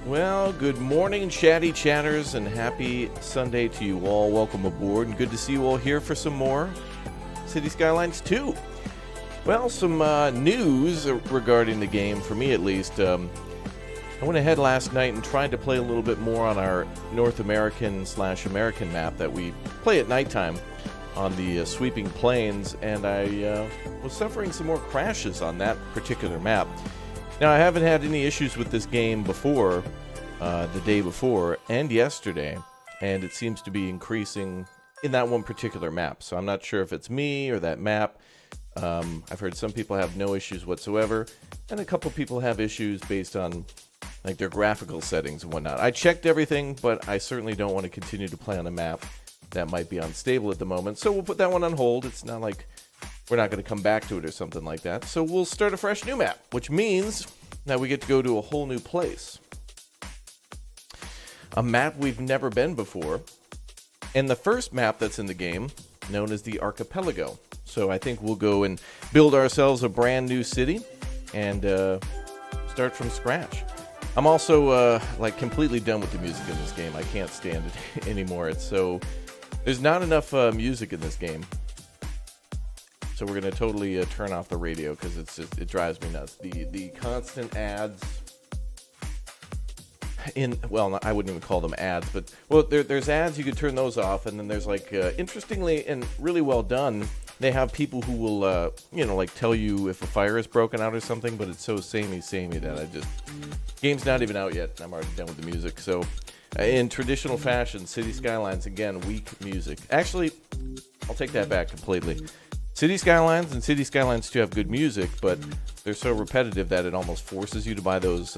Well, good morning, chatty chatters, and happy Sunday to you all. Welcome aboard, and good to see you all here for some more City Skylines 2. Well, some news regarding the game, for me at least. I went ahead last night and tried to play a little bit more on our North American/American map that we play at nighttime on the sweeping plains, and I was suffering some more crashes on that particular map. Now, I haven't had any issues with this game before, the day before and yesterday, and it seems to be increasing in that one particular map. So I'm not sure if it's me or that map. I've heard some people have no issues whatsoever, and a couple people have issues based on like their graphical settings and whatnot. I checked everything, but I certainly don't want to continue to play on a map that might be unstable at the moment. So we'll put that one on hold. It's not like we're not going to come back to it or something like that. So we'll start a fresh new map, which means that we get to go to a whole new place. A map we've never been before. And the first map that's in the game, known as the Archipelago. So I think we'll go and build ourselves a brand new city and start from scratch. I'm also like completely done with the music in this game. I can't stand it anymore. There's not enough music in this game. So we're going to totally turn off the radio because it drives me nuts. The constant ads well, I wouldn't even call them ads, but well, there's ads. You could turn those off, and then there's like interestingly and really well done. They have people who will like tell you if a fire is broken out or something, but it's so samey that game's not even out yet. I'm already done with the music. So in traditional fashion, City Skylines again, weak music. Actually, I'll take that back completely. City Skylines and City Skylines 2 have good music, but they're so repetitive that it almost forces you to buy those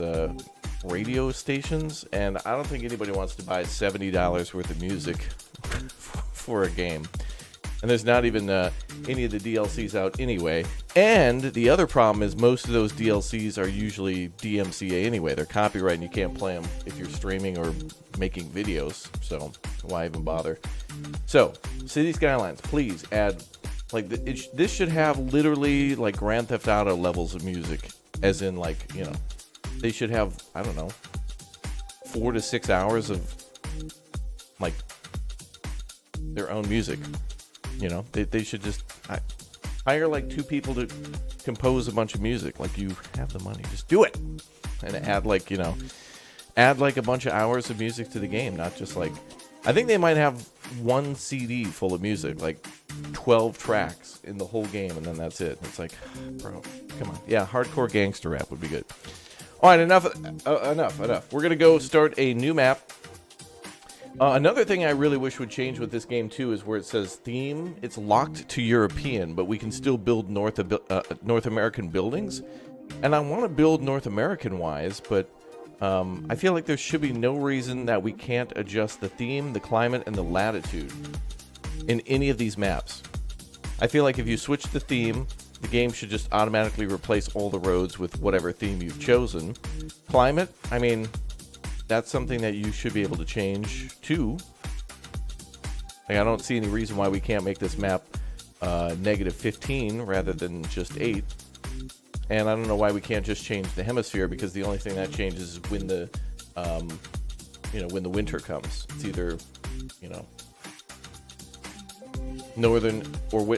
radio stations, and I don't think anybody wants to buy $70 worth of music for a game. And there's not even any of the DLCs out anyway. And the other problem is most of those DLCs are usually DMCA anyway. They're copyright and you can't play them if you're streaming or making videos, so why even bother? So, City Skylines, please add... Like, this should have literally, like, Grand Theft Auto levels of music. As in, like, they should have, I don't know, 4 to 6 hours of, like, their own music. They should just hire, like, 2 people to compose a bunch of music. Like, you have the money, just do it. And add, like, add, like, a bunch of hours of music to the game. Not just, like, I think they might have one CD full of music, like 12 tracks in the whole game, and then that's it. It's like, bro, come on. Yeah, hardcore gangster rap would be good. All right, enough. We're gonna go start a new map. Another thing I really wish would change with this game too is where it says theme. It's locked to European, but we can still build North American buildings, and I want to build North American wise, but I feel like there should be no reason that we can't adjust the theme, the climate, and the latitude in any of these maps. I feel like if you switch the theme, the game should just automatically replace all the roads with whatever theme you've chosen. Climate, I mean, that's something that you should be able to change too. Like, I don't see any reason why we can't make this map -15 rather than just 8. And I don't know why we can't just change the hemisphere, because the only thing that changes is when the, when the winter comes. It's either, northern or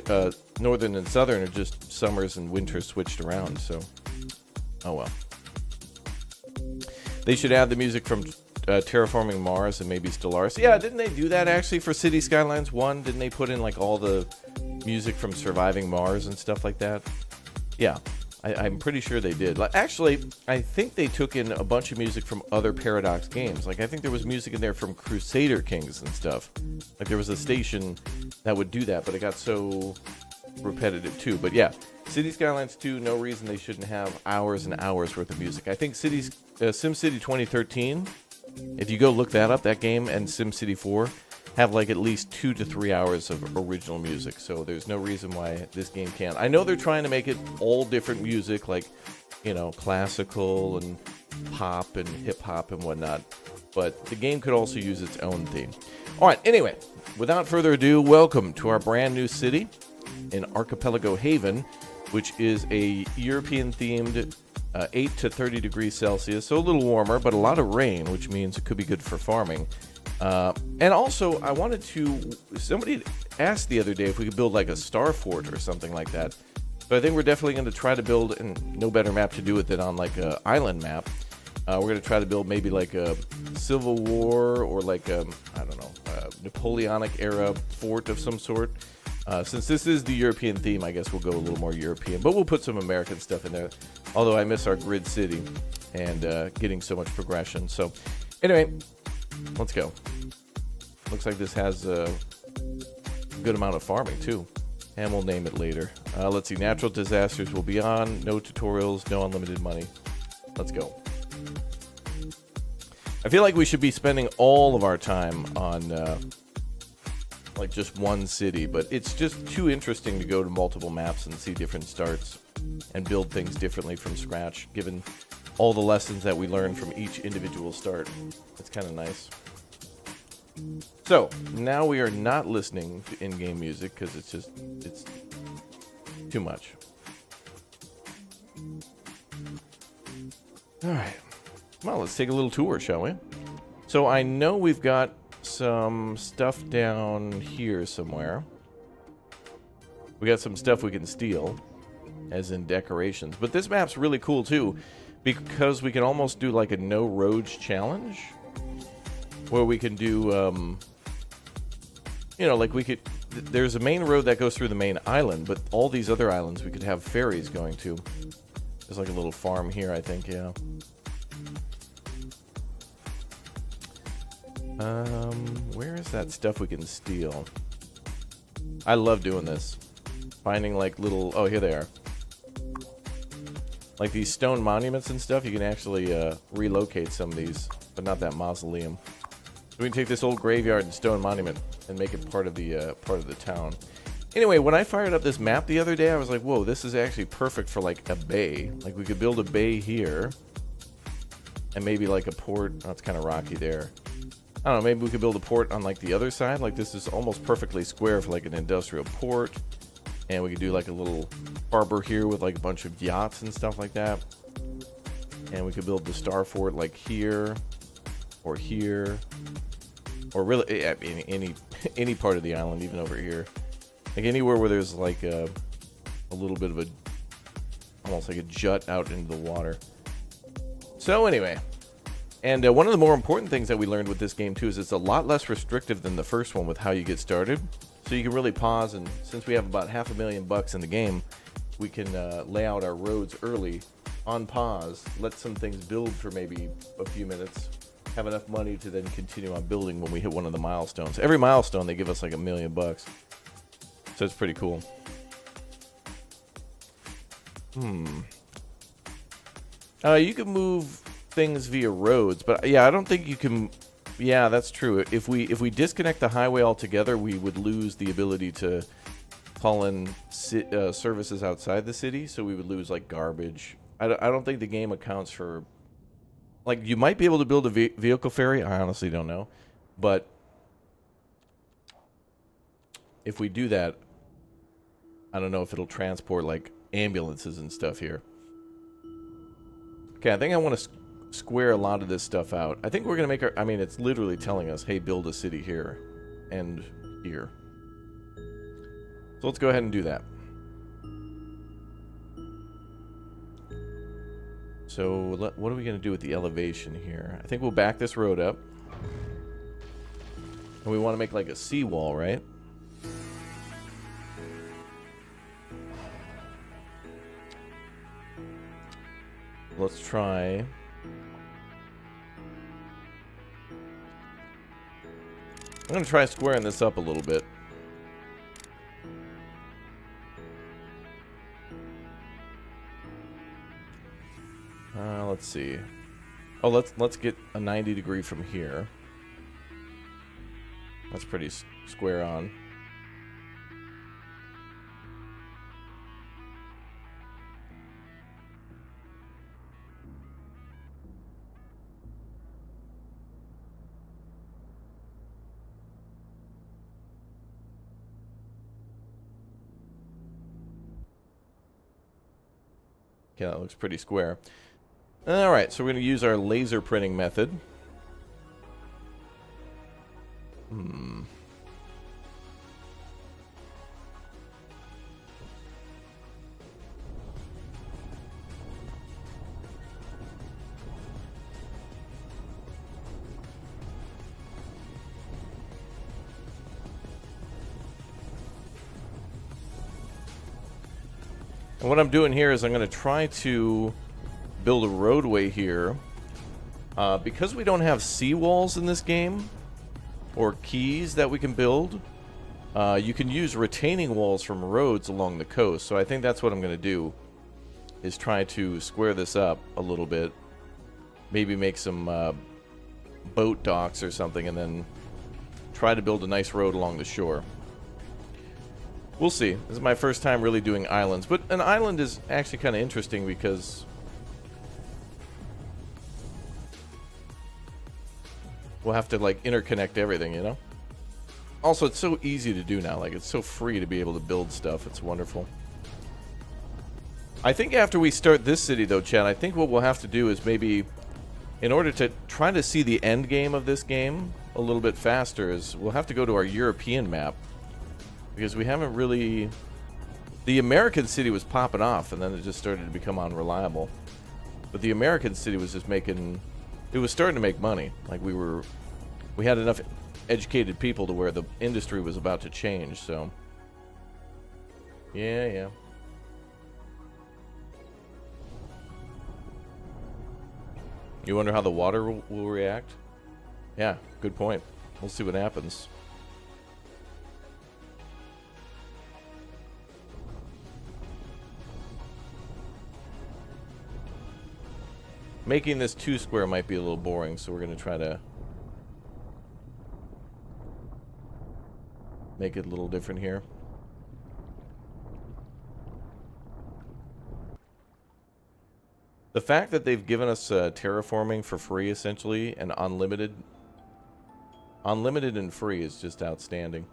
northern and southern, or just summers and winters switched around. So, oh well. They should add the music from Terraforming Mars and maybe Stellaris. Yeah, didn't they do that actually for City Skylines 1? Didn't they put in like all the music from Surviving Mars and stuff like that? Yeah. I'm pretty sure they did. Like, actually, I think they took in a bunch of music from other Paradox games. Like, I think there was music in there from Crusader Kings and stuff. Like, there was a station that would do that, but it got so repetitive too. But yeah, City Skylines 2, no reason they shouldn't have hours and hours worth of music. I think SimCity 2013, if you go look that up, that game, and SimCity 4 have like at least 2 to 3 hours of original music, so there's no reason why this game can't. I know they're trying to make it all different music, like, classical and pop and hip-hop and whatnot, but the game could also use its own theme. All right, anyway, without further ado, welcome to our brand new city in Archipelago Haven, which is a European-themed 8 to 30 degrees Celsius, so a little warmer, but a lot of rain, which means it could be good for farming. And also, I wanted to... Somebody asked the other day if we could build like a star fort or something like that. So I think we're definitely going to try to build, and no better map to do it than on like a island map. We're going to try to build maybe like a Civil War or like a, I don't know, Napoleonic era fort of some sort. Since this is the European theme, I guess we'll go a little more European, but we'll put some American stuff in there. Although I miss our grid city and getting so much progression. So anyway, let's go. Looks like this has a good amount of farming too. And we'll name it later. Let's see, natural disasters will be on. No tutorials, no unlimited money. Let's go. I feel like we should be spending all of our time on like just one city, but it's just too interesting to go to multiple maps and see different starts and build things differently from scratch, given all the lessons that we learn from each individual start. It's kind of nice. So, now we are not listening to in-game music because it's too much. Alright. Well, let's take a little tour, shall we? So I know we've got some stuff down here somewhere. We got some stuff we can steal, as in decorations. But this map's really cool too, because we can almost do like a no roads challenge, where we can do, you know, like we could. There's a main road that goes through the main island, but all these other islands we could have ferries going to. There's like a little farm here, I think. Yeah. Where is that stuff we can steal? I love doing this. Finding like little... Oh, here they are. Like these stone monuments and stuff, you can actually relocate some of these, but not that mausoleum. So we can take this old graveyard and stone monument and make it part of the town. Anyway, when I fired up this map the other day, I was like, whoa, this is actually perfect for like a bay. Like we could build a bay here. And maybe like a port. Oh, it's kind of rocky there. I don't know, maybe we could build a port on like the other side. Like this is almost perfectly square for like an industrial port. And we could do like a little harbor here with like a bunch of yachts and stuff like that. And we could build the star fort like here or here. Or really, I mean, any part of the island, even over here. Like anywhere where there's like a little bit of a, almost like a jut out into the water. So anyway, and one of the more important things that we learned with this game too is it's a lot less restrictive than the first one with how you get started. So you can really pause, and since we have about $500,000 in the game, we can lay out our roads early on pause, let some things build for maybe a few minutes, have enough money to then continue on building when we hit one of the milestones. Every milestone they give us like $1 million. So it's pretty cool. You can move things via roads, but yeah, I don't think you can. Yeah, that's true. If we disconnect the highway altogether, we would lose the ability to call in services outside the city. So we would lose like garbage. I don't think the game accounts for. Like you might be able to build a vehicle ferry. I honestly don't know, but if we do that, I don't know if it'll transport like ambulances and stuff here. Okay, I think I want to square a lot of this stuff out. I think we're going to make our... I mean, it's literally telling us, hey, build a city here and here. So let's go ahead and do that. So what are we going to do with the elevation here? I think we'll back this road up. And we want to make like a seawall, right? Let's try. I'm going to try squaring this up a little bit. Let's see. Oh, let's get a 90 degree from here. That's pretty square on. Okay, that looks pretty square. Alright, so we're going to use our laser printing method. And what I'm doing here is I'm going to try to build a roadway here. Because we don't have seawalls in this game, or keys that we can build, you can use retaining walls from roads along the coast. So I think that's what I'm going to do, is try to square this up a little bit. Maybe make some boat docks or something, and then try to build a nice road along the shore. We'll see. This is my first time really doing islands. But an island is actually kind of interesting because we'll have to, like, interconnect everything, you know? Also, it's so easy to do now. Like, it's so free to be able to build stuff. It's wonderful. I think after we start this city, though, Chad, I think what we'll have to do is maybe, in order to try to see the end game of this game a little bit faster, is we'll have to go to our European map. Because we haven't really... The American city was popping off, and then it just started to become unreliable. But the American city was just making... It was starting to make money. Like, we had enough educated people to where the industry was about to change, so... Yeah. You wonder how the water will react? Yeah, good point. We'll see what happens. Making this 2 square might be a little boring, so we're going to try to make it a little different here. The fact that they've given us terraforming for free, essentially, and unlimited and free is just outstanding.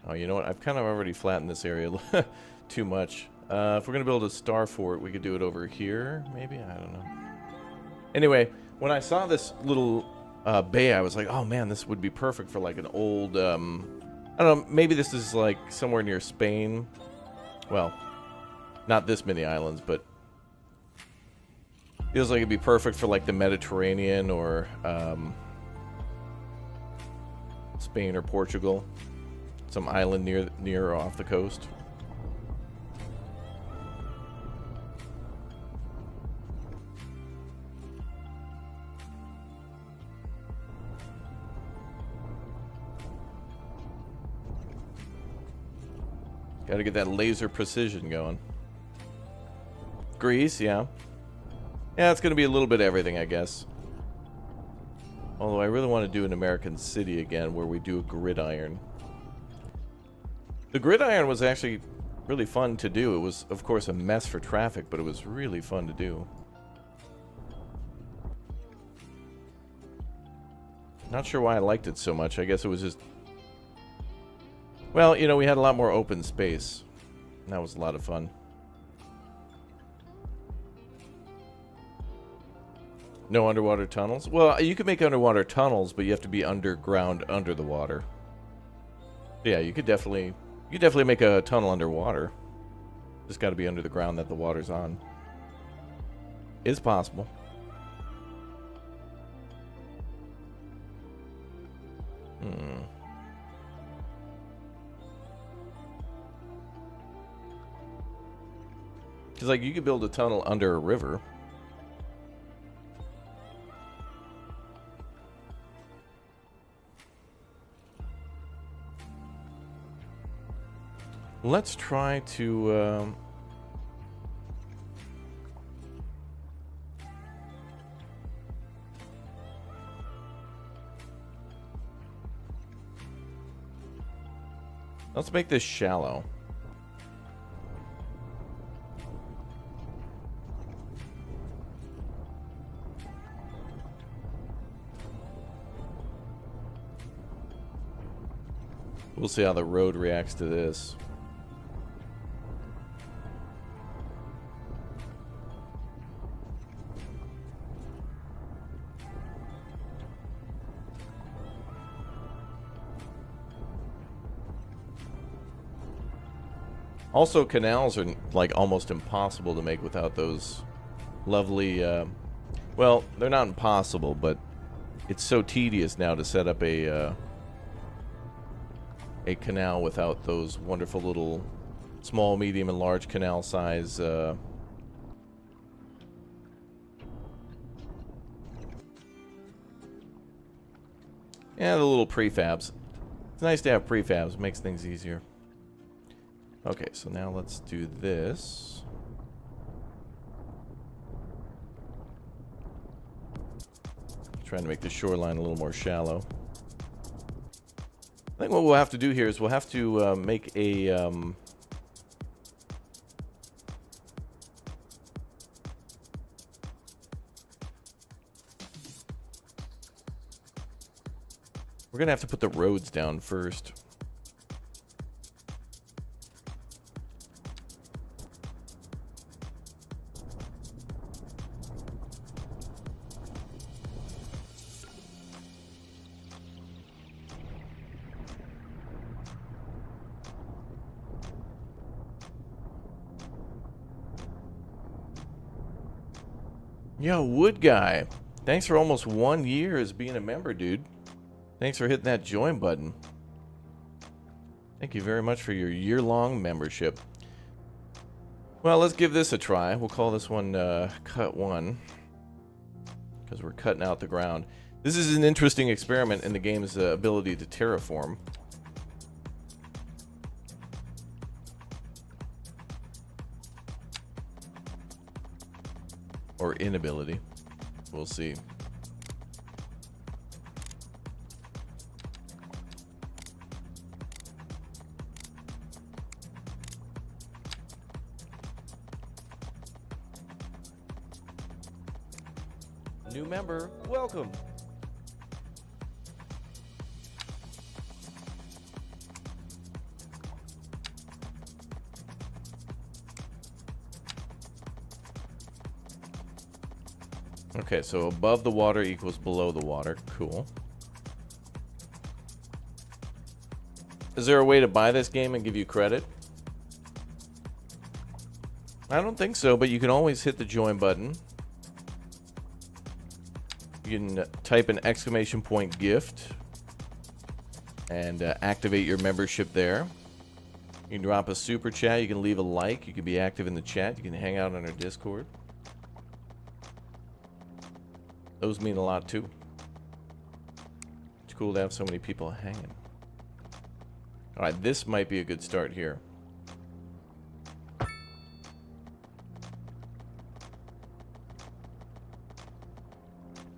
Oh, you know what? I've kind of already flattened this area too much. If we're going to build a star fort, we could do it over here, maybe? I don't know. Anyway, when I saw this little bay, I was like, oh man, this would be perfect for like an old, I don't know, maybe this is like somewhere near Spain. Well, not this many islands, but feels like it'd be perfect for like the Mediterranean or Spain or Portugal. Some island near off the coast. Gotta get that laser precision going. Greece, yeah. Yeah, it's gonna be a little bit of everything, I guess. Although I really want to do an American city again where we do a gridiron. The gridiron was actually really fun to do. It was, of course, a mess for traffic, but it was really fun to do. Not sure why I liked it so much. I guess it was just... Well, you know, we had a lot more open space. And that was a lot of fun. No underwater tunnels? Well, you could make underwater tunnels, but you have to be underground under the water. Yeah, you could definitely make a tunnel underwater. Just got to be under the ground that the water's on. It's possible. Because, like, you could build a tunnel under a river. Let's try to... Let's make this shallow. We'll see how the road reacts to this. Also, canals are like almost impossible to make without those lovely, well, they're not impossible, but it's so tedious now to set up a canal without those wonderful little small, medium, and large canal size, yeah, the little prefabs. It's nice to have prefabs, makes things easier. Okay, so now let's do this. Trying to make the shoreline a little more shallow. I think what we'll have to do here is we'll have to make a... we're going to have to put the roads down first. Yo, Wood Guy. Thanks for almost 1 year as being a member, dude. Thanks for hitting that join button. Thank you very much for your year-long membership. Well, let's give this a try. We'll call this one Cut 1. Because we're cutting out the ground. This is an interesting experiment in the game's ability to terraform. Or inability. We'll see. New member, welcome. Okay, so above the water equals below the water. Cool. Is there a way to buy this game and give you credit? I don't think so, but you can always hit the join button. You can type an exclamation point gift and activate your membership there. You can drop a super chat. You can leave a like. You can be active in the chat. You can hang out on our Discord. Those mean a lot too. It's cool to have so many people hanging. Alright, this might be a good start here.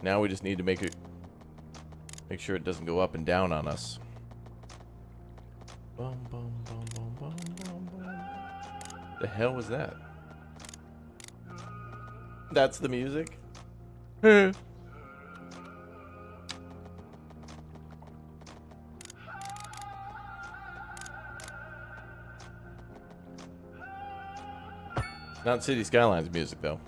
Now we just need to make sure it doesn't go up and down on us. Bum, bum, bum, bum, bum, bum, bum. The hell was that? That's the music? Not City Skylines music, though.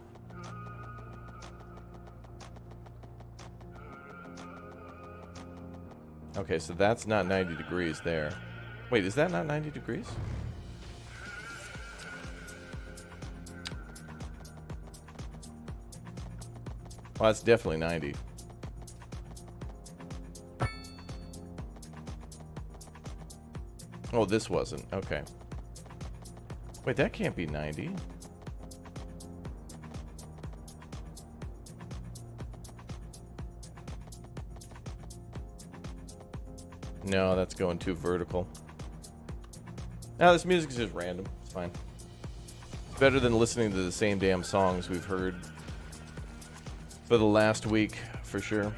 Okay, so that's not 90 degrees there. Wait, is that not 90 degrees? Well, that's definitely 90. Oh, this wasn't. Okay. Wait, that can't be 90. No, that's going too vertical. Now, this music is just random. It's fine. It's better than listening to the same damn songs we've heard for the last week, for sure.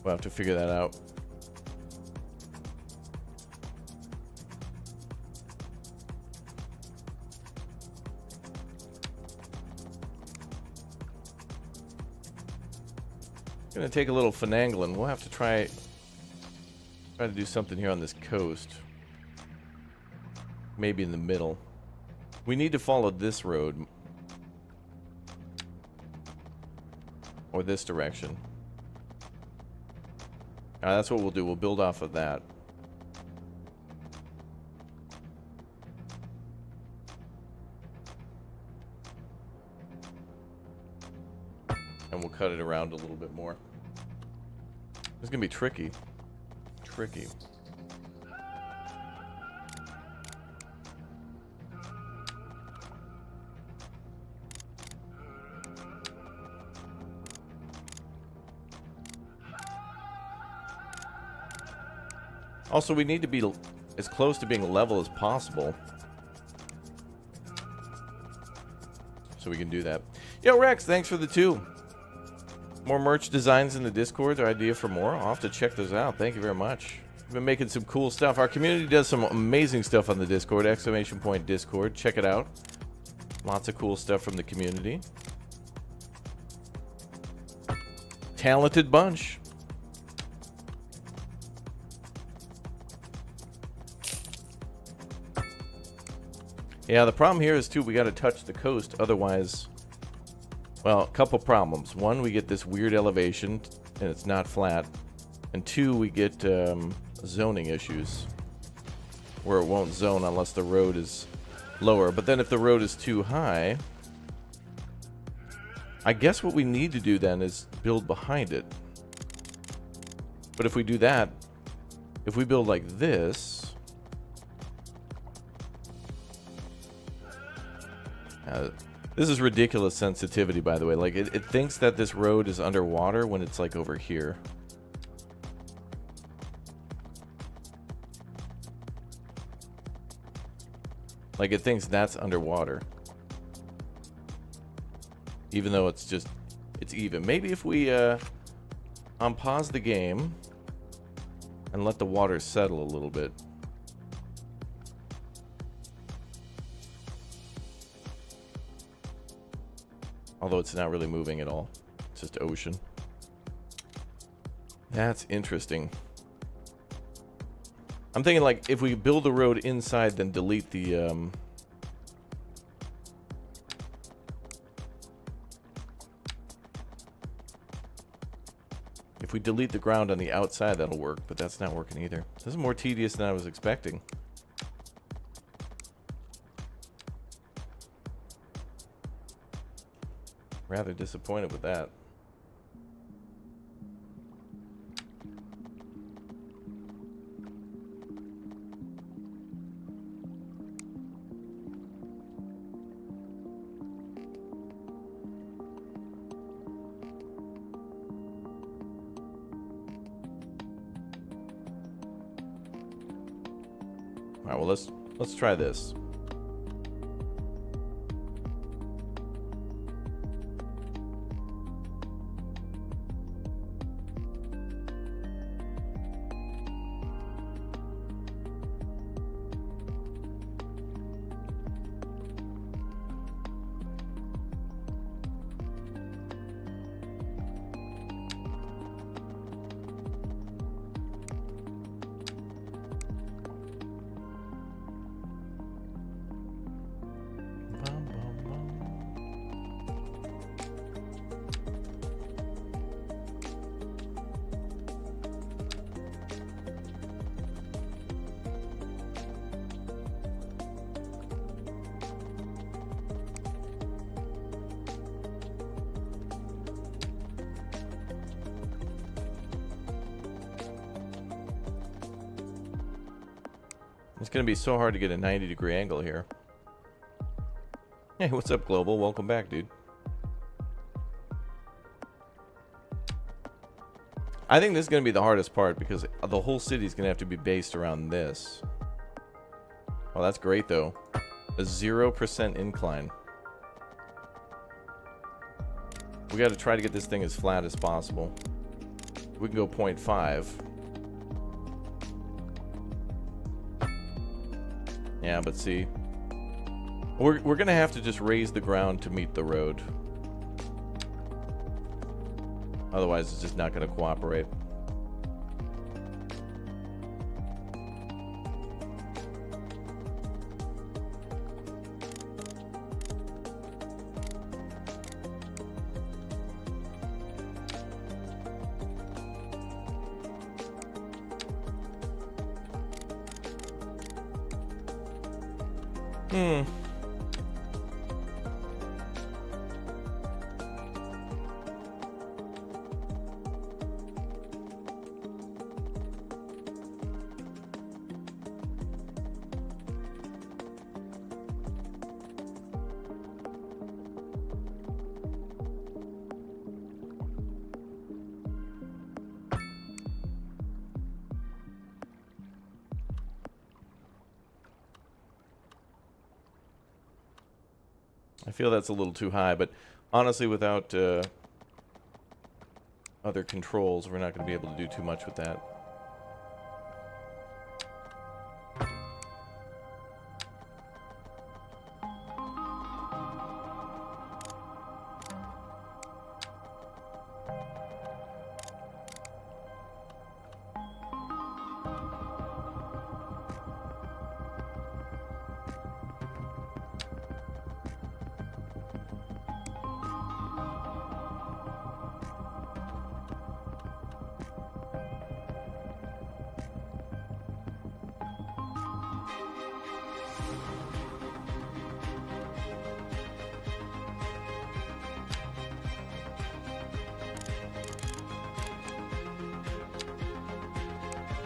We'll have to figure that out. Gonna take a little finagling. We'll have to try to do something here on this coast. Maybe in the middle. We need to follow this road. or this direction. That's what we'll do. We'll build off of that. And we'll cut it around a little bit more. It's gonna be tricky. Tricky. Also, we need to be as close to being level as possible. So we can do that. Yo, Rex, thanks for the 2. More merch designs in the Discord. Our idea for more. I'll have to check those out. Thank you very much. We've been making some cool stuff. Our community does some amazing stuff on the Discord. ! Discord. Check it out. Lots of cool stuff from the community. Talented bunch. Yeah, the problem here is, too, we got to touch the coast. Otherwise, well, a couple problems. One, we get this weird elevation, and it's not flat. And 2, we get zoning issues, where it won't zone unless the road is lower. But then if the road is too high, I guess what we need to do then is build behind it. But if we do that, if we build like this... this is ridiculous sensitivity, by the way. Like, it thinks that this road is underwater when it's, like, over here. Like, it thinks that's underwater. Even though it's just... it's even. Maybe if we, unpause the game and let the water settle a little bit. Although it's not really moving at all. It's just ocean. That's interesting. I'm thinking, like, if we build the road inside, then delete the, if we delete the ground on the outside, that'll work. But that's not working either. This is more tedious than I was expecting. Rather disappointed with that. All right, well, let's try this. It's going to be so hard to get a 90-degree angle here. Hey, what's up, Global? Welcome back, dude. I think this is going to be the hardest part because the whole city is going to have to be based around this. Oh, that's great, though. A 0% incline. We got to try to get this thing as flat as possible. We can go 0.5. Yeah, but see, we're gonna have to just raise the ground to meet the road. Otherwise, it's just not gonna cooperate. Hmm. I feel that's a little too high, but honestly, without other controls, we're not going to be able to do too much with that.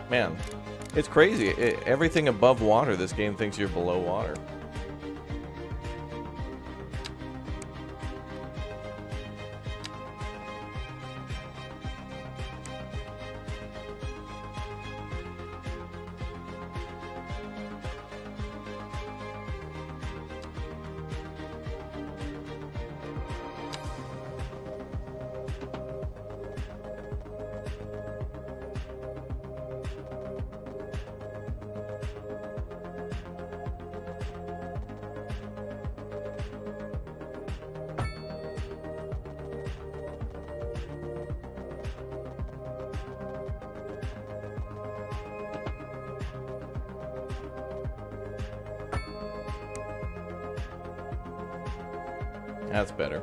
Man, it's crazy. Everything above water, this game thinks you're below water. That's better.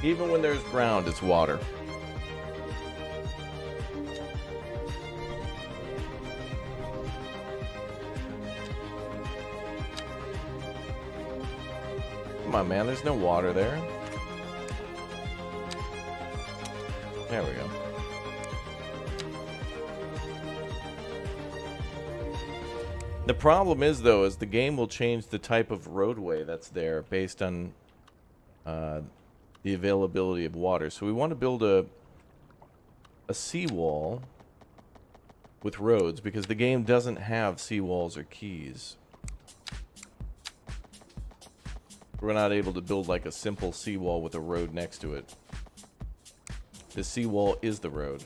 Even when there's ground, it's water. Come on, man. There's no water there. There we go. The problem is, though, is the game will change the type of roadway that's there based on the availability of water. So we want to build a seawall with roads because the game doesn't have seawalls or keys. We're not able to build like a simple seawall with a road next to it. The seawall is the road.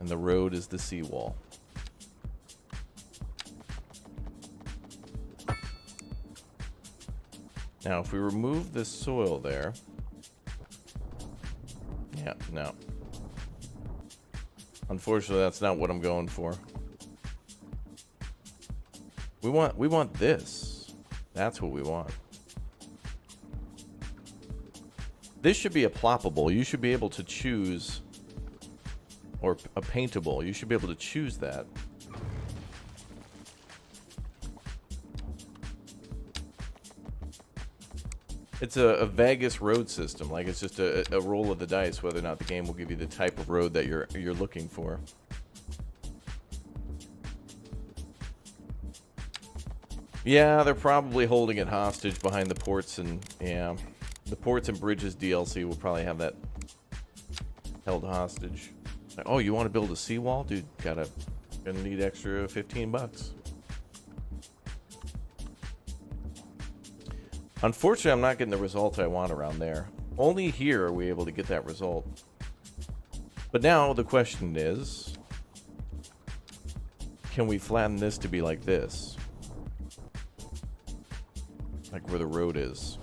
And the road is the seawall. Now, if we remove this soil there... Yeah, no. Unfortunately, that's not what I'm going for. We want this. That's what we want. This should be a ploppable. You should be able to choose... Or a paintable. You should be able to choose that. It's a Vegas road system. Like, it's just a roll of the dice whether or not the game will give you the type of road that you're looking for. Yeah, they're probably holding it hostage behind the ports, and yeah, the Ports and Bridges DLC will probably have that held hostage. Like, oh, you want to build a seawall? Dude, gonna need extra $15. Unfortunately, I'm not getting the result I want around there. Only here are we able to get that result. But now the question is, can we flatten this to be like this? Like where the road is.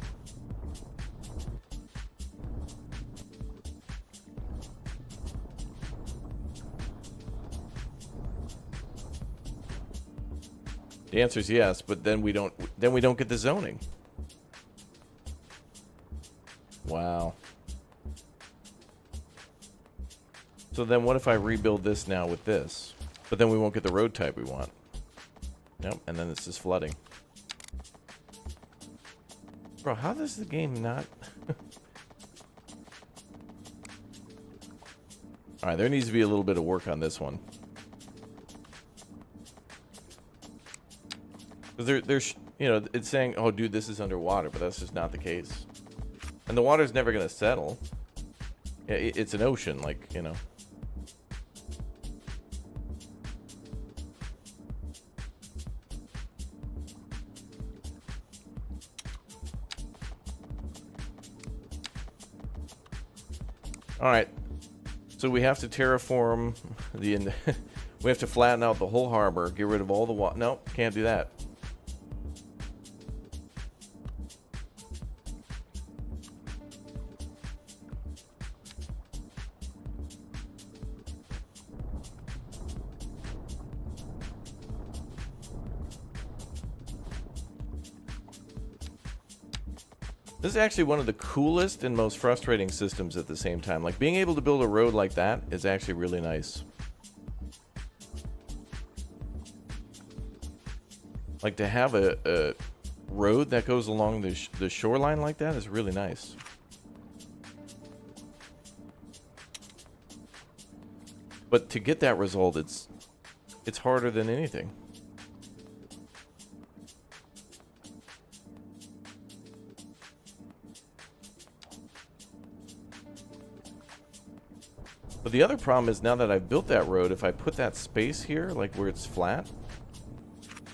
The answer is yes, but then we don't get the zoning. Wow. So then what if I rebuild this now with this? But then we won't get the road type we want. Nope, and then this is flooding. Bro, how does the game not... Alright, there needs to be a little bit of work on this one. There's, you know, it's saying, oh, dude, this is underwater, but that's just not the case. And the water's never going to settle. It's an ocean, like, you know. All right, so we have to terraform the... we have to flatten out the whole harbor, get rid of all the water. Nope, can't do that. This is actually one of the coolest and most frustrating systems at the same time. Like, being able to build a road like that is actually really nice. Like, to have a road that goes along the shoreline like that is really nice. But to get that result, it's harder than anything. But the other problem is, now that I've built that road, if I put that space here, like where it's flat,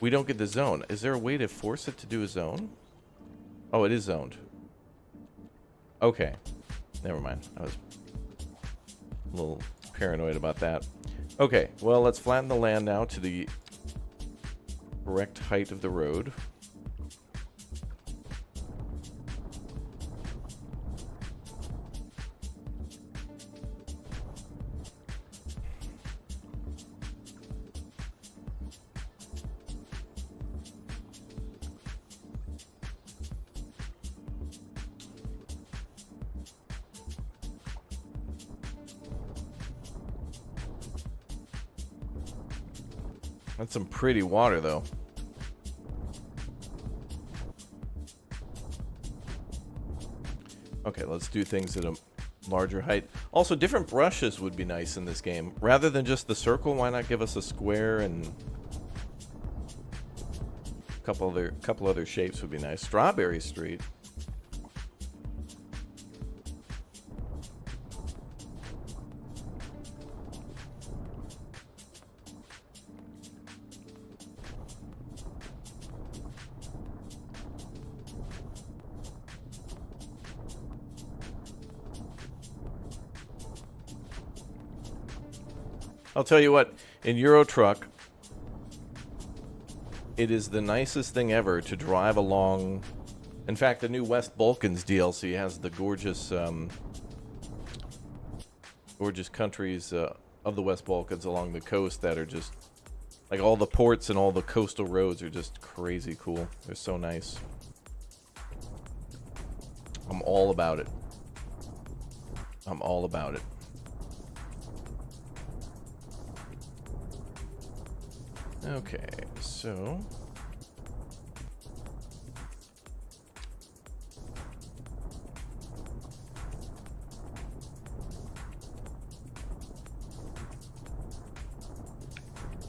we don't get the zone. Is there a way to force it to do a zone? Oh, it is zoned. Okay. Never mind. I was a little paranoid about that. Okay, well, let's flatten the land now to the correct height of the road. That's some pretty water, though. Okay, let's do things at a larger height. Also, different brushes would be nice in this game. Rather than just the circle, why not give us a square and a couple other shapes would be nice. Strawberry Street. I'll tell you what, in Euro Truck, it is the nicest thing ever to drive along. In fact, the new West Balkans DLC has the gorgeous, gorgeous countries of the West Balkans along the coast that are just, like, all the ports and all the coastal roads are just crazy cool. They're so nice. I'm all about it. I'm all about it. Okay, so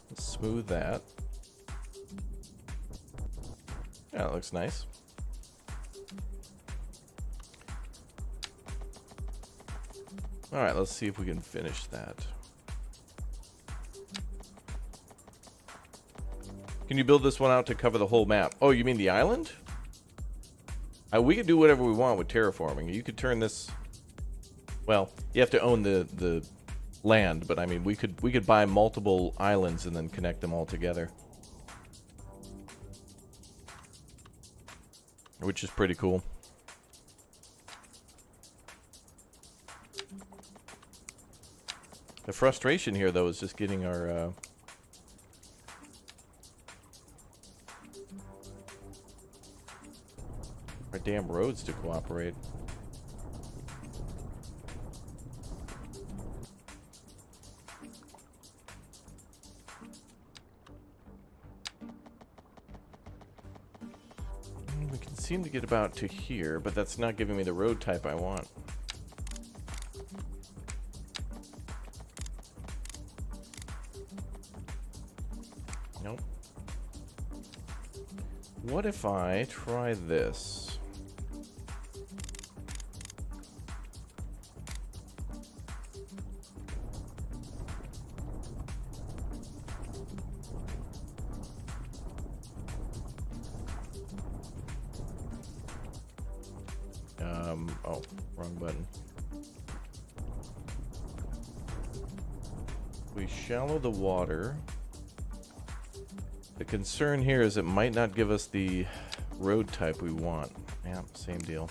let's smooth that. Yeah, that looks nice. All right, let's see if we can finish that. Can you build this one out to cover the whole map? Oh, you mean the island? We could do whatever we want with terraforming. You could turn this... Well, you have to own the land, but I mean, we could buy multiple islands and then connect them all together, which is pretty cool. The frustration here, though, is just getting our damn roads to cooperate. We can seem to get about to here, but that's not giving me the road type I want. Nope. What if I try this? Oh, wrong button. We shallow the water. The concern here is it might not give us the road type we want. Yeah, same deal.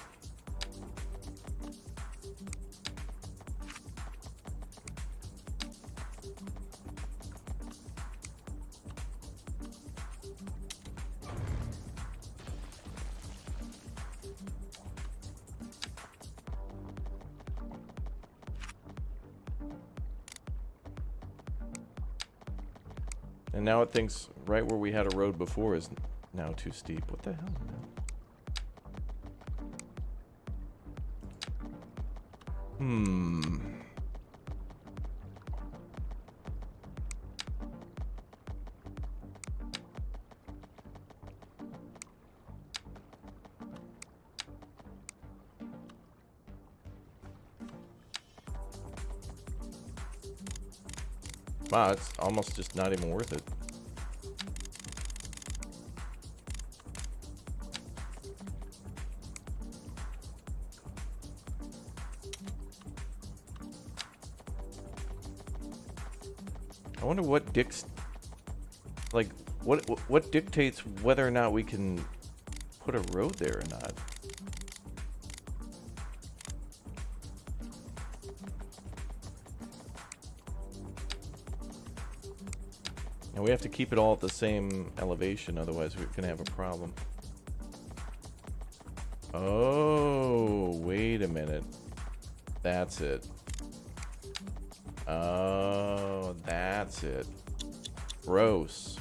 And now it thinks right where we had a road before is now too steep. What the hell is that? Wow, it's almost just not even worth it. I wonder what what dictates whether or not we can put a road there or not. And we have to keep it all at the same elevation, otherwise we're gonna have a problem. Oh, wait a minute. That's it. Oh, that's it. Gross.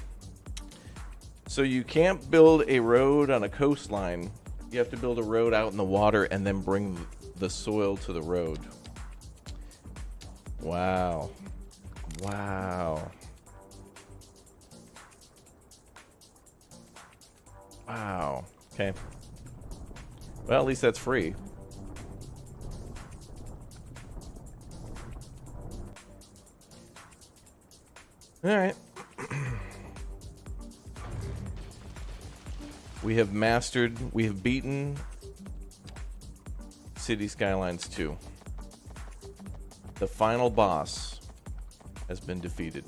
So you can't build a road on a coastline. You have to build a road out in the water and then bring the soil to the road. Wow. Wow. Wow. Okay. Well, at least that's free. All right. We have beaten City Skylines II. The final boss has been defeated.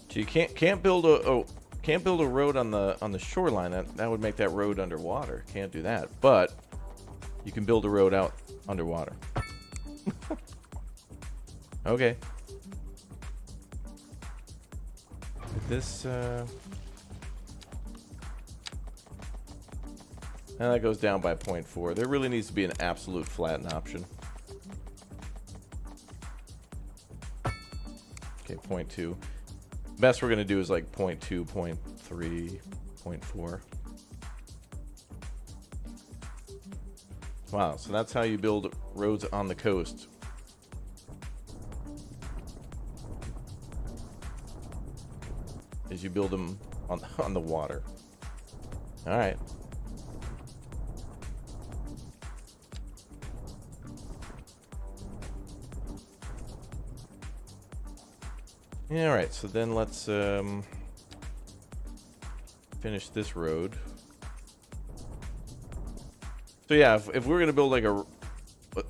So you can't build a road on the shoreline. That would make that road underwater. Can't do that. But you can build a road out underwater. Okay. This and that goes down by 0.4. There really needs to be an absolute flatten option. Okay, 0.2. Best we're gonna do is like 0.2, 0.3, 0.4. Wow, so that's how you build roads on the coast. Is you build them on the water. All right. Yeah, all right. So then let's finish this road. So yeah, if we're gonna build like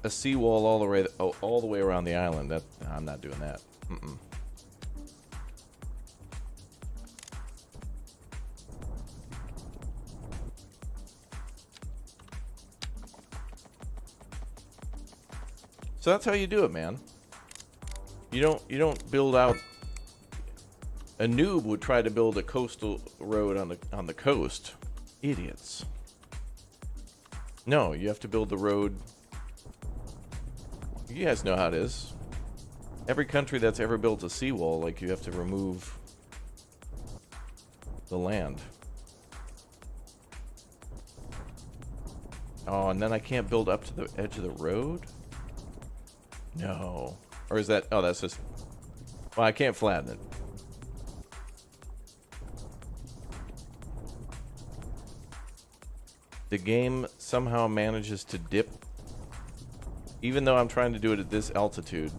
a seawall all the way around the island, that I'm not doing that. Mm-mm. So that's how you do it, man. You don't build out. A noob would try to build a coastal road on the coast. Idiots. No, you have to build the road. You guys know how it is. Every country that's ever built a seawall, like, you have to remove the land. Oh, and then I can't build up to the edge of the road? No. Or is that... Oh, that's just... Well, I can't flatten it. The game somehow manages to dip. Even though I'm trying to do it at this altitude,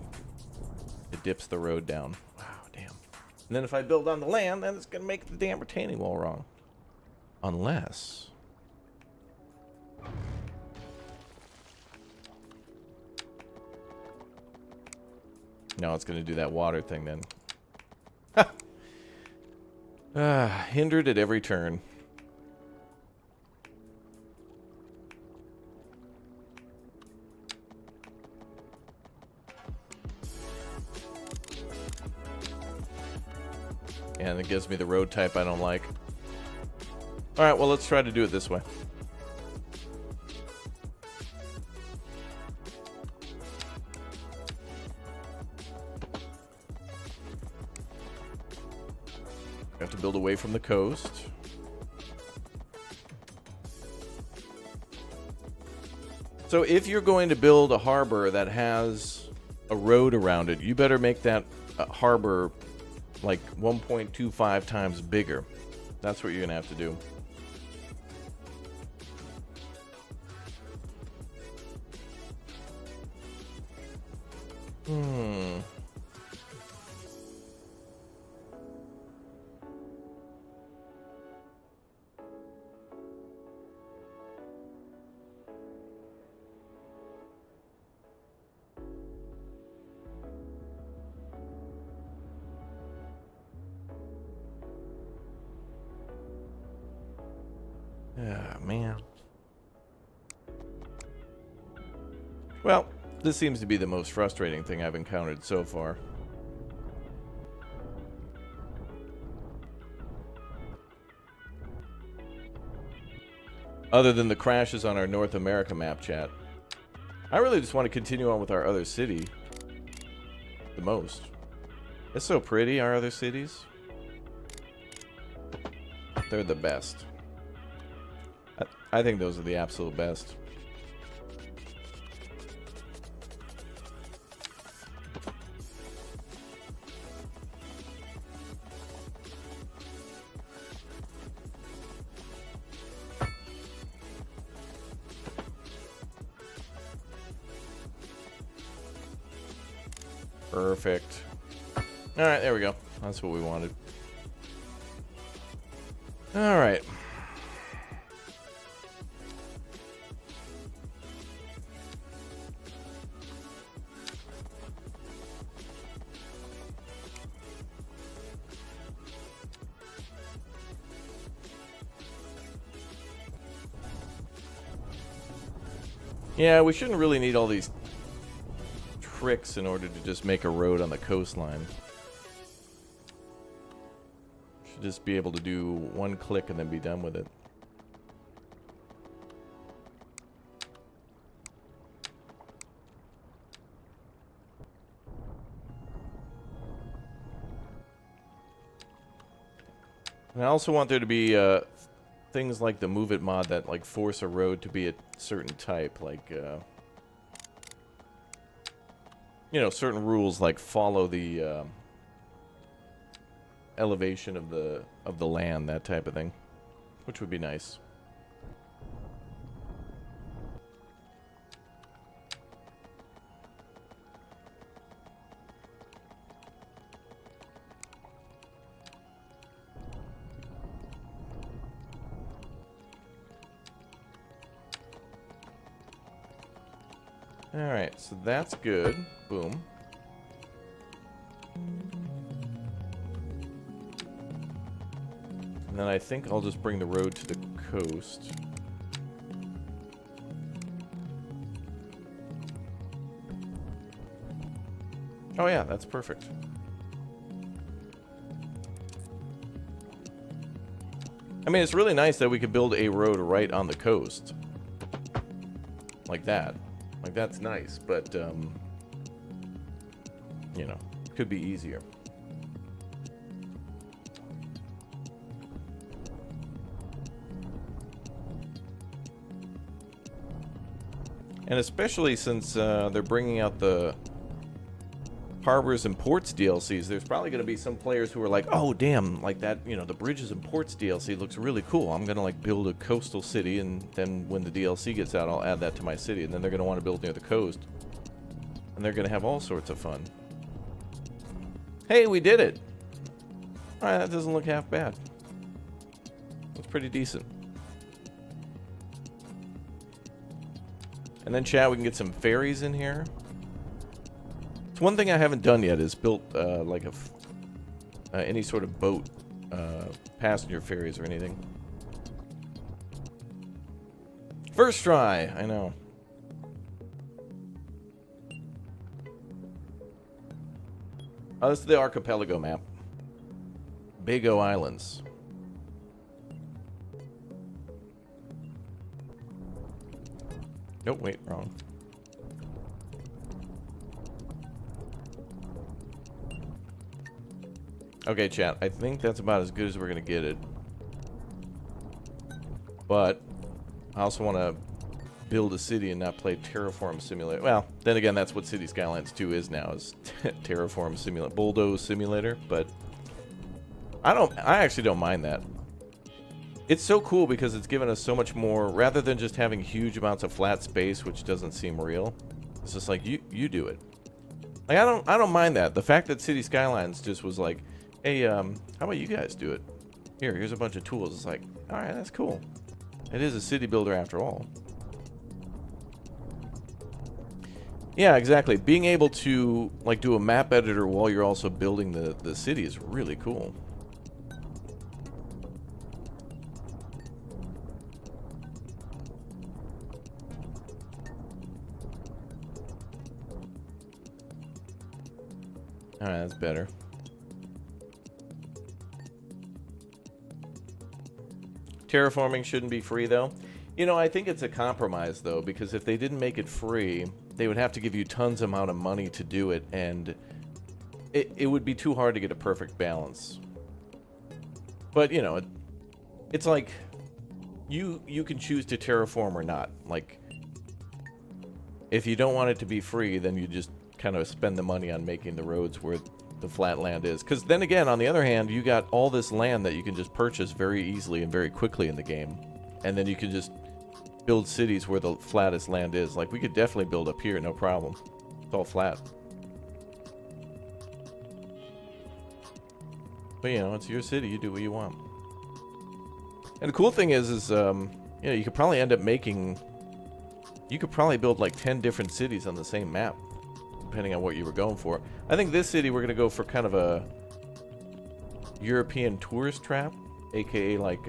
it dips the road down. Wow, damn. And then if I build on the land, then it's going to make the damn retaining wall wrong. Unless... No, it's going to do that water thing then. Hindered at every turn. And it gives me the road type I don't like. Alright, well, let's try to do it this way. We have to build away from the coast. So if you're going to build a harbor that has a road around it, you better make that harbor like 1.25 times bigger. That's what you're gonna have to do. Ah, man. Well, this seems to be the most frustrating thing I've encountered so far. Other than the crashes on our North America map chat. I really just want to continue on with our other city. The most. It's so pretty, our other cities. They're the best. I think those are the absolute best. Perfect. Alright, there we go. That's what we wanted. Alright. Yeah, we shouldn't really need all these tricks in order to just make a road on the coastline. Should just be able to do one click and then be done with it. And I also want there to be things like the Move It mod that like force a road to be a certain type, like you know, certain rules like follow the elevation of the land, that type of thing, which would be nice. Alright, so that's good. Boom. And then I think I'll just bring the road to the coast. Oh yeah, that's perfect. I mean, it's really nice that we could build a road right on the coast. Like that. Like, that's nice, but, you know, could be easier. And especially since they're bringing out the Harbors and Ports DLCs, there's probably going to be some players who are like, oh, damn, like that, you know, the Bridges and Ports DLC looks really cool. I'm going to, like, build a coastal city, and then when the DLC gets out, I'll add that to my city. And then they're going to want to build near the coast. And they're going to have all sorts of fun. Hey, we did it! Alright, that doesn't look half bad. That's pretty decent. And then, chat, we can get some ferries in here. It's one thing I haven't done yet is built like any sort of boat, passenger ferries or anything. First try, I know. Oh, this is the archipelago map. Big O Islands. Nope, wait, wrong. Okay, chat, I think that's about as good as we're going to get it. But I also want to build a city and not play Terraform Simulator. Well, then again, that's what City Skylines 2 is now, is Terraform Simulator, Bulldoze Simulator, but I actually don't mind that. It's so cool because it's given us so much more, rather than just having huge amounts of flat space, which doesn't seem real. It's just like, you do it. Like, I don't mind that. The fact that City Skylines just was like, hey, how about you guys do it? Here's a bunch of tools. It's like, alright, that's cool. It is a city builder after all. Yeah, exactly. Being able to, like, do a map editor while you're also building the city is really cool. Alright, that's better. Terraforming shouldn't be free, though. You know, I think it's a compromise, though, because if they didn't make it free, they would have to give you tons amount of money to do it, and it would be too hard to get a perfect balance. But, you know, it's like, you can choose to terraform or not. Like, if you don't want it to be free, then you just kind of spend the money on making the roads where the flat land is. Because then again, on the other hand, you got all this land that you can just purchase very easily and very quickly in the game. And then you can just build cities where the flattest land is. Like, we could definitely build up here, no problem. It's all flat. But, you know, it's your city. You do what you want. And the cool thing is you know, you could probably end up making... You could probably build, like, 10 different cities on the same map, depending on what you were going for. I think this city we're going to go for kind of a European tourist trap, aka like,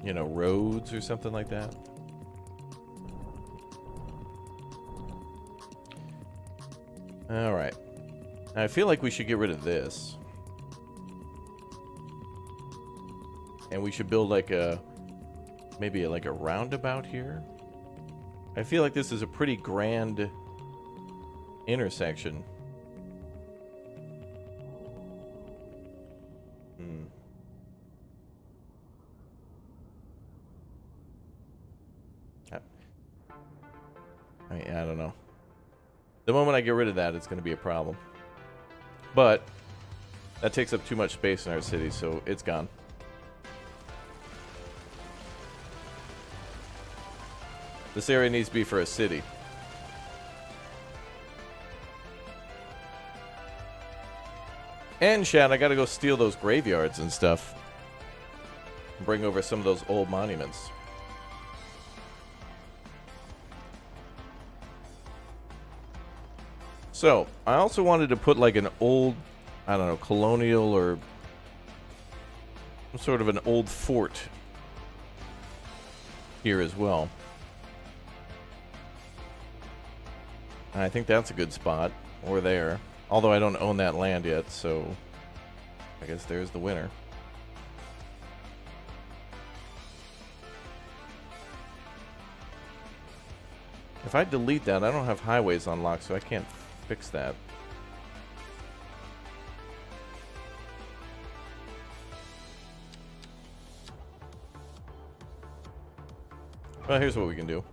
you know, roads or something like that. Alright. I feel like we should get rid of this. And we should build like a, maybe like a roundabout here. I feel like this is a pretty grand intersection. I don't know. The moment I get rid of that, it's going to be a problem. But that takes up too much space in our city, so it's gone. This area needs to be for a city. And, Shad, I gotta go steal those graveyards and stuff. Bring over some of those old monuments. So, I also wanted to put like an old, I don't know, colonial or some sort of an old fort here as well. And I think that's a good spot, or there. Although I don't own that land yet, so I guess there's the winner. If I delete that, I don't have highways unlocked, so I can't fix that. Well, here's what we can do.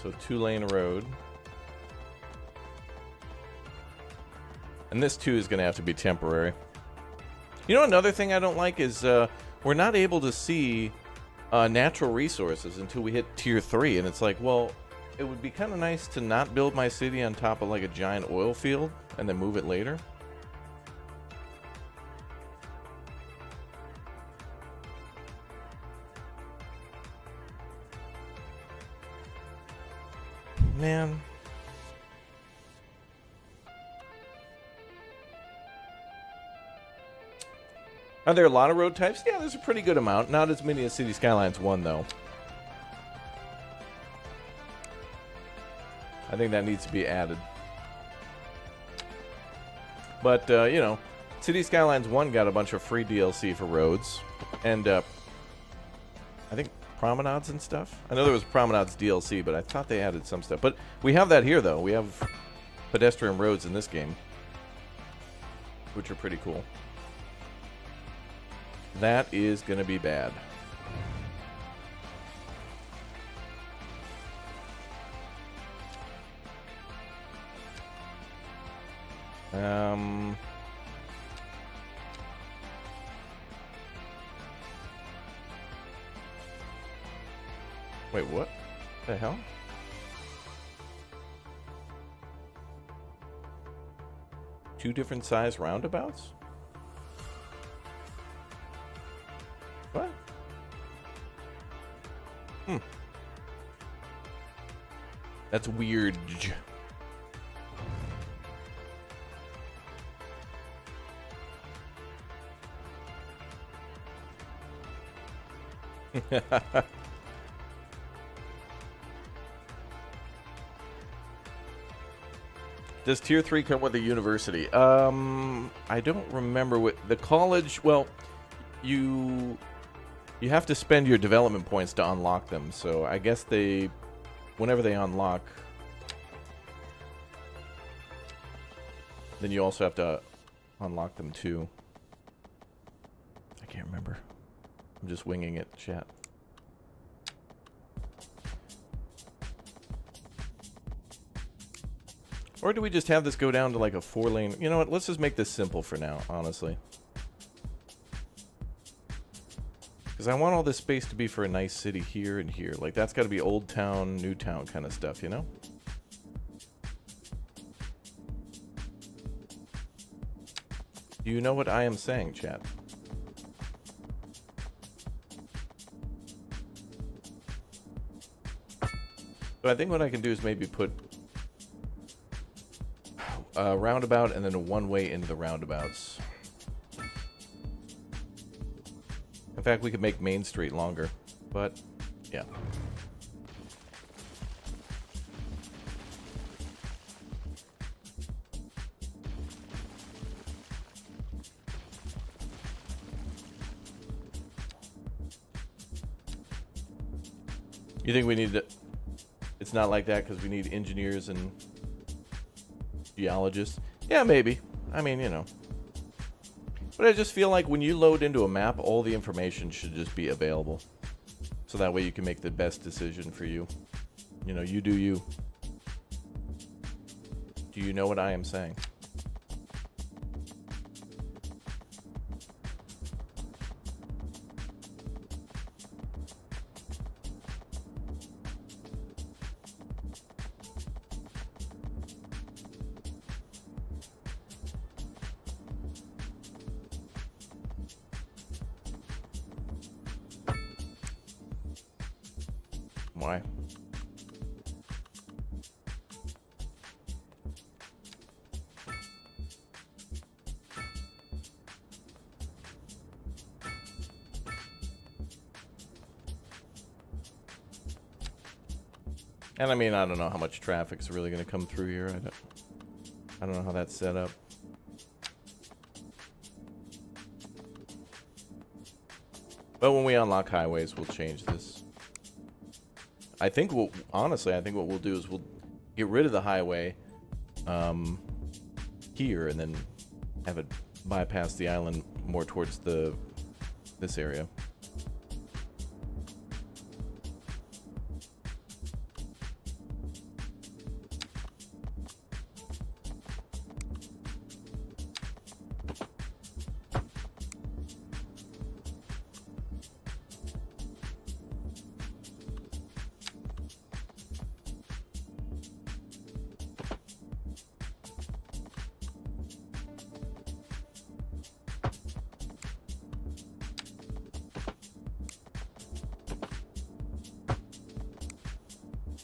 So 2-lane road. And this too is going to have to be temporary. You know, another thing I don't like is we're not able to see natural resources until we hit tier 3. And it's like, well, it would be kind of nice to not build my city on top of like a giant oil field and then move it later. Man. Are there a lot of road types? Yeah, there's a pretty good amount. Not as many as City Skylines 1, though. I think that needs to be added. But, you know, City Skylines 1 got a bunch of free DLC for roads. And, I think promenades and stuff. I know there was promenades DLC, but I thought they added some stuff. But we have that here, though. We have pedestrian roads in this game, which are pretty cool. That is going to be bad. Wait, what the hell? Two different size roundabouts? What? That's weird. Does tier 3 come with a university? I don't remember what the college. Well, you have to spend your development points to unlock them. So I guess whenever they unlock, then you also have to unlock them too. I can't remember. I'm just winging it, chat. Or do we just have this go down to like a 4-lane? You know what? Let's just make this simple for now, honestly. Because I want all this space to be for a nice city here and here. Like, that's got to be old town, new town kind of stuff, you know? Do you know what I am saying, chat? So I think what I can do is maybe put a roundabout and then a one-way into the roundabouts. In fact, we could make Main Street longer, but yeah. You think we need to... It's not like that because we need engineers and geologists? Yeah, maybe. I mean, you know. But I just feel like when you load into a map, all the information should just be available. So that way you can make the best decision for you. You know, you do you. Do you know what I am saying? Why? And I mean, I don't know how much traffic's really going to come through here. I don't know how that's set up. But when we unlock highways, we'll change this. I think honestly, I think what we'll do is we'll get rid of the highway here and then have it bypass the island more towards this area.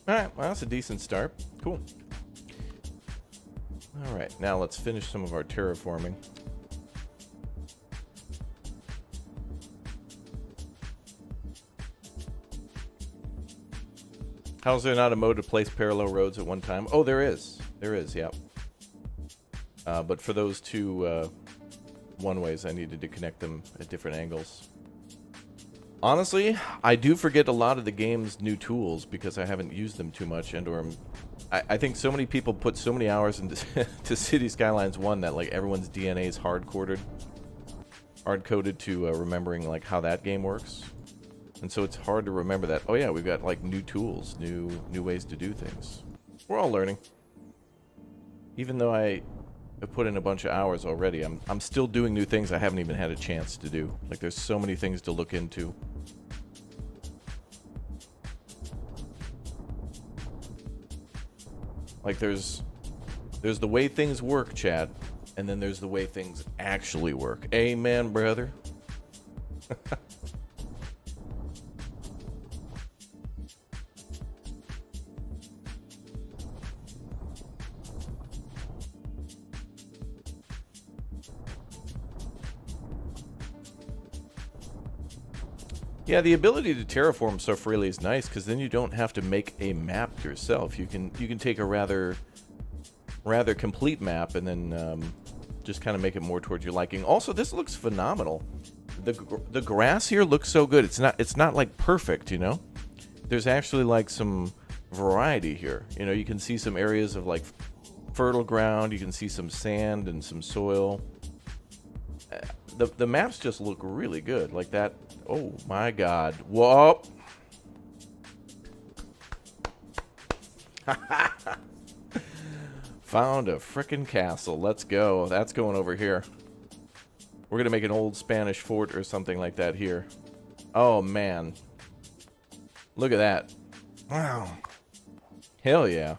Alright, well, that's a decent start. Cool. Alright, now let's finish some of our terraforming. How's there not a mode to place parallel roads at one time? Oh, there is. There is, yeah. But for those two one-ways, I needed to connect them at different angles. Honestly, I do forget a lot of the game's new tools because I haven't used them too much, and/or I think so many people put so many hours into to City Skylines 1 that like everyone's DNA is hard-coded to remembering like how that game works, and so it's hard to remember that. Oh yeah, we've got like new tools, new ways to do things. We're all learning. Even though I have put in a bunch of hours already, I'm still doing new things I haven't even had a chance to do. Like there's so many things to look into. Like there's the way things work, chat, and then there's the way things actually work. Amen, brother. Yeah, the ability to terraform so freely is nice because then you don't have to make a map yourself. You can take a rather complete map and then just kind of make it more towards your liking. Also, this looks phenomenal. The grass here looks so good. It's not like perfect, you know. There's actually like some variety here. You know, you can see some areas of like fertile ground. You can see some sand and some soil. The maps just look really good, like that. Oh my God! Whoa! Found a frickin' castle. Let's go. That's going over here. We're gonna make an old Spanish fort or something like that here. Oh man! Look at that! Wow! Hell yeah!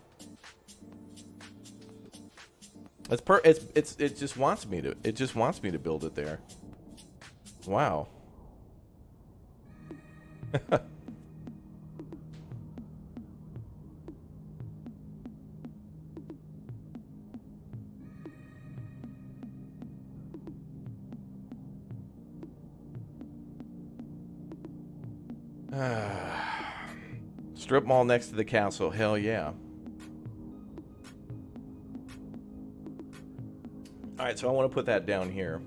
It just wants me to build it there. Wow. Strip mall next to the castle. Hell yeah. Alright, so I want to put that down here.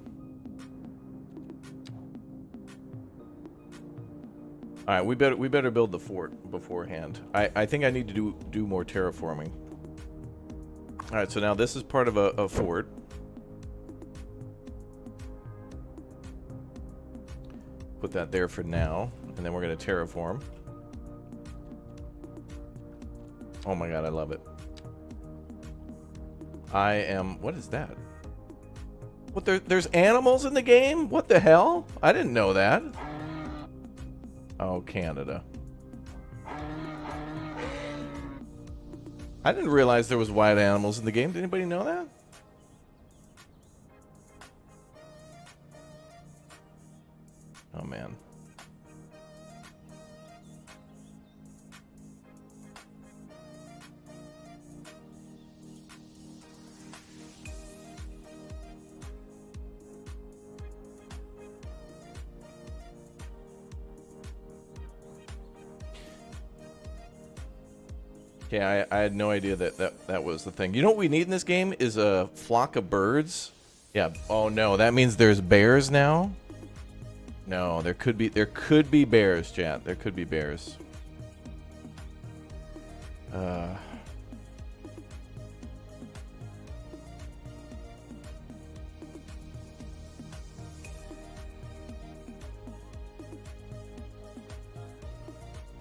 Alright, we better build the fort beforehand. I think I need to do more terraforming. Alright, so now this is part of a fort. Put that there for now, and then we're going to terraform. Oh my God, I love it. What is that? What, there's animals in the game? What the hell? I didn't know that. Oh, Canada. I didn't realize there was wild animals in the game. Did anybody know that? Oh, man. Yeah, I had no idea that was the thing. You know what we need in this game is a flock of birds. Yeah. Oh no, that means there's bears now. No, there could be bears, chat. There could be bears.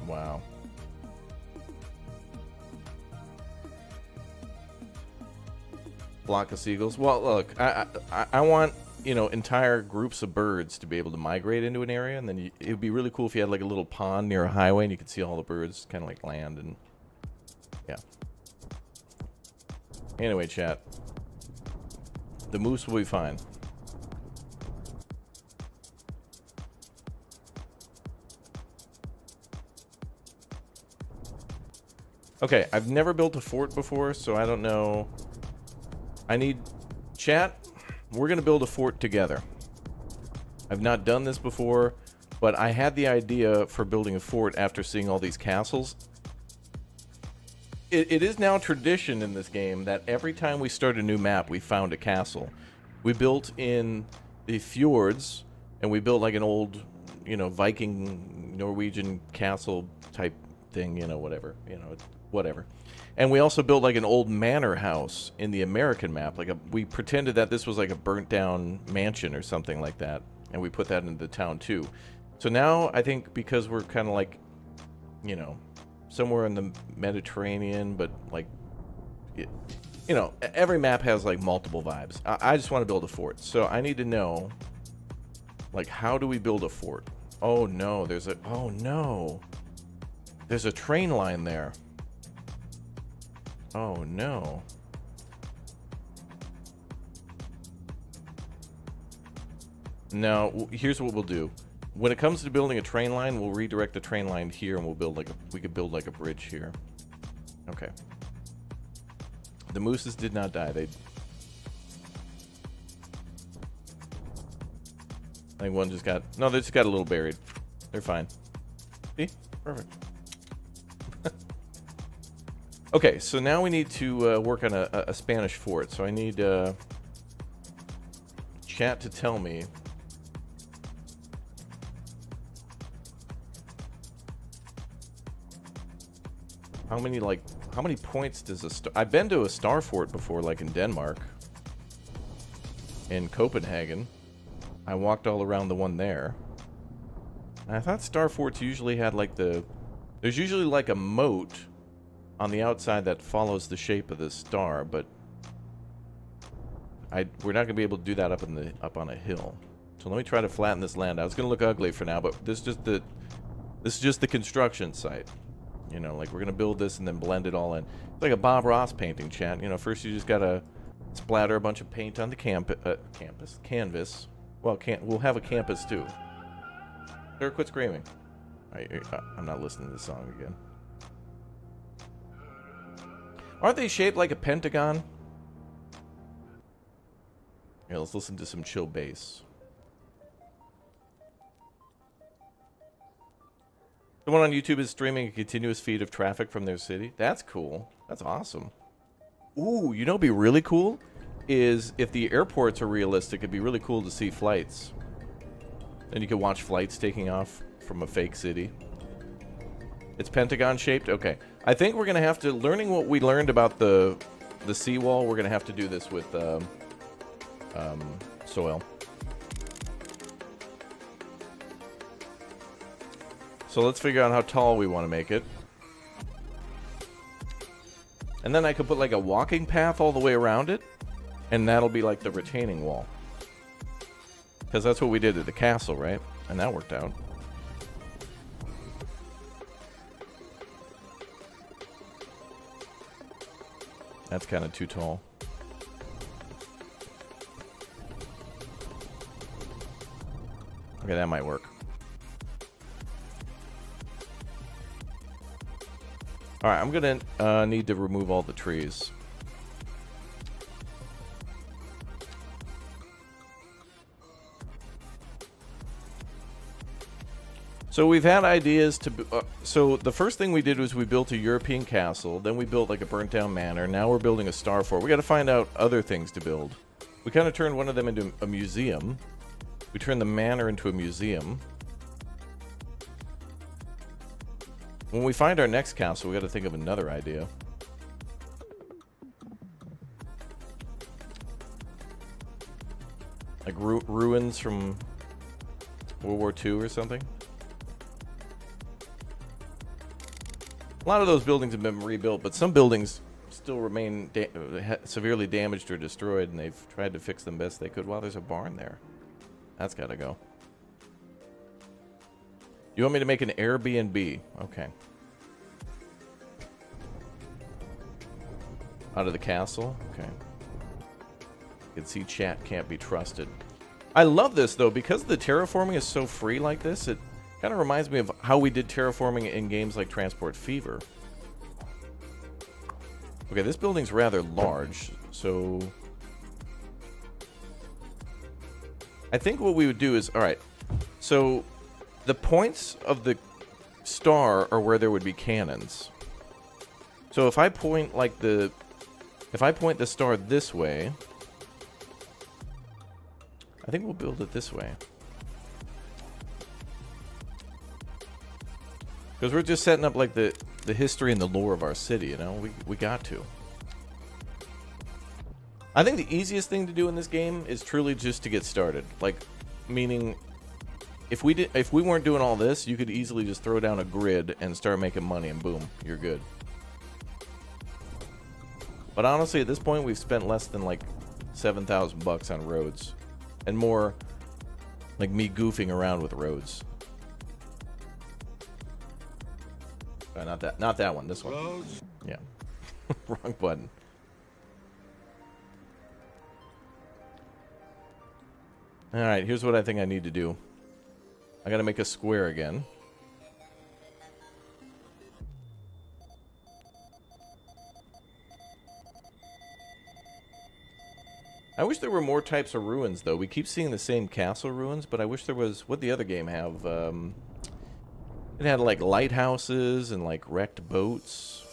Wow. Flock of seagulls. Well, look, I want, you know, entire groups of birds to be able to migrate into an area, and then it would be really cool if you had like a little pond near a highway and you could see all the birds kind of like land and yeah. Anyway, chat. The moose will be fine. Okay, I've never built a fort before, so I don't know. I need... Chat, we're going to build a fort together. I've not done this before, but I had the idea for building a fort after seeing all these castles. It is now tradition in this game that every time we start a new map, we found a castle. We built in the fjords, and we built like an old, you know, Viking, Norwegian castle type thing, you know, whatever, you know, whatever. And we also built like an old manor house in the American map. Like we pretended that this was like a burnt down mansion or something like that. And we put that into the town too. So now I think because we're kind of like, you know, somewhere in the Mediterranean, but like, you know, every map has like multiple vibes. I just want to build a fort. So I need to know, like, how do we build a fort? Oh no, there's a train line there. Oh no. Now, here's what we'll do. When it comes to building a train line, we'll redirect the train line here and we'll build like we could build like a bridge here. Okay. The mooses did not die. I think one just got... No, they just got a little buried. They're fine. See? Perfect. Okay, so now we need to work on a Spanish fort. So I need chat to tell me how many points does a star... I've been to a star fort before, like in Denmark, in Copenhagen. I walked all around the one there. And I thought star forts usually had like there's usually like a moat on the outside that follows the shape of the star, but we're not gonna be able to do that up on a hill. So let me try to flatten this land out. It's gonna look ugly for now, but this is just the construction site. You know, like we're gonna build this and then blend it all in. It's like a Bob Ross painting, chat. You know, first you just gotta splatter a bunch of paint on the canvas. Well, we'll have a campus too. Sir, quit screaming. I'm not listening to this song again. Aren't they shaped like a pentagon? Yeah, let's listen to some chill bass. Someone on YouTube is streaming a continuous feed of traffic from their city. That's cool. That's awesome. Ooh, you know what'd be really cool? Is if the airports are realistic, it'd be really cool to see flights. And you could watch flights taking off from a fake city. It's pentagon shaped? Okay. I think we're gonna have to, learning what we learned about the seawall, we're gonna have to do this with soil. So let's figure out how tall we want to make it. And then I could put like a walking path all the way around it. And that'll be like the retaining wall. Because that's what we did at the castle, right? And that worked out. That's kind of too tall. Okay, that might work. Alright, I'm gonna need to remove all the trees. So we've had ideas to... so the first thing we did was we built a European castle. Then we built like a burnt-down manor. Now we're building a star fort. We got to find out other things to build. We kind of turned one of them into a museum. We turned the manor into a museum. When we find our next castle, we got to think of another idea. Like ruins from World War II or something. A lot of those buildings have been rebuilt, but some buildings still remain severely damaged or destroyed, and they've tried to fix them best they could. Wow, there's a barn there. That's got to go. You want me to make an Airbnb? Okay. Out of the castle? Okay. You can see chat can't be trusted. I love this, though, because the terraforming is so free like this, it kind of reminds me of how we did terraforming in games like Transport Fever. Okay, this building's rather large, so... I think what we would do is... Alright, so the points of the star are where there would be cannons. So if I point like the... If I point the star this way... I think we'll build it this way. Because we're just setting up like the history and the lore of our city, you know? We got to. I think the easiest thing to do in this game is truly just to get started. Like, meaning, if we weren't doing all this, you could easily just throw down a grid and start making money, and boom, you're good. But honestly, at this point, we've spent less than like 7,000 bucks on roads, and more like me goofing around with roads. Not that one. This one. Roads. Yeah. Wrong button. All right. Here's what I think I need to do. I got to make a square again. I wish there were more types of ruins, though. We keep seeing the same castle ruins, but I wish there was... What'd the other game have? It had, like, lighthouses and, like, wrecked boats.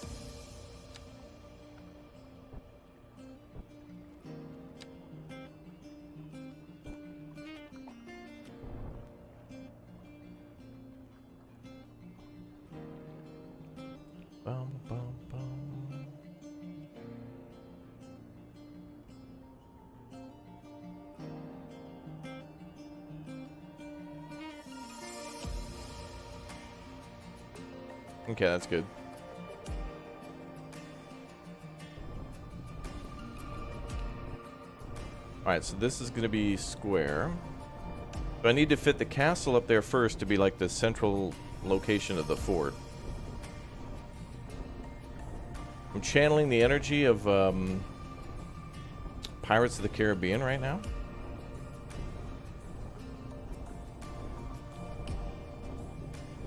Bum, bum, bum. Okay, that's good. Alright, so this is going to be square. But I need to fit the castle up there first to be like the central location of the fort. I'm channeling the energy of Pirates of the Caribbean right now.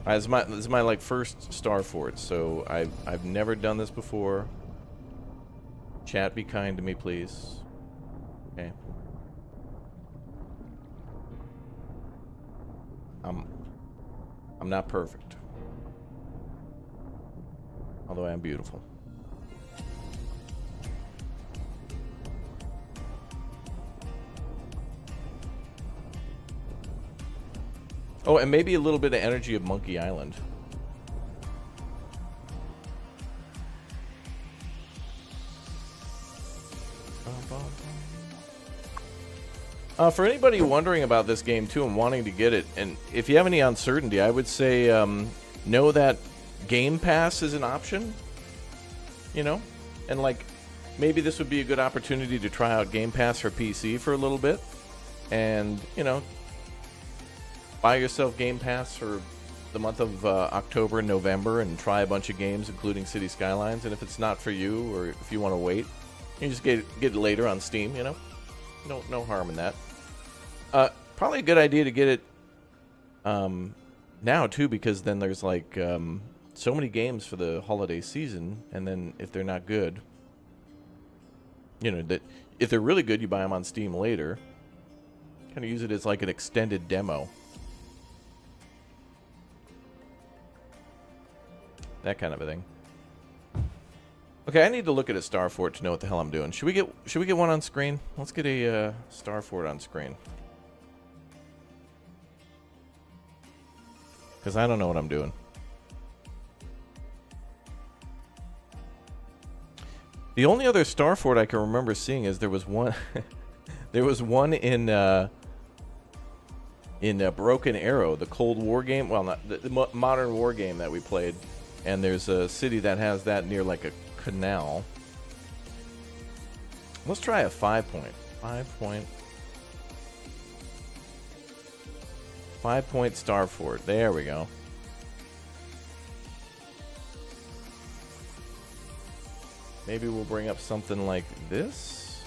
This is my like first star fort, so I've never done this before. Chat, be kind to me, please. Okay. I'm not perfect, although I am beautiful. Oh, and maybe a little bit of energy of Monkey Island. For anybody wondering about this game, too, and wanting to get it, and if you have any uncertainty, I would say know that Game Pass is an option, you know? And, like, maybe this would be a good opportunity to try out Game Pass for PC for a little bit. And, you know, buy yourself Game Pass for the month of October and November and try a bunch of games, including City Skylines. And if it's not for you, or if you want to wait, you just get it later on Steam, you know? No harm in that. Probably a good idea to get it now, too, because then there's, like, so many games for the holiday season, and then if they're not good, you know, that if they're really good, you buy them on Steam later. Kind of use it as, like, an extended demo. That kind of a thing. Okay, I need to look at a star fort to know what the hell I'm doing. Should we get one on screen? Let's get a star fort on screen. Because I don't know what I'm doing. The only other star fort I can remember seeing is there was one. There was one in Broken Arrow, the Cold War game. Well, not the modern war game that we played. And there's a city that has that near like a canal. Let's try a 5-point. 5-point star fort. There we go. Maybe we'll bring up something like this.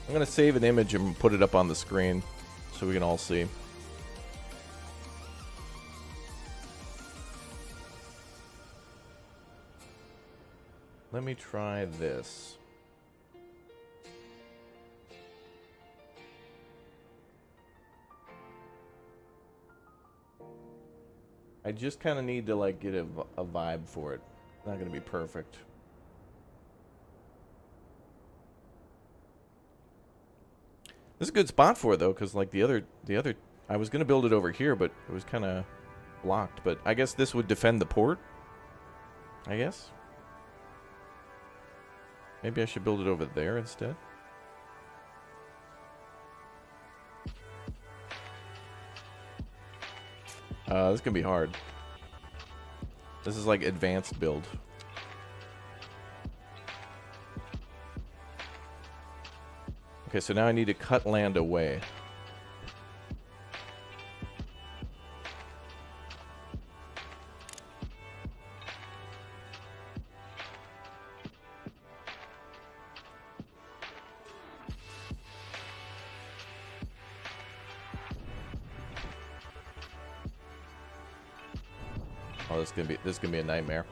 I'm going to save an image and put it up on the screen so we can all see. Let me try this. I just kind of need to like get a vibe for it. It's not going to be perfect. This is a good spot for it though, because like the other, I was going to build it over here, but it was kind of blocked. But I guess this would defend the port. I guess. Maybe I should build it over there instead. This is gonna be hard. This is like advanced build. Okay, so now I need to cut land away. Oh, this is gonna be a nightmare.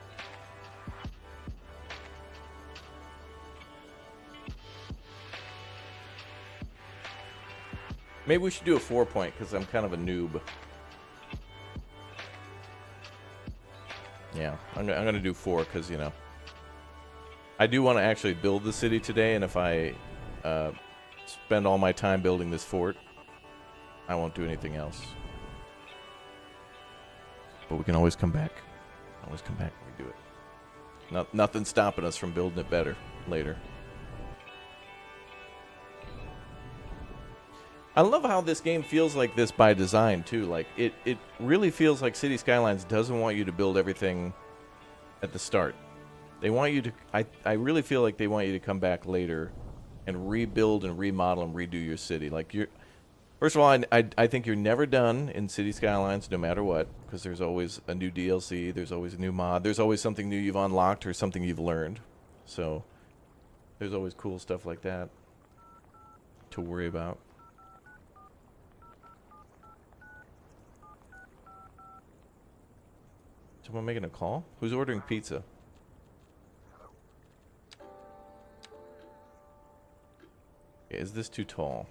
Maybe we should do a 4-point because I'm kind of a noob. Yeah, I'm gonna do 4 because you know I do want to actually build the city today, and if I spend all my time building this fort, I won't do anything else. But we can always come back. Always come back when we do it. Nothing's stopping us from building it better later. I love how this game feels like this by design, too. Like, it really feels like City Skylines doesn't want you to build everything at the start. They want you to... I really feel like they want you to come back later and rebuild and remodel and redo your city. Like, you're... First of all, I think you're never done in City Skylines, no matter what, because there's always a new DLC, there's always a new mod, there's always something new you've unlocked or something you've learned. So, there's always cool stuff like that to worry about. Someone making a call? Who's ordering pizza? Is this too tall?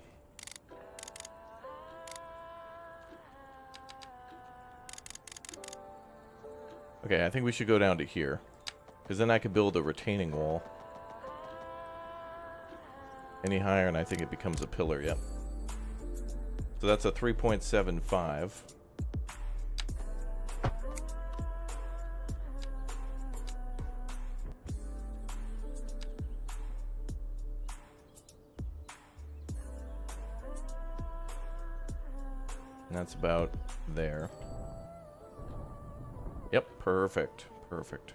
Okay, I think we should go down to here. Because then I could build a retaining wall. Any higher and I think it becomes a pillar, yep. So that's a 3.75. And that's about there. Yep, perfect. Perfect.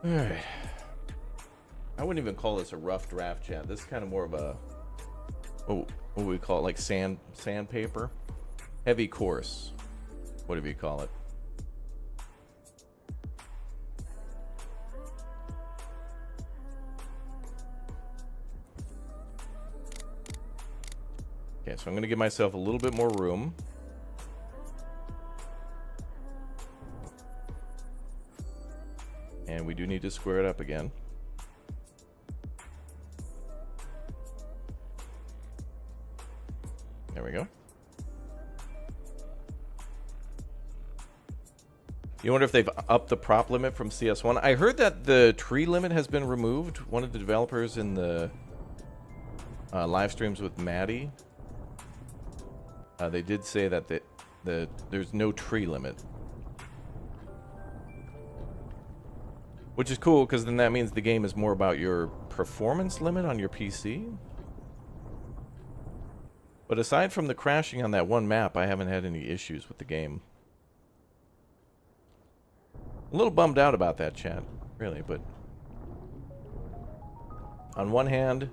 Alright. I wouldn't even call this a rough draft, chat. This is kind of more of a... what would we call it? Like sandpaper? Heavy course. Whatever you call it. Okay, so I'm going to give myself a little bit more room. And we do need to square it up again. There we go. You wonder if they've upped the prop limit from CS1. I heard that the tree limit has been removed. One of the developers in the live streams with Maddie, they did say that there's no tree limit. Which is cool, because then that means the game is more about your performance limit on your PC. But aside from the crashing on that one map, I haven't had any issues with the game. A little bummed out about that, chat, really, but on one hand,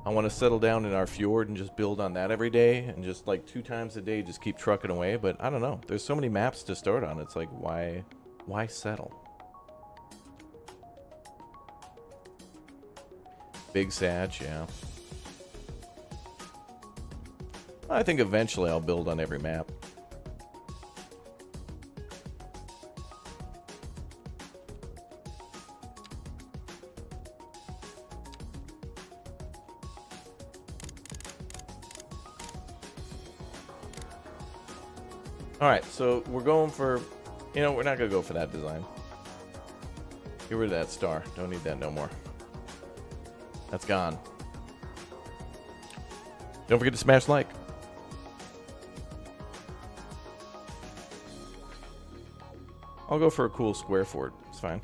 I want to settle down in our fjord and just build on that every day, and just like 2 times a day just keep trucking away. But I don't know, there's so many maps to start on. It's like, why settle? Big Sag, yeah. I think eventually I'll build on every map. Alright, so we're going for... You know, we're not going to go for that design. Get rid of that star. Don't need that no more. That's gone. Don't forget to smash like. I'll go for a cool square fort. It's fine.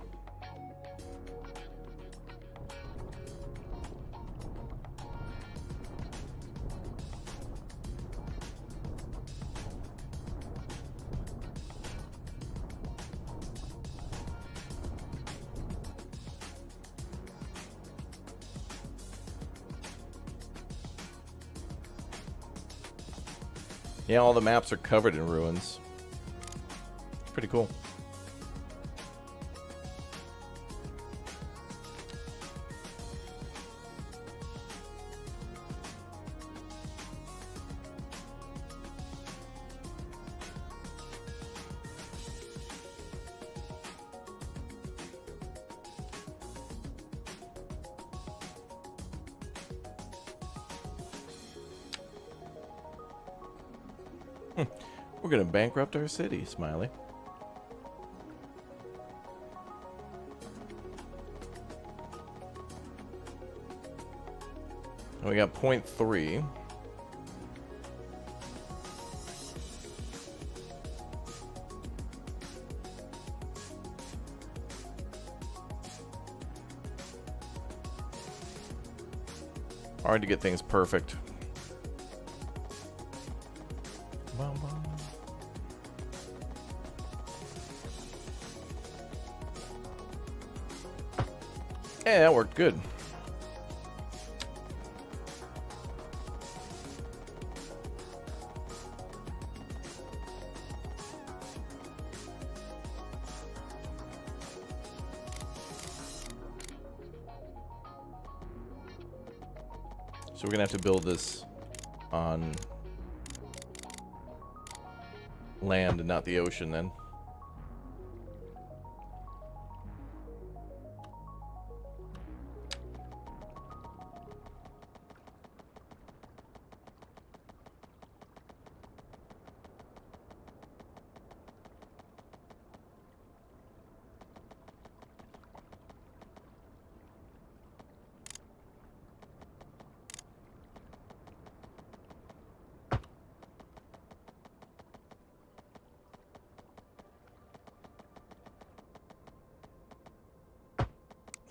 Yeah, all the maps are covered in ruins. It's pretty cool. We're gonna bankrupt our city, Smiley. We got 0.3. Hard to get things perfect. Yeah, that worked good. So we're gonna have to build this on land and not the ocean then.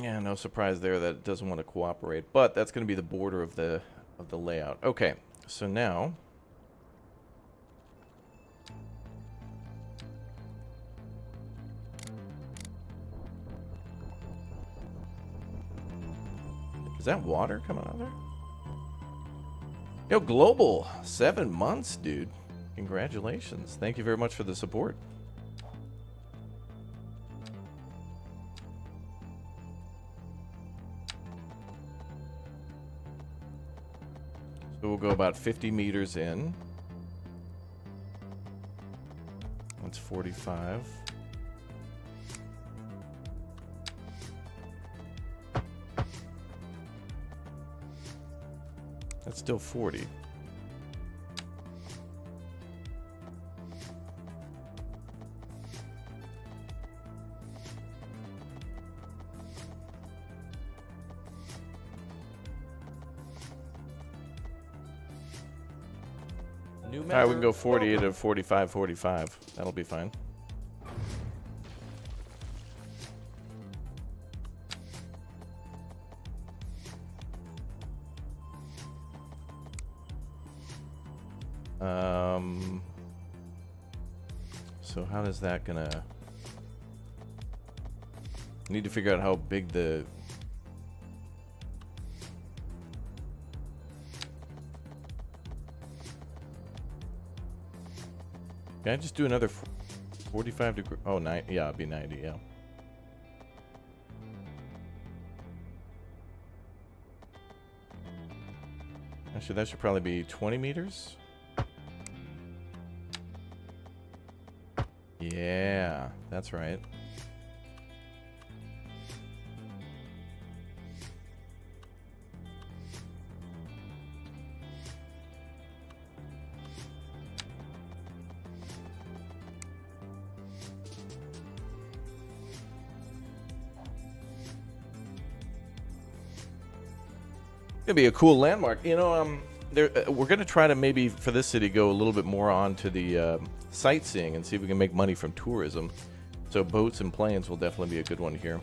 Yeah, no surprise there that it doesn't want to cooperate, but that's going to be the border of the layout. Okay, so now is that water coming out of there? Yo, Global, 7 months, dude. Congratulations. Thank you very much for the support. So we'll go about 50 meters in. That's 45. That's still 40. All right, we can go 40 to 45, 45. That'll be fine. So how is that gonna... Need to figure out how big the... Can I just do another 45 degree? Oh, yeah, it'd be 90, yeah. Actually, that should probably be 20 meters. Yeah, that's right. Gonna be a cool landmark, you know. We're gonna try to maybe for this city go a little bit more on to the sightseeing and see if we can make money from tourism. So boats and planes will definitely be a good one here.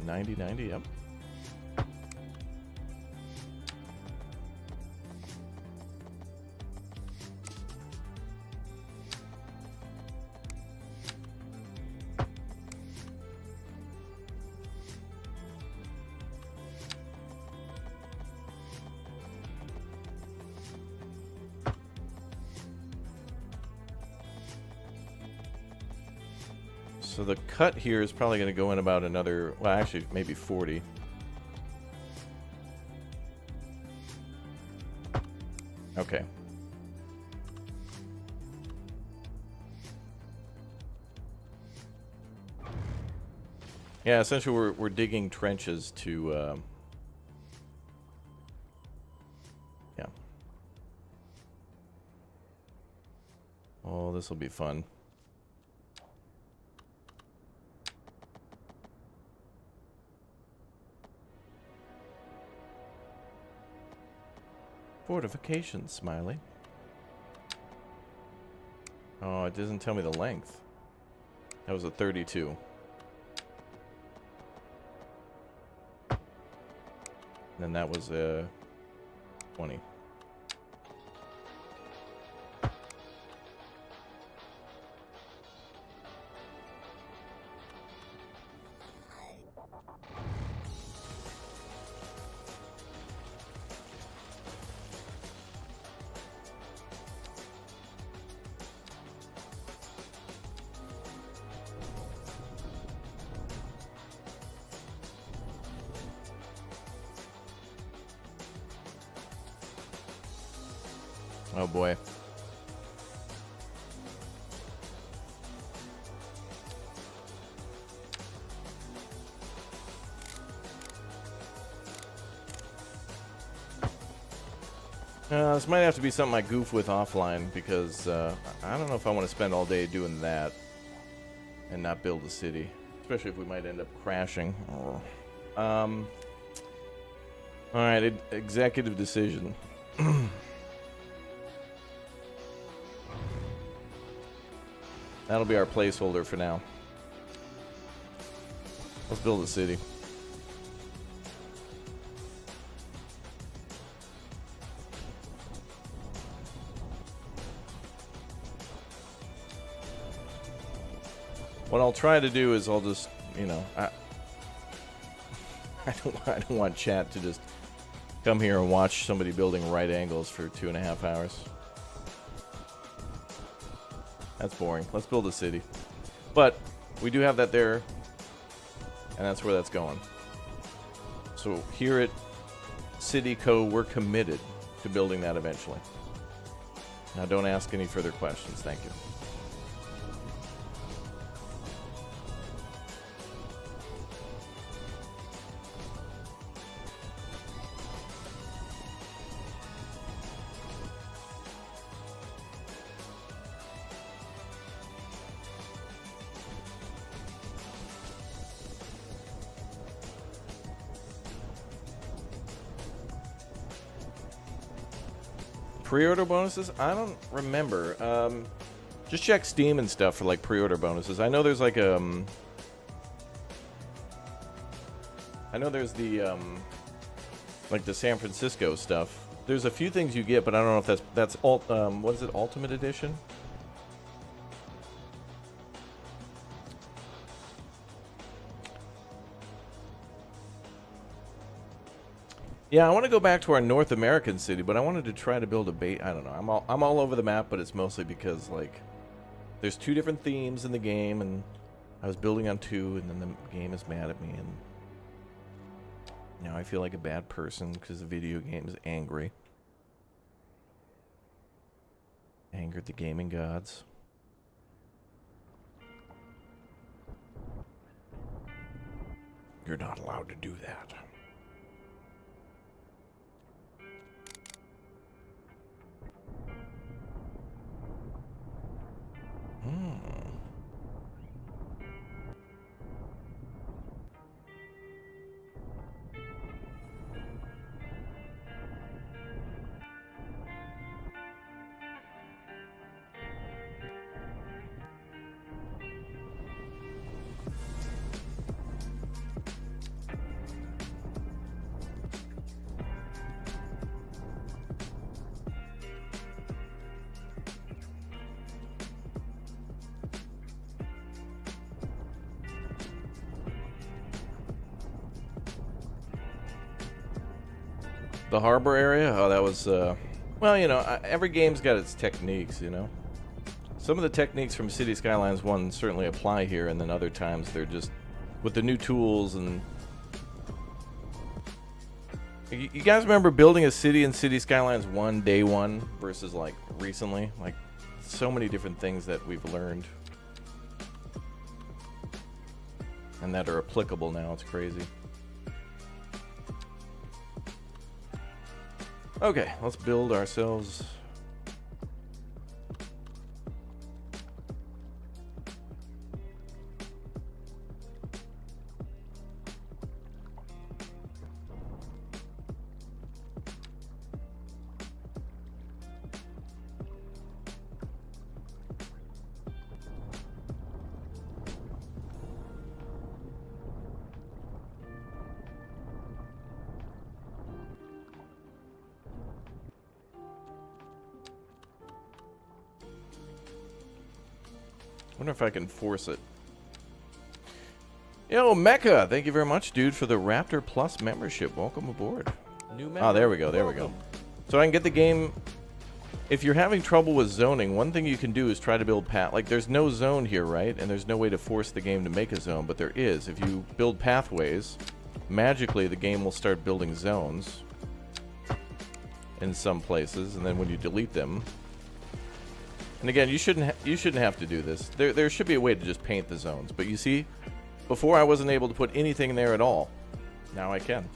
90, yep. So the cut here is probably going to go in about another, well, actually, maybe 40. Okay. Yeah, essentially we're digging trenches to, yeah. Oh, this will be fun. Fortifications, Smiley. Oh, it doesn't tell me the length. That was a 32. And then that was a 20. Oh boy. This might have to be something I goof with offline because I don't know if I want to spend all day doing that and not build a city, especially if we might end up crashing. All right, executive decision. That'll be our placeholder for now. Let's build a city. What I'll try to do is I'll just, you know, I don't want chat to just come here and watch somebody building right angles for 2.5 hours. That's boring. Let's build a city. But we do have that there, and that's where that's going. So here at City Co, we're committed to building that eventually. Now don't ask any further questions. Thank you. Pre-order bonuses? I don't remember. Just check Steam and stuff for like pre-order bonuses. I know there's like I know there's the like the San Francisco stuff. There's a few things you get, but I don't know if that's what is it, Ultimate Edition? Yeah, I want to go back to our North American city, but I wanted to try to build a bait. I don't know. I'm all over the map, but it's mostly because like there's 2 different themes in the game, and I was building on 2, and then the game is mad at me, and now I feel like a bad person because the video game is angry. Angered the gaming gods. You're not allowed to do that. The harbor area? Oh, that was, well, you know, every game's got its techniques, you know? Some of the techniques from City Skylines 1 certainly apply here, and then other times they're just, with the new tools and... You guys remember building a city in City Skylines 1, day 1, versus, like, recently? Like, so many different things that we've learned. And that are applicable now, it's crazy. Okay, let's build ourselves. Wonder if I can force it. Yo, Mecha, thank you very much, dude, for the Raptor Plus membership. Welcome aboard. New member. Oh, there we go, there we go. So I can get the game. If you're having trouble with zoning, one thing you can do is try to build path. Like, there's no zone here, right? And there's no way to force the game to make a zone, but there is. If you build pathways, magically the game will start building zones in some places, and then when you delete them. And again, you shouldn't have to do this. There should be a way to just paint the zones. But you see, before I wasn't able to put anything there at all. Now I can.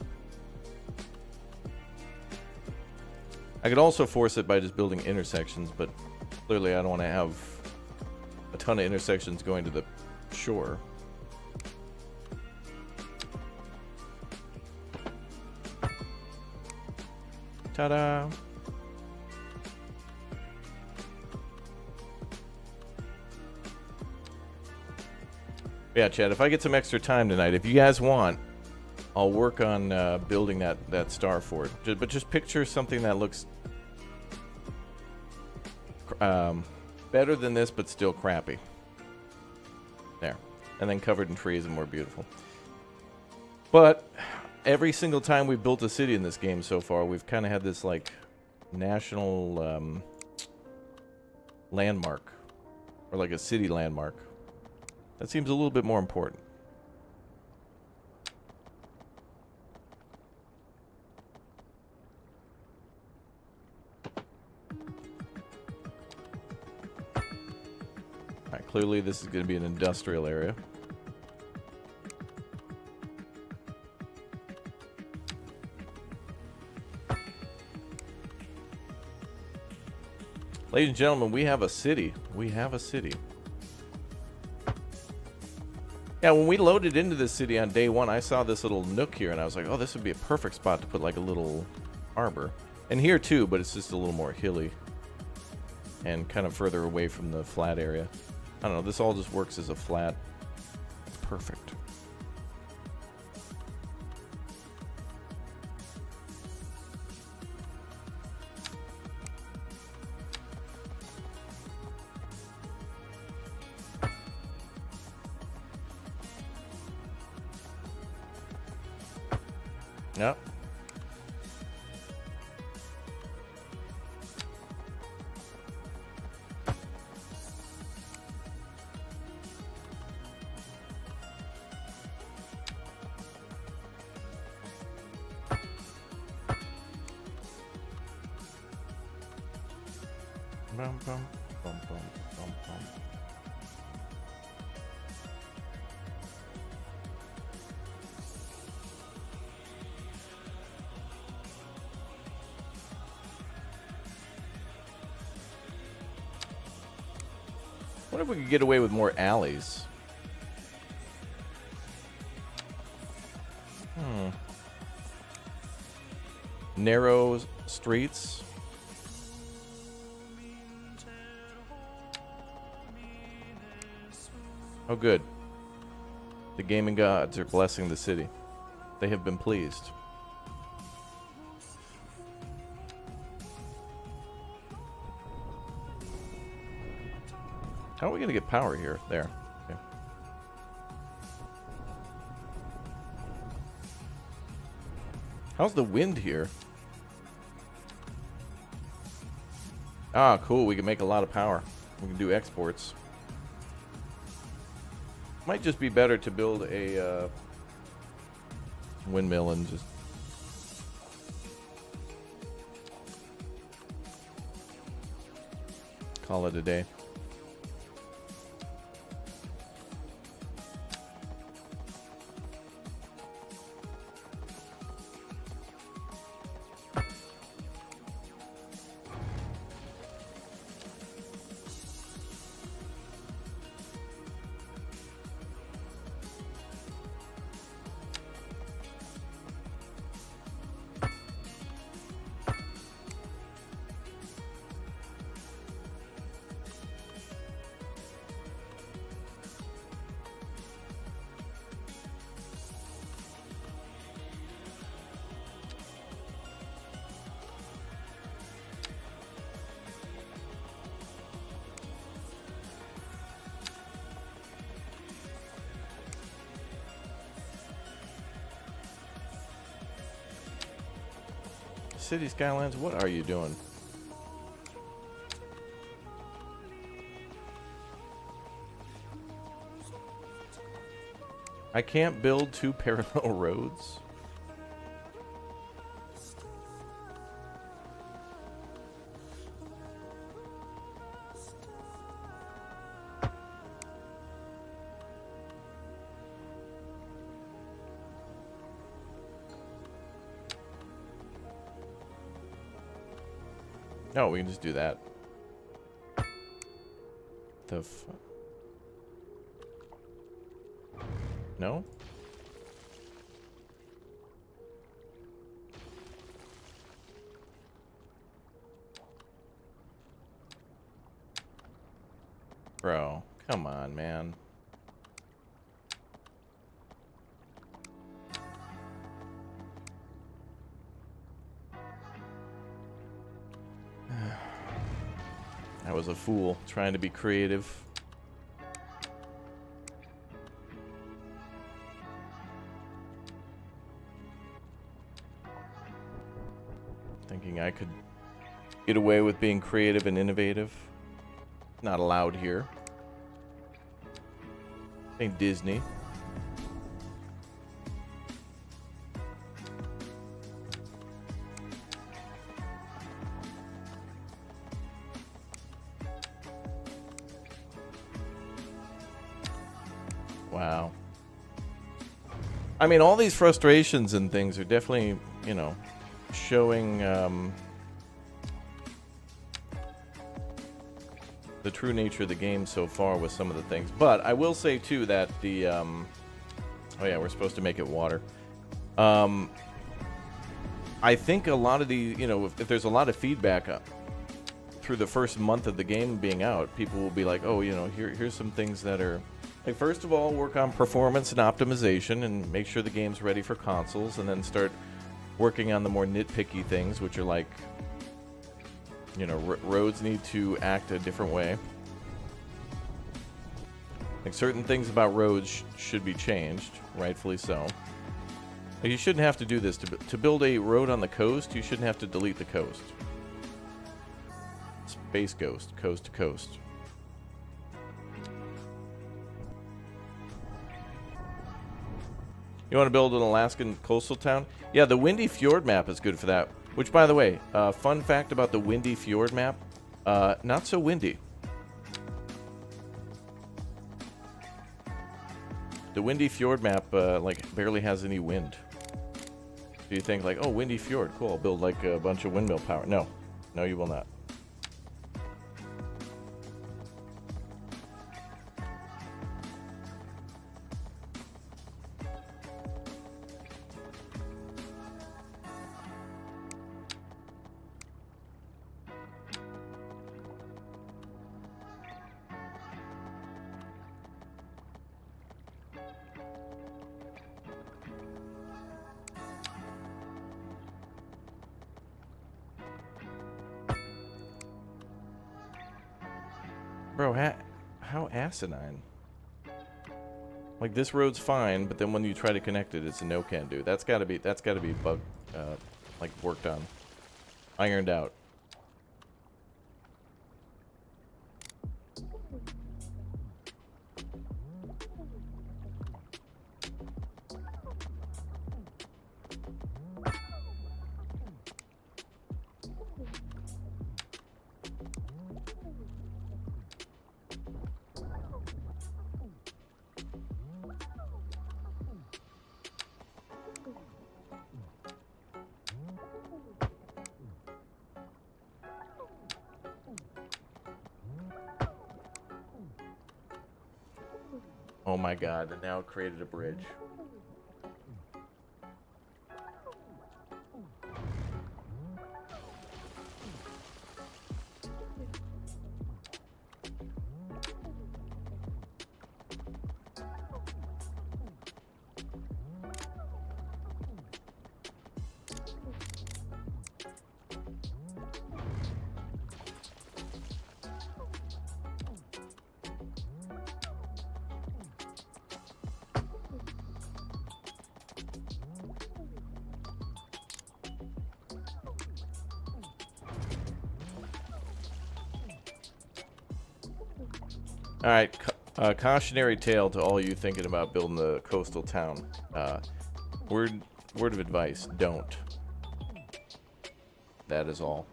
I could also force it by just building intersections, but clearly I don't want to have a ton of intersections going to the shore. Ta-da! Yeah, Chad, if I get some extra time tonight, if you guys want, I'll work on building that star fort. But just picture something that looks better than this, but still crappy. There. And then covered in trees and more beautiful. But every single time we've built a city in this game so far, we've kind of had this, like, national landmark. Or like a city landmark. That seems a little bit more important. Alright, clearly this is going to be an industrial area. Ladies and gentlemen, we have a city. We have a city. Yeah, when we loaded into this city on day 1, I saw this little nook here, and I was like, oh, this would be a perfect spot to put, like, a little harbor. And here too, but it's just a little more hilly. And kind of further away from the flat area. I don't know, this all just works as a flat. It's perfect. Yep. Bum, bum, bum, bum, bum, bum. What if we could get away with more alleys? Narrow streets. Oh, good. The gaming gods are blessing the city. They have been pleased. How are we going to get power here? There. Okay. How's the wind here? Ah, cool. We can make a lot of power. We can do exports. Might just be better to build a windmill and just call it a day. City Skylines, what are you doing? I can't build two parallel roads. No, we can just do that. The f... No? Bro, come on, man. I was a fool trying to be creative. Thinking I could get away with being creative and innovative. Not allowed here. Ain't Disney. Wow. I mean, all these frustrations and things are definitely, you know, showing the true nature of the game so far with some of the things. But I will say, too, that the... oh, yeah, we're supposed to make it water. I think a lot of the, if there's a lot of feedback through the first month of the game being out, people will be like, oh, here's some things that are, like, first of all, work on performance and optimization and make sure the game's ready for consoles, and then start working on the more nitpicky things, which are like, roads need to act a different way. Like, certain things about roads should be changed, rightfully so. Like, you shouldn't have to do this. To build a road on the coast, you shouldn't have to delete the coast. Space Ghost, coast to coast. You want to build an Alaskan coastal town? Yeah, the Windy Fjord map is good for that. Which, by the way, fun fact about the Windy Fjord map, not so windy. The Windy Fjord map, like, barely has any wind. So you think, like, oh, Windy Fjord, cool, I'll build, like, a bunch of windmill power. No. No, you will not. Bro, how asinine. Like, this road's fine, but then when you try to connect it, it's a no can do. That's gotta be bug, like, worked on, ironed out. Oh my god, and now it created a bridge. Alright, cautionary tale to all you thinking about building the coastal town. Word of advice, don't. That is all.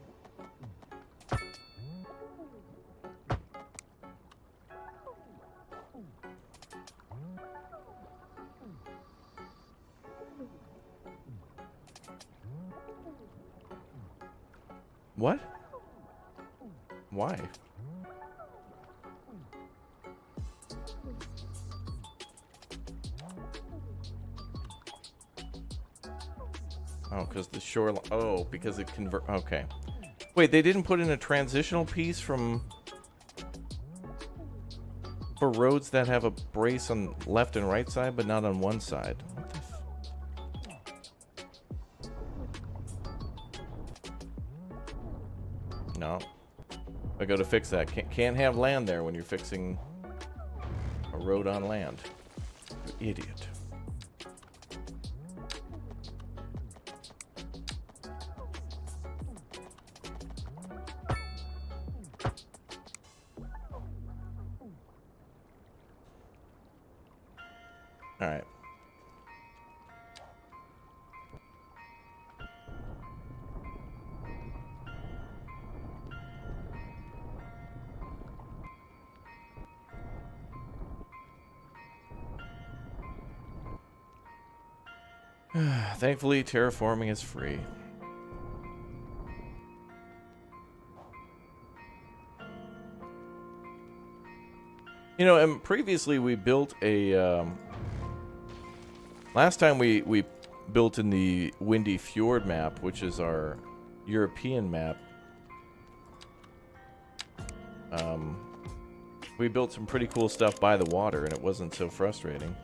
What? Why? Oh, because the shoreline. Oh, because it convert. Okay. Wait, they didn't put in a transitional piece for roads that have a brace on left and right side, but not on one side. What the No. I go to fix that. Can't have land there when you're fixing a road on land. You idiot. All right. Thankfully, terraforming is free. You know, and previously we built a... last time we built in the Windy Fjord map, which is our European map, we built some pretty cool stuff by the water, and it wasn't so frustrating.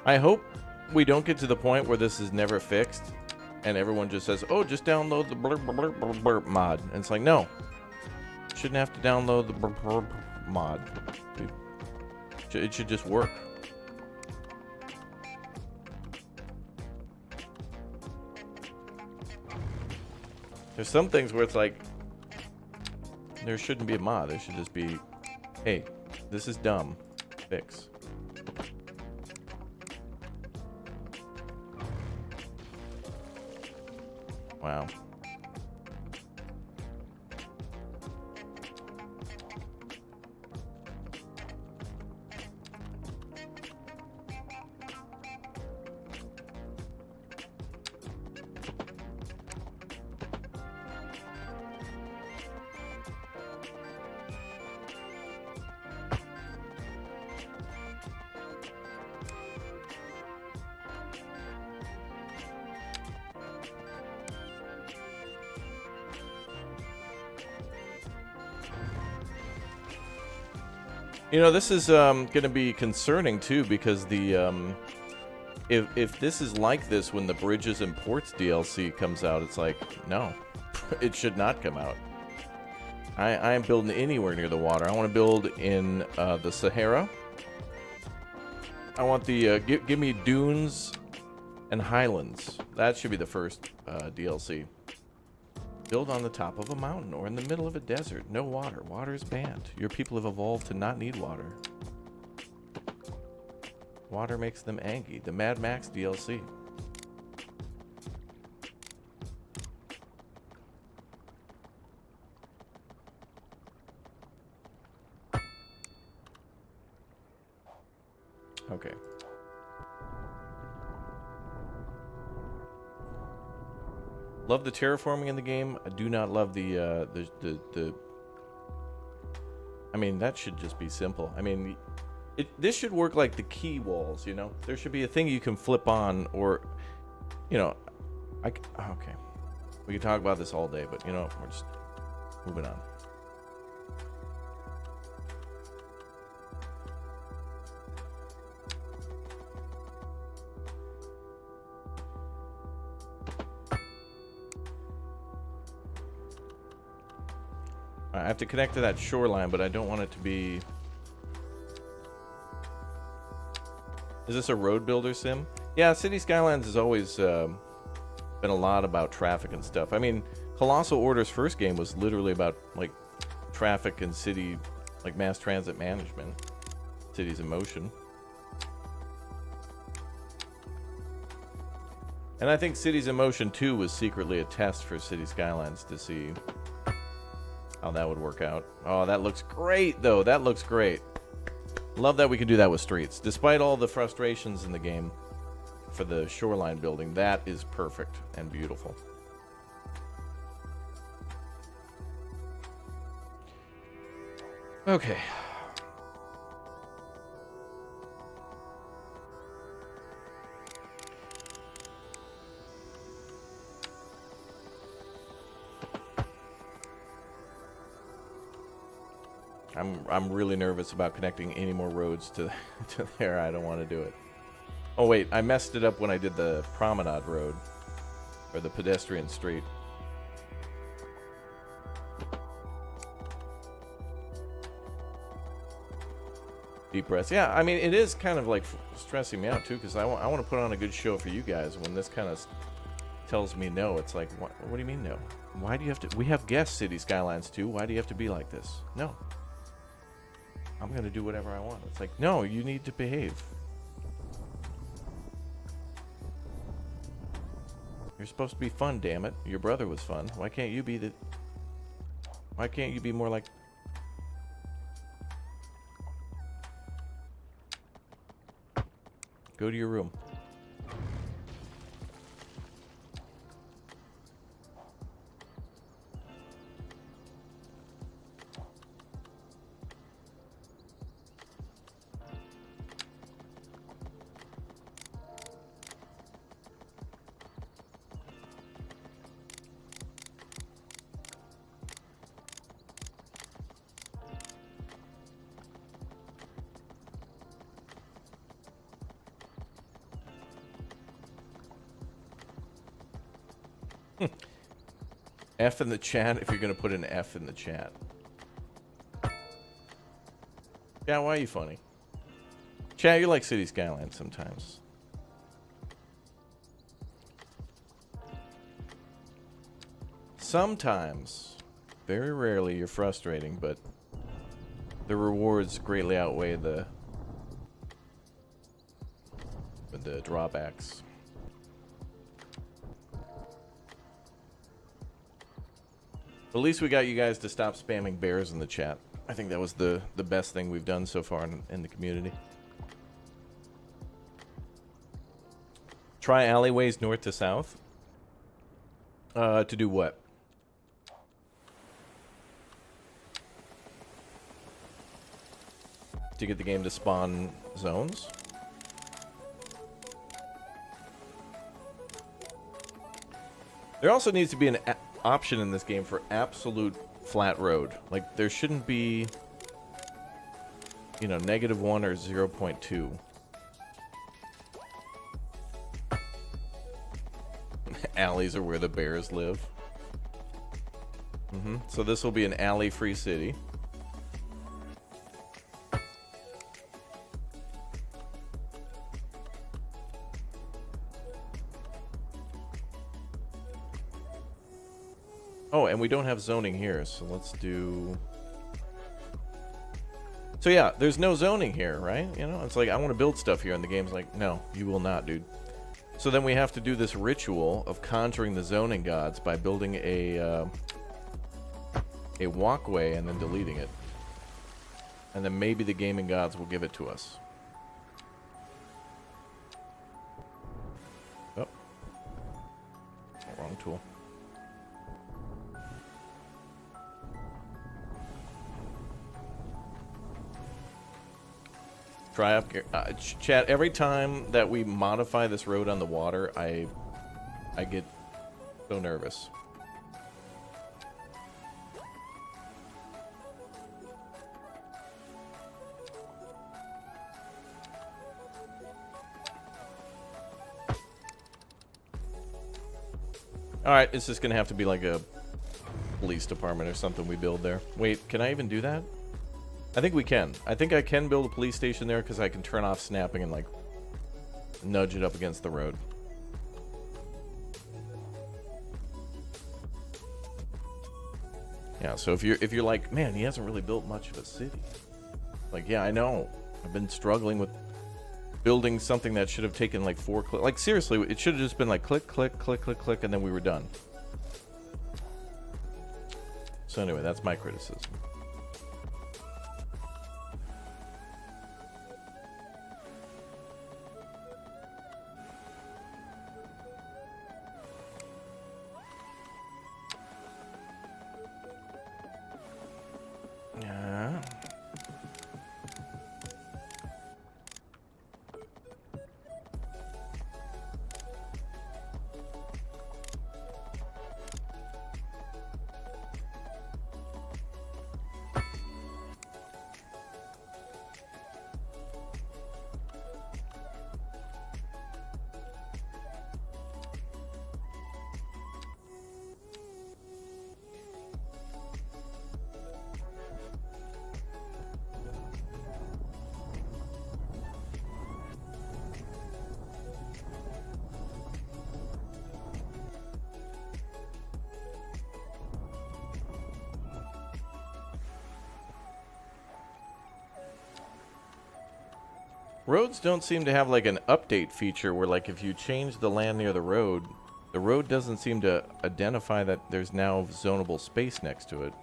I hope we don't get to the point where this is never fixed and everyone just says, oh, just download the blurb, blurb, blurb, blurb mod. And it's like, no. Shouldn't have to download the blurb, blurb mod. It should just work. There's some things where it's like, there shouldn't be a mod. There should just be, hey, this is dumb. Fix. Wow. You know, this is going to be concerning too, because the if this is like this when the Bridges and Ports DLC comes out, it's like, no, it should not come out. I am building anywhere near the water. I want to build in the Sahara. I want the give me dunes and highlands. That should be the first DLC. Build on the top of a mountain or in the middle of a desert. No water. Water is banned. Your people have evolved to not need water. Water makes them angry. The Mad Max DLC. Okay. Love the terraforming in the game. I do not love the I mean, that should just be simple. I mean, this should work like the key walls, you know? There should be a thing you can flip on, or, you know, okay. We can talk about this all day, but, you know, we're just moving on. I have to connect to that shoreline, but I don't want it to be... Is this a road builder sim? Yeah, City Skylines has always been a lot about traffic and stuff. I mean, Colossal Order's first game was literally about, like, traffic and city, like, mass transit management. Cities in motion. And I think Cities in Motion 2 was secretly a test for City Skylines to see how that would work out. Oh, that looks great, though. That looks great. Love that we can do that with streets. Despite all the frustrations in the game for the shoreline building, that is perfect and beautiful. Okay. I'm I'm really nervous about connecting any more roads to to there. I don't want to do it. Oh wait, I messed it up when I did the promenade road, or the pedestrian street. Deep breaths. Yeah, I mean, it is kind of like stressing me out too, because I want to put on a good show for you guys. When this kind of tells me no, it's like, what do you mean no? Why do you have to? We have guests, City Skylines II. Why do you have to be like this? No. I'm going to do whatever I want. It's like, no, you need to behave. You're supposed to be fun, damn it. Your brother was fun. Why can't you be Why can't you be more like... Go to your room. F in the chat if you're going to put an F in the chat. Yeah, why are you funny? Chat, you like City Skylines sometimes. Sometimes, very rarely, you're frustrating, but the rewards greatly outweigh the drawbacks. At least we got you guys to stop spamming bears in the chat. I think that was the best thing we've done so far in the community. Try alleyways north to south. To do what? To get the game to spawn zones? There also needs to be an option in this game for absolute flat road. Like, there shouldn't be, you know, -1 or 0.2. Alleys are where the bears live. So this will be an alley-free city. Oh, and we don't have zoning here, so let's do... So yeah, there's no zoning here, right? You know, it's like, I want to build stuff here, and the game's like, no, you will not, dude. So then we have to do this ritual of conjuring the zoning gods by building a walkway and then deleting it. And then maybe the gaming gods will give it to us. Oh. Wrong tool. Try up here. Chat, every time that we modify this road on the water, I get so nervous. Alright, it's just gonna have to be like a police department or something we build there. Wait, can I even do that? I think we can. I think I can build a police station there because I can turn off snapping and like nudge it up against the road. Yeah, so if you're like, man, he hasn't really built much of a city. Like, yeah, I know. I've been struggling with building something that should have taken like 4 clicks. Like, seriously, it should have just been like click, click, click, click, click, and then we were done. So anyway, that's my criticism. Roads don't seem to have like an update feature where like if you change the land near the road doesn't seem to identify that there's now zonable space next to it.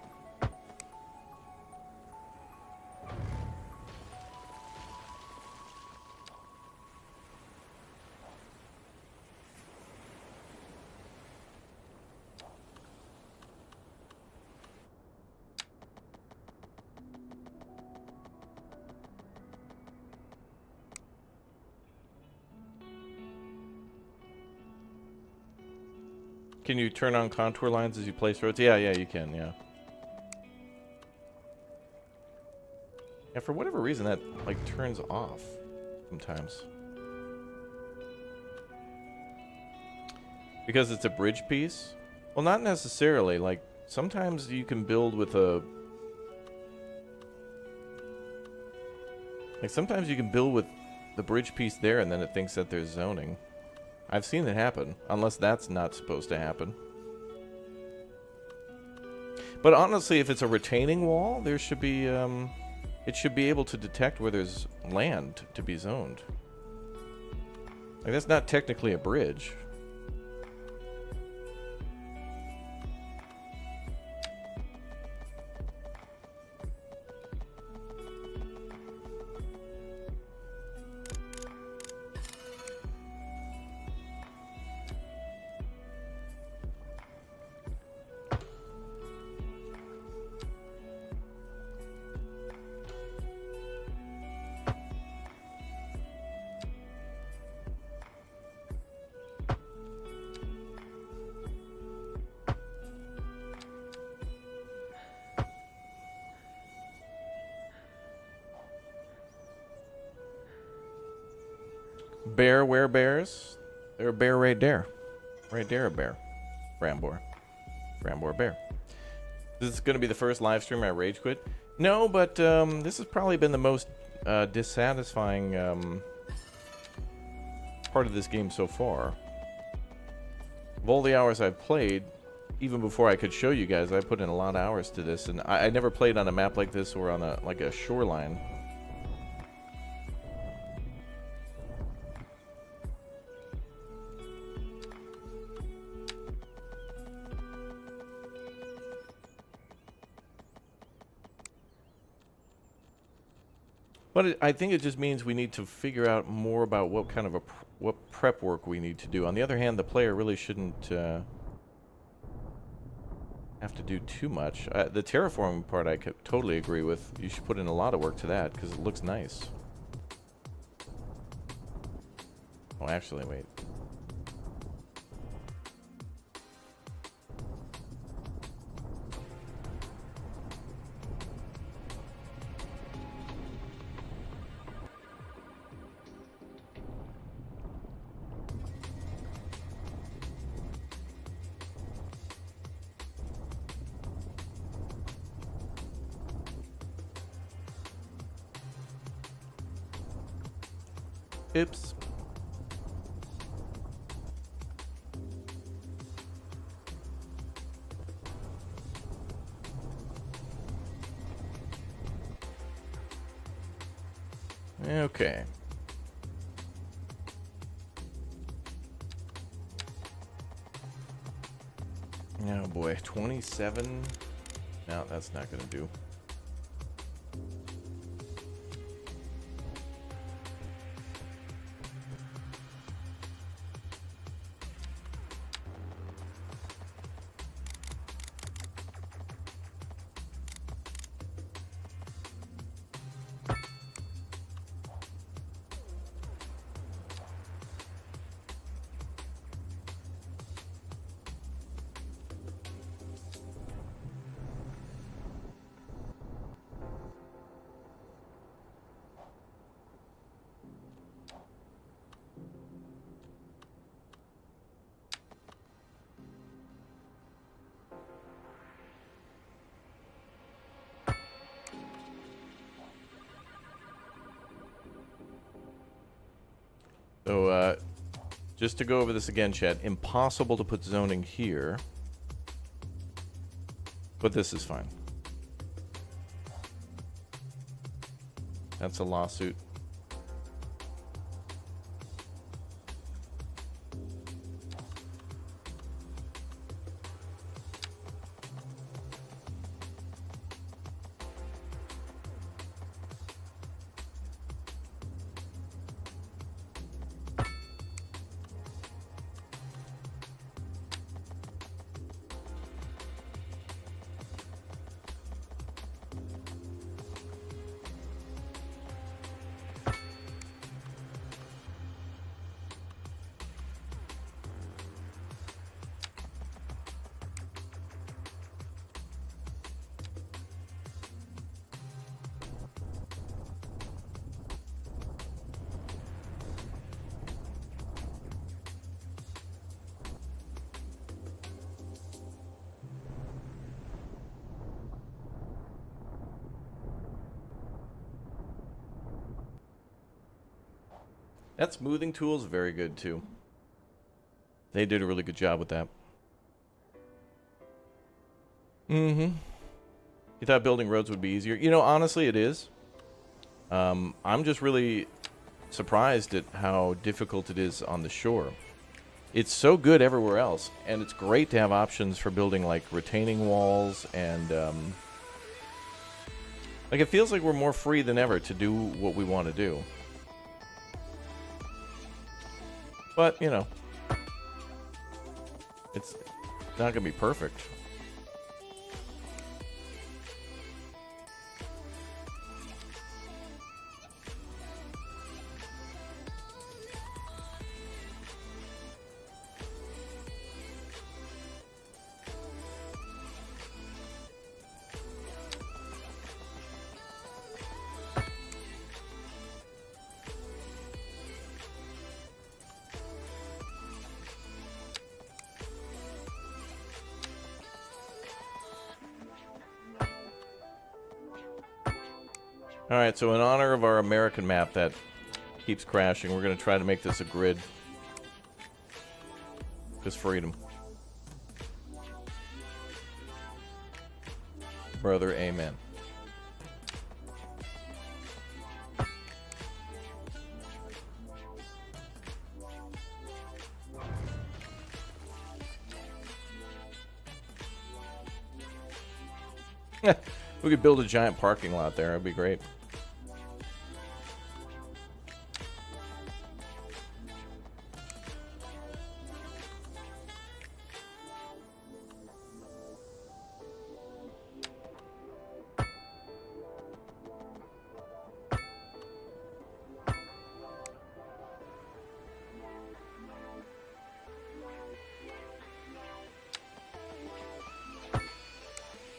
Can you turn on contour lines as you place roads? Yeah, you can, yeah. Yeah, for whatever reason that, like, turns off sometimes. Because it's a bridge piece? Well, not necessarily. Like, sometimes you can build with a... Like, sometimes you can build with the bridge piece there and then it thinks that there's zoning. I've seen it happen, unless that's not supposed to happen. But honestly, if it's a retaining wall, there should be, it should be able to detect where there's land to be zoned. Like, that's not technically a bridge. Bear, where bears? There's a bear right there. Right there, a bear. Brambor. Brambor bear. This is going to be the first live stream I rage quit. No, but this has probably been the most dissatisfying part of this game so far. Of all the hours I've played, even before I could show you guys, I put in a lot of hours to this, and I never played on a map like this or on a shoreline. But I think it just means we need to figure out more about what kind of what prep work we need to do. On the other hand, the player really shouldn't have to do too much. The terraforming part I could totally agree with. You should put in a lot of work to that because it looks nice. Oh, actually, wait. Oops. Okay. Oh boy, 27? No, that's not gonna do. So, just to go over this again, chat, impossible to put zoning here. But this is fine. That's a lawsuit. That smoothing tool is very good, too. They did a really good job with that. Mm-hmm. You thought building roads would be easier? You know, honestly, it is. I'm just really surprised at how difficult it is on the shore. It's so good everywhere else, and it's great to have options for building, like, retaining walls and, like, it feels like we're more free than ever to do what we want to do. But, you know, it's not going to be perfect. Alright, so in honor of our American map that keeps crashing, we're going to try to make this a grid. Just freedom. Brother, amen. We could build a giant parking lot there. That'd be great.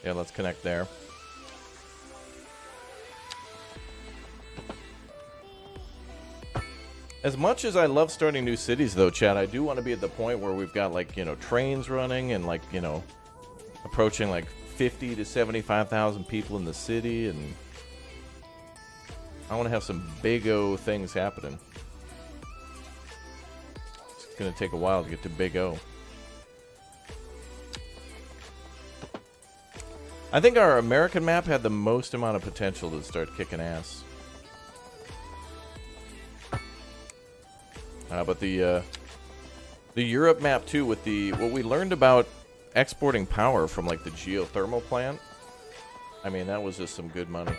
Yeah, let's connect there. As much as I love starting new cities, though, Chad, I do want to be at the point where we've got, like, you know, trains running and, like, you know, approaching, like, 50 to 75,000 people in the city, and I want to have some big-O things happening. It's going to take a while to get to Big O. I think our American map had the most amount of potential to start kicking ass. But the Europe map too, with what we learned about exporting power from, like, the geothermal plant. I mean, that was just some good money.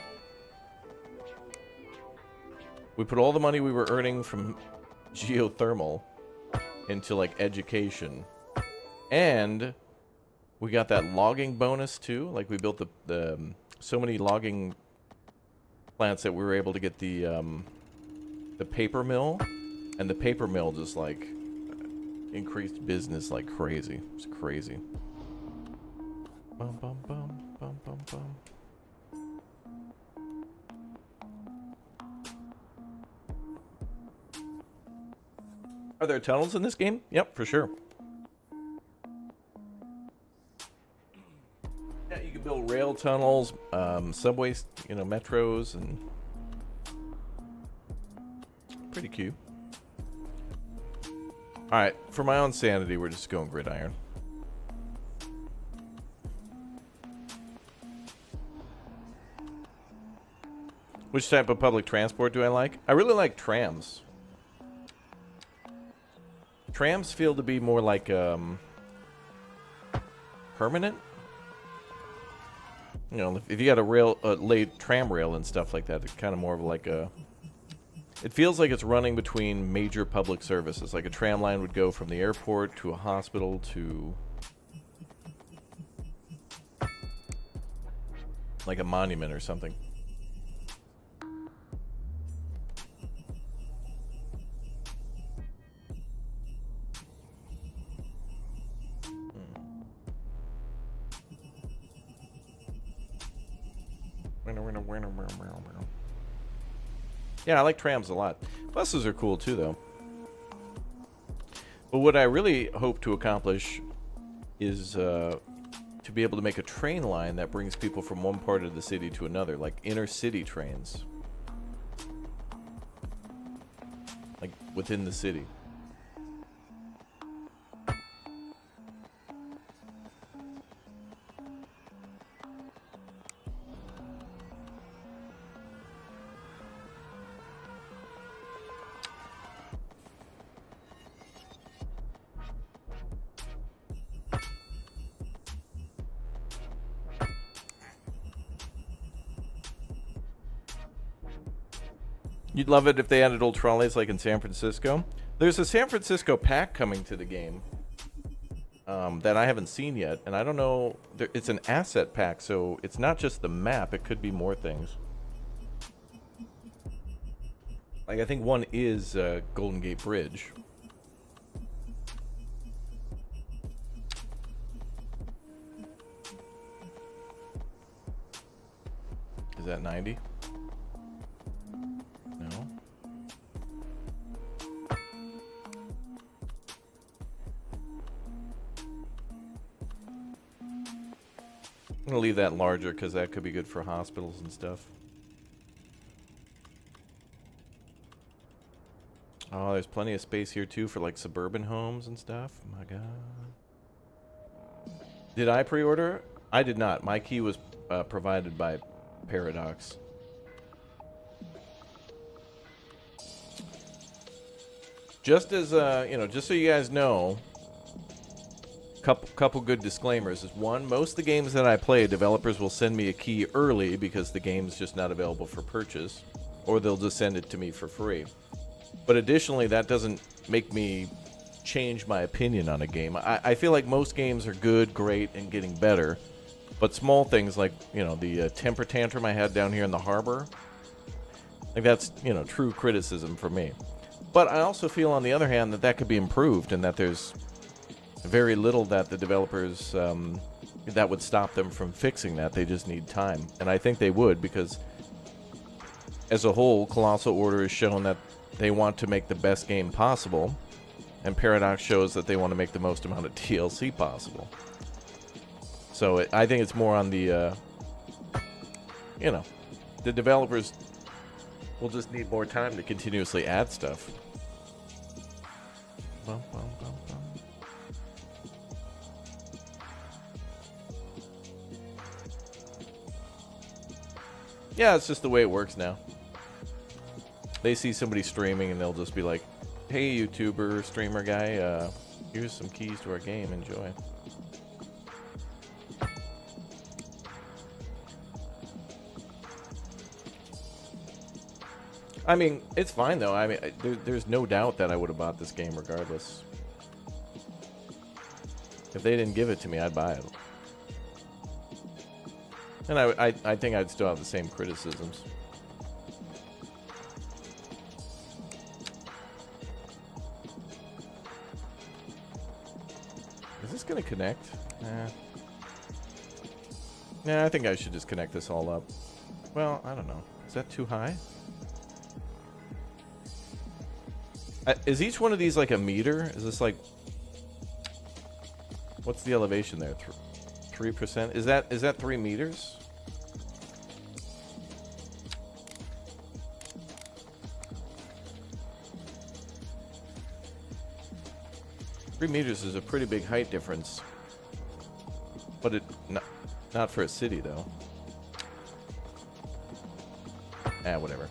We put all the money we were earning from geothermal into, like, education, and we got that logging bonus too. Like, we built the so many logging plants that we were able to get the paper mill. And the paper mill just, like, increased business like crazy. It's crazy. Bum, bum, bum, bum, bum, bum. Are there tunnels in this game? Yep, for sure. Yeah, you can build rail tunnels, subways, you know, metros, and pretty cute. Alright, for my own sanity, we're just going gridiron. Which type of public transport do I like? I really like trams. Trams feel to be more like, permanent. You know, if you got a laid tram rail and stuff like that, it's kind of more of like a... It feels like it's running between major public services. Like a tram line would go from the airport to a hospital to, like, a monument or something. Yeah, I like trams a lot. Buses are cool too, though. But what I really hope to accomplish is to be able to make a train line that brings people from one part of the city to another, like inner city trains. like within the city. You'd love it if they added old trolleys like in San Francisco. There's a San Francisco pack coming to the game that I haven't seen yet, and I don't know. It's an asset pack, so it's not just the map. It could be more things. Like, I think one is Golden Gate Bridge. Is that 90? No. I'm gonna leave that larger because that could be good for hospitals and stuff. Oh, there's plenty of space here too for like suburban homes and stuff. Oh my god. Did I pre-order? I did not. My key was provided by Paradox. Just as you know, just so you guys know, couple good disclaimers is one, most of the games that I play, developers will send me a key early because the game's just not available for purchase, or they'll just send it to me for free. But additionally, that doesn't make me change my opinion on a game. I feel like most games are good, great, and getting better, but small things like, you know, the temper tantrum I had down here in the harbor, like that's, you know, true criticism for me. But I also feel, on the other hand, that that could be improved, and that there's very little that the developers that would stop them from fixing that. They just need time, and I think they would, because as a whole, Colossal Order has shown that they want to make the best game possible, and Paradox shows that they want to make the most amount of DLC possible. So I think it's more on the you know, the developers will just need more time to continuously add stuff. Bum, bum, bum, bum. Yeah, it's just the way it works now. They see somebody streaming and they'll just be like, hey, YouTuber, streamer guy, here's some keys to our game, enjoy. I mean, it's fine though. I mean, there's no doubt that I would have bought this game regardless. If they didn't give it to me, I'd buy it. And I think I'd still have the same criticisms. Is this gonna connect? Nah, I think I should just connect this all up. Well, I don't know. Is that too high? Is each one of these like a meter? Is this like... What's the elevation there? 3%? Is that 3 meters? Three meters is a pretty big height difference, but not for a city though. Whatever.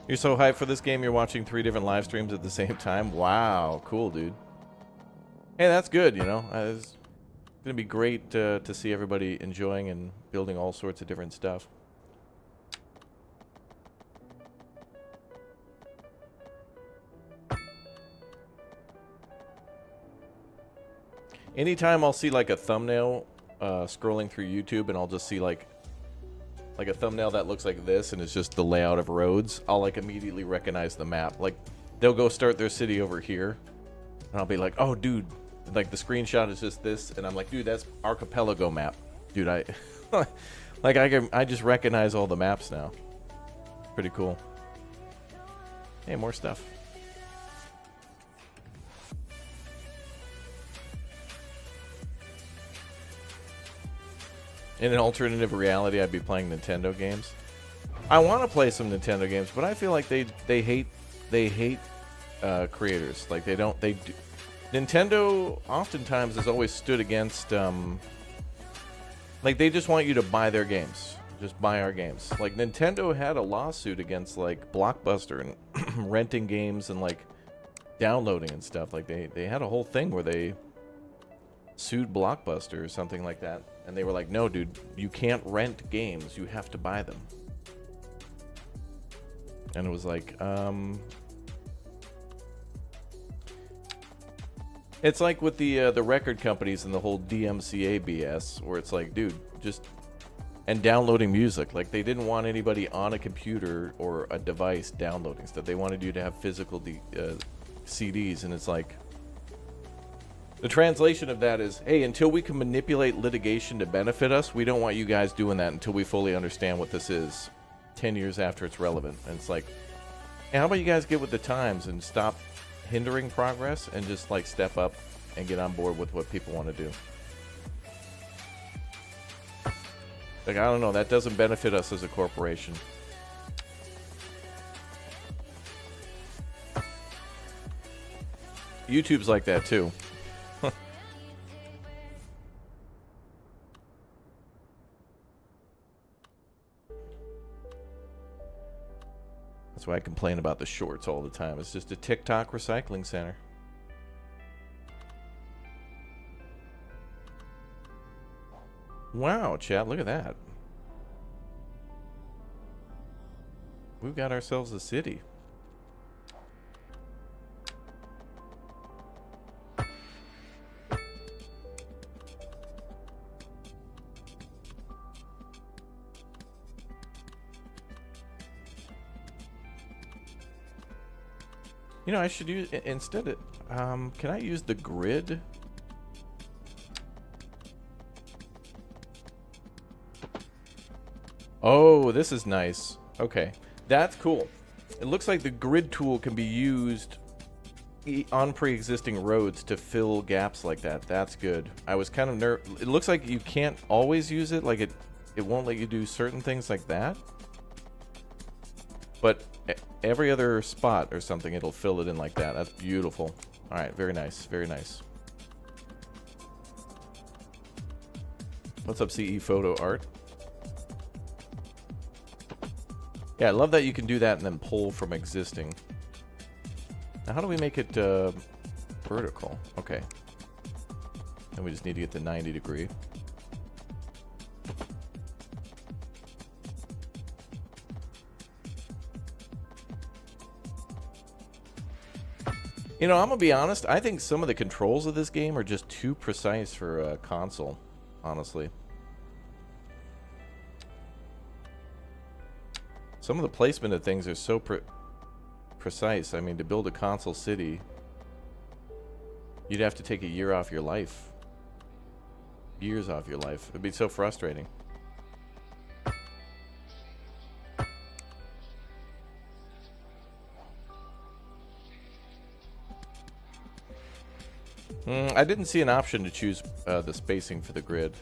You're so hyped for this game, you're watching 3 different live streams at the same time? Wow, cool, dude. Hey, that's good, you know. It's going to be great to see everybody enjoying and building all sorts of different stuff. Anytime I'll see like a thumbnail scrolling through YouTube, and I'll just see like a thumbnail that looks like this and it's just the layout of roads, I'll like immediately recognize the map. Like they'll go start their city over here and I'll be like, oh dude, like the screenshot is just this, and I'm like, dude, that's Archipelago map. Dude, I like I just recognize all the maps now. Pretty cool. Hey, more stuff. In an alternative reality, I'd be playing Nintendo games. I want to play some Nintendo games, but I feel like they hate creators. Like they don't they do. Nintendo oftentimes has always stood against like they just want you to buy their games. Just buy our games. Like Nintendo had a lawsuit against like Blockbuster and renting games and like downloading and stuff. Like they had a whole thing where they sued Blockbuster or something like that. And they were like, no, dude, you can't rent games. You have to buy them. And it was like, it's like with the record companies and the whole DMCA BS, where it's like, dude, just... And downloading music. Like, they didn't want anybody on a computer or a device downloading stuff. They wanted you to have physical CDs, and it's like... The translation of that is, hey, until we can manipulate litigation to benefit us, we don't want you guys doing that until we fully understand what this is 10 years after it's relevant. And it's like, hey, how about you guys get with the times and stop hindering progress and just, like, step up and get on board with what people want to do. Like, I don't know, that doesn't benefit us as a corporation. YouTube's like that too. That's why I complain about the shorts all the time. It's just a TikTok recycling center. Wow, chat, look at that. We've got ourselves a city. You know, I should use, instead of, can I use the grid? Oh, this is nice. Okay, that's cool. It looks like the grid tool can be used on pre-existing roads to fill gaps like that. That's good. I was kind of it looks like you can't always use it. Like it won't let you do certain things like that. But every other spot or something, it'll fill it in like that. That's beautiful. All right, very nice, very nice. What's up, CE Photo Art? Yeah, I love that you can do that and then pull from existing. Now, how do we make it vertical? Okay. And we just need to get the 90 degree. You know, I'm gonna be honest, I think some of the controls of this game are just too precise for a console, honestly. Some of the placement of things are so precise. I mean, to build a console city, you'd have to take a year off your life. Years off your life. It'd be so frustrating. I didn't see an option to choose the spacing for the grid.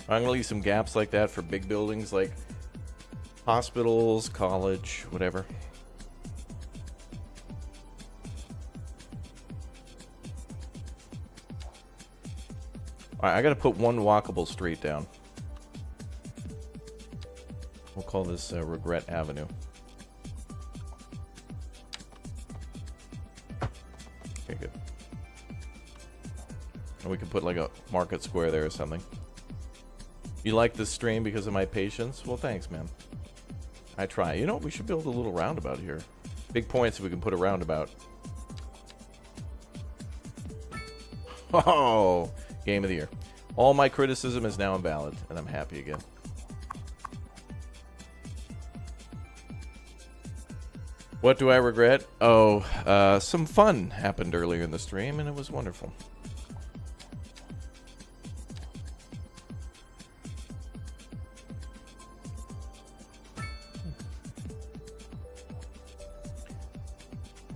I'm gonna leave some gaps like that for big buildings like hospitals, college, whatever. Alright, I gotta put one walkable street down. We'll call this Regret Avenue. Okay, good. And we can put like a market square there or something. You like this stream because of my patience? Well, thanks, man. I try. You know, we should build a little roundabout here. Big points if we can put a roundabout. Oh, game of the year. All my criticism is now invalid, and I'm happy again. What do I regret? Oh, some fun happened earlier in the stream, and it was wonderful.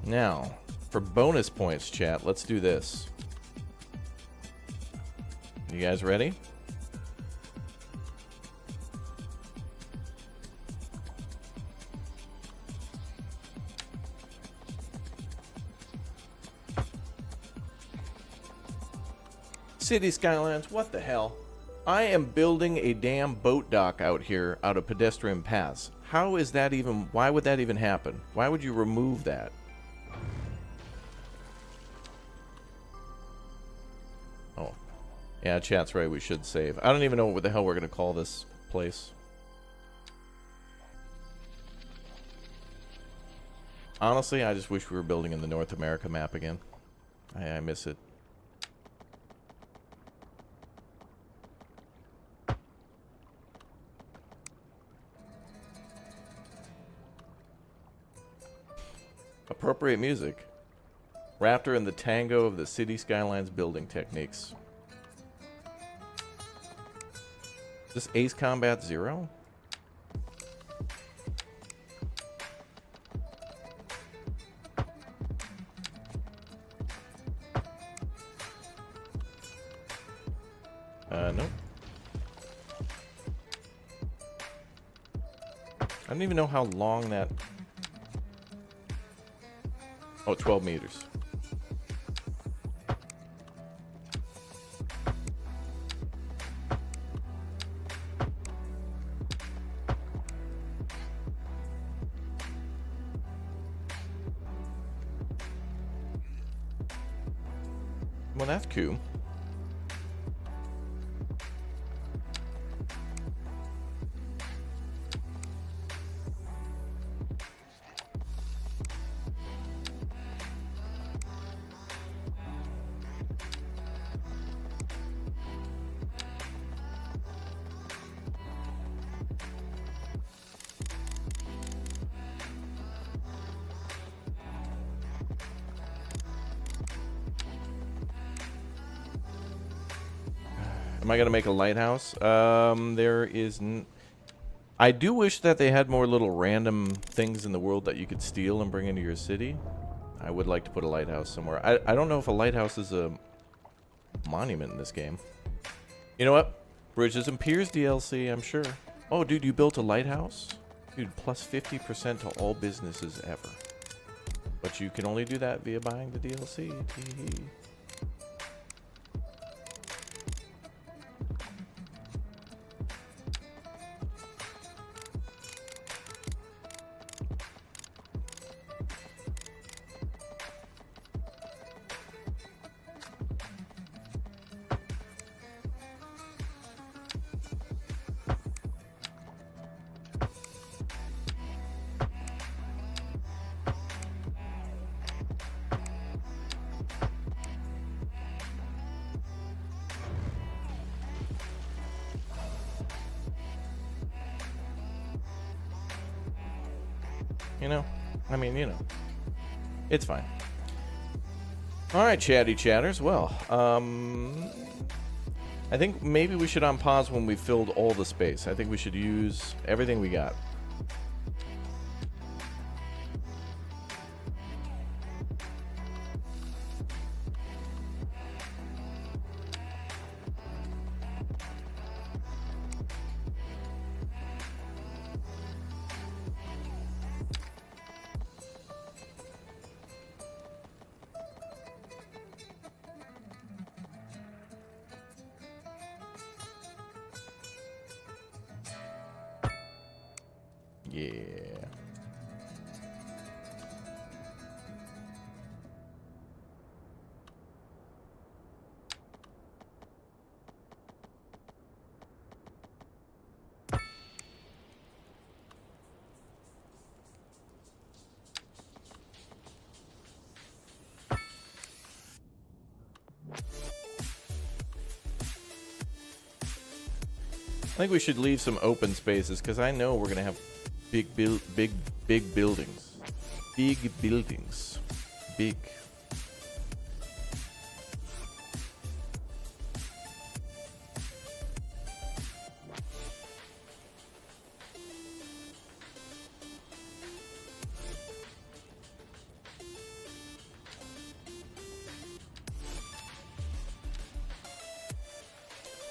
Now, for bonus points, chat, let's do this. You guys ready? City Skylines, what the hell? I am building a damn boat dock out here out of pedestrian paths. How is that even... Why would that even happen? Why would you remove that? Oh. Yeah, chat's right. We should save. I don't even know what the hell we're going to call this place. Honestly, I just wish we were building in the North America map again. I miss it. Appropriate music. Raptor and the tango of the City Skylines building techniques. Is this Ace Combat 0? Nope. I don't even know how long that... Oh, 12 meters. Well, that's cool. Am I going to make a lighthouse? There is... I do wish that they had more little random things in the world that you could steal and bring into your city. I would like to put a lighthouse somewhere. I don't know if a lighthouse is a monument in this game. You know what? Bridges and Piers DLC, I'm sure. Oh, dude, you built a lighthouse? Dude, plus 50% to all businesses ever. But you can only do that via buying the DLC. Tee-hee. You know? I mean, you know. It's fine. Alright, chatty chatters. Well, I think maybe we should unpause when we filled all the space. I think we should use everything we got. Yeah. I think we should leave some open spaces because I know we're gonna have big buildings. Big buildings. Big.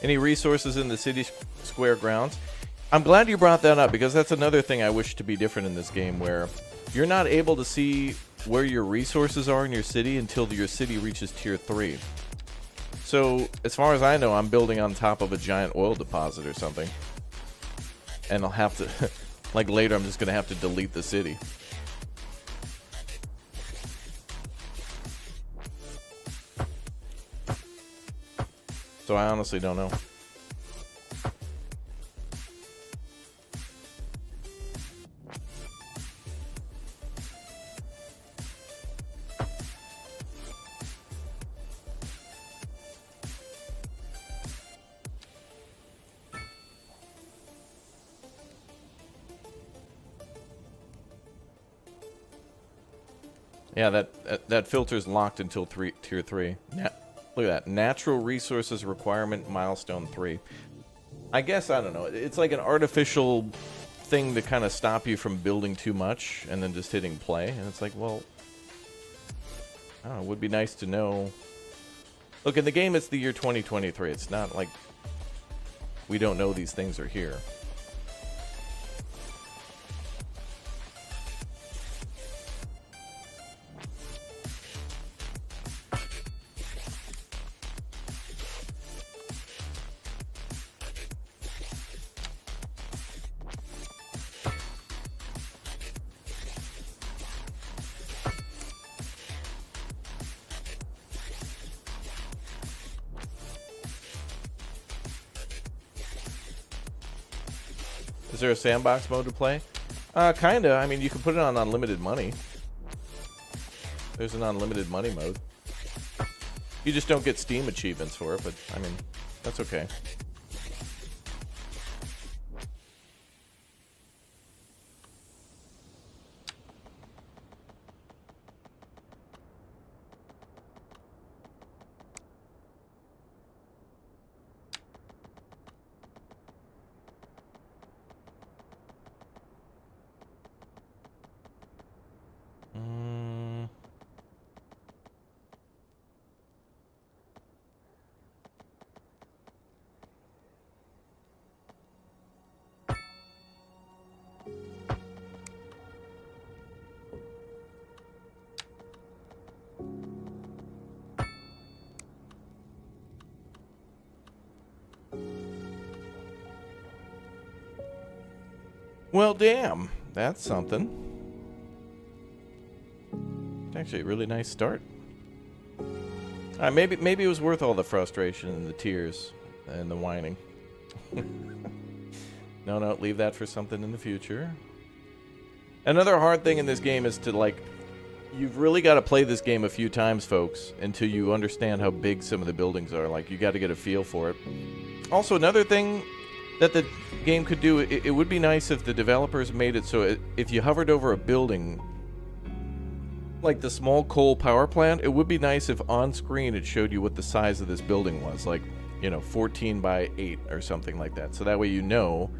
Any resources in the city square grounds? I'm glad you brought that up because that's another thing I wish to be different in this game, where you're not able to see where your resources are in your city until your city reaches tier 3. So, as far as I know, I'm building on top of a giant oil deposit or something. And I'll have to, like later, I'm just going to have to delete the city. So I honestly don't know. Yeah, that filter's locked until tier 3. Look at that. Natural resources requirement milestone 3. I guess, I don't know. It's like an artificial thing to kind of stop you from building too much and then just hitting play. And it's like, well, I don't know. It would be nice to know. Look, in the game, it's the year 2023. It's not like we don't know these things are here. Is there a sandbox mode to play? Kinda. I mean, you can put it on unlimited money. There's an unlimited money mode. You just don't get Steam achievements for it, but, I mean, that's okay. Well, damn. That's something. It's actually a really nice start. Maybe it was worth all the frustration and the tears and the whining. No, leave that for something in the future. Another hard thing in this game is to, like, you've really got to play this game a few times, folks, until you understand how big some of the buildings are. Like, you got to get a feel for it. Also, another thing that the game could do, it would be nice if the developers made it so if you hovered over a building, like the small coal power plant, it would be nice if on screen it showed you what the size of this building was, like, 14 by 8 or something like that. So that way you know,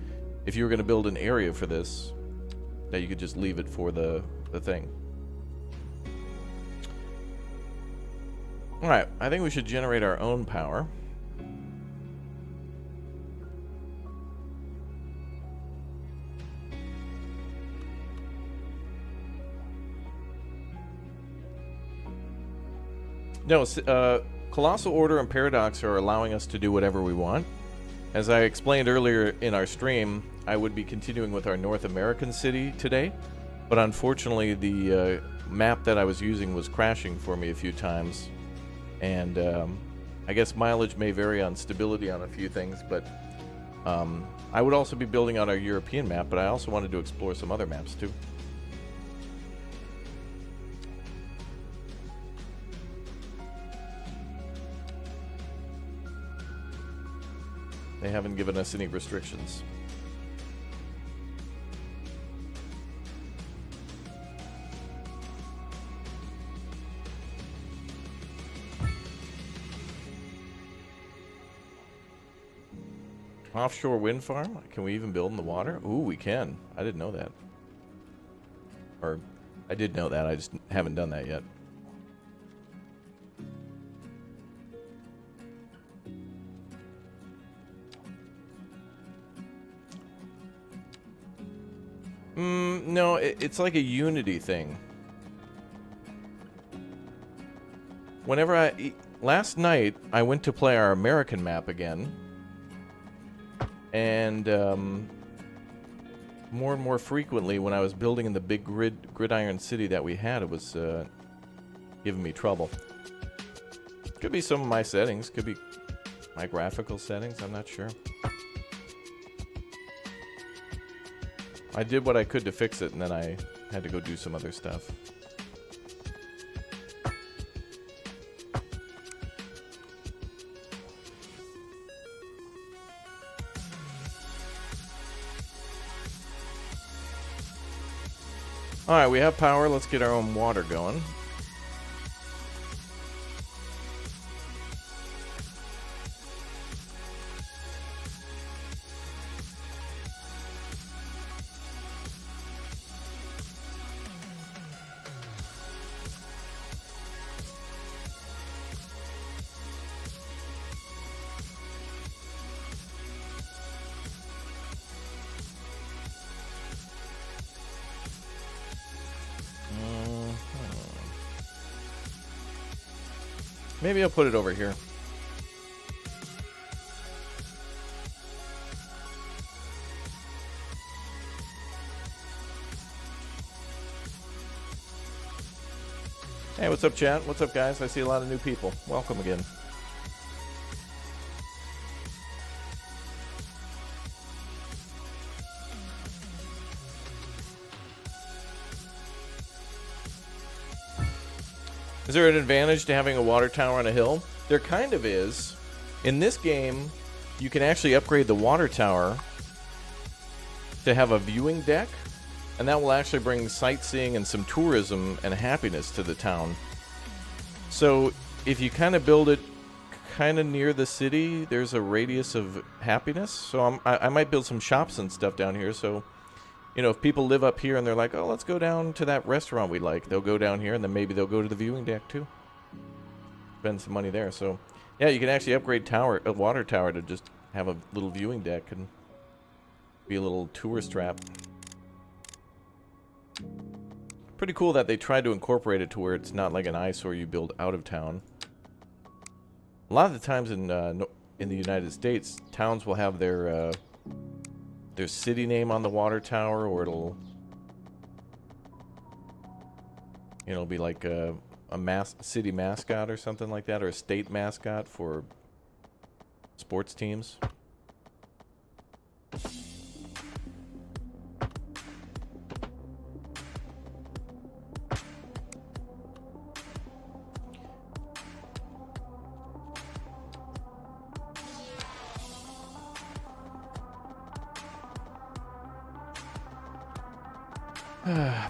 if you were going to build an area for this, that you could just leave it for the thing. Alright, I think we should generate our own power. No, Colossal Order and Paradox are allowing us to do whatever we want. As I explained earlier in our stream, I would be continuing with our North American city today, but unfortunately the map that I was using was crashing for me a few times, and I guess mileage may vary on stability on a few things, but I would also be building on our European map, but I also wanted to explore some other maps too. They haven't given us any restrictions. Offshore wind farm? Can we even build in the water? Ooh, we can. I didn't know that. Or, I did know that, I just haven't done that yet. No, it's like a Unity thing. Whenever last night I went to play our American map again, and more and more frequently when I was building in the big gridiron city that we had, it was giving me trouble. Could be some of my settings, could be my graphical settings, I'm not sure. I did what I could to fix it, and then I had to go do some other stuff. Alright, we have power. Let's get our own water going. Maybe I'll put it over here. Hey, what's up, chat? What's up, guys? I see a lot of new people. Welcome again. Is there an advantage to having a water tower on a hill? There kind of is. In this game, you can actually upgrade the water tower to have a viewing deck, and that will actually bring sightseeing and some tourism and happiness to the town. So if you kind of build it kind of near the city, there's a radius of happiness. So I might build some shops and stuff down here, so you know, if people live up here and they're like, oh, let's go down to that restaurant we like, they'll go down here, and then maybe they'll go to the viewing deck too. Spend some money there. So, yeah, you can actually upgrade a water tower to just have a little viewing deck and be a little tourist trap. Pretty cool that they tried to incorporate it to where it's not like an eyesore you build out of town. A lot of the times in the United States, towns will have their city name on the water tower, or it'll, you know, be like a city mascot or something like that, or a state mascot for sports teams.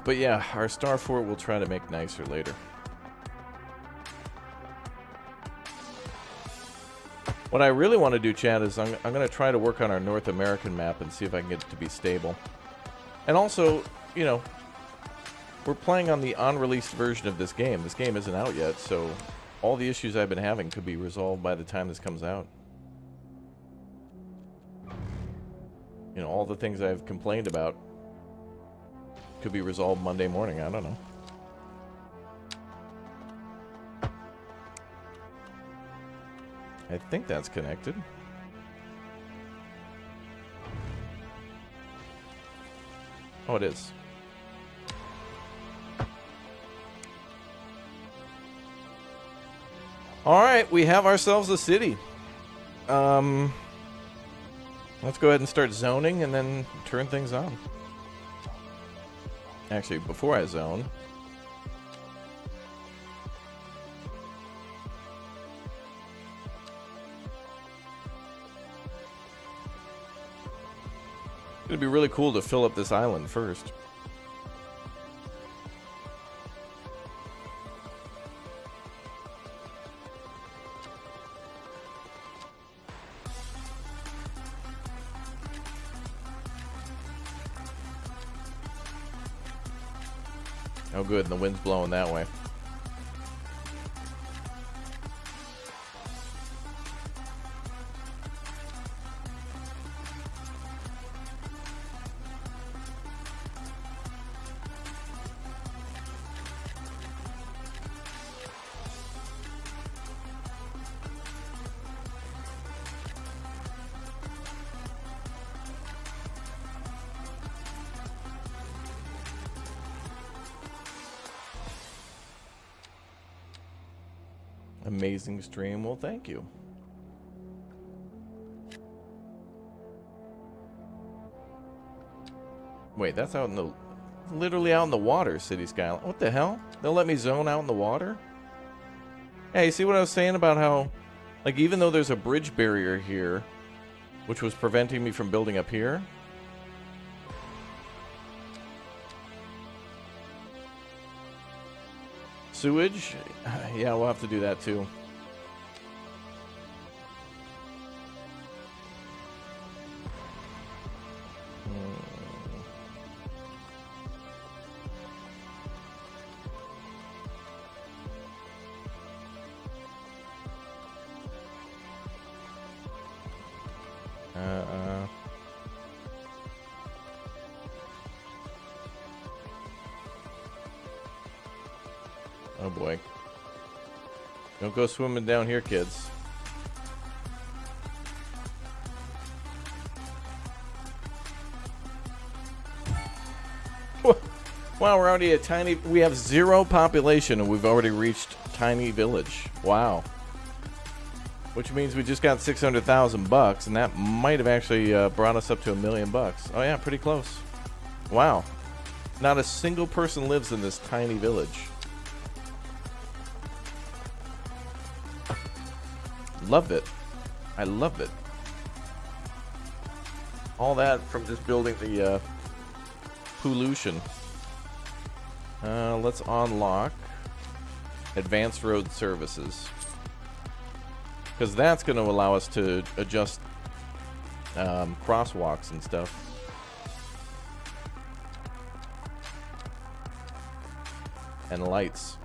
But yeah, our star fort we'll try to make nicer later. What I really want to do, Chad, is I'm going to try to work on our North American map and see if I can get it to be stable. And also, you know, we're playing on the unreleased version of this game. This game isn't out yet, so all the issues I've been having could be resolved by the time this comes out. You know, all the things I've complained about could be resolved Monday morning. I don't know. I think that's connected. Oh, it is. Alright, we have ourselves a city. Let's go ahead and start zoning and then turn things on. Actually, before I zone, it'd be really cool to fill up this island first. Oh good, and the wind's blowing that way. Amazing stream. Well, thank you. Wait, that's out in the... Literally out in the water, City Skyline. What the hell? They'll let me zone out in the water? Hey, see what I was saying about how... Like, even though there's a bridge barrier here, which was preventing me from building up here... Sewage? Yeah, we'll have to do that too. Oh boy. Don't go swimming down here, kids. Wow, we're already a tiny... We have 0 population and we've already reached tiny village. Wow. Which means we just got 600,000 bucks, and that might have actually brought us up to $1 million bucks. Oh yeah, pretty close. Wow. Not a single person lives in this tiny village. Love it. I love it. All that from just building the pollution. Let's unlock advanced road services, because that's going to allow us to adjust crosswalks and stuff. And lights.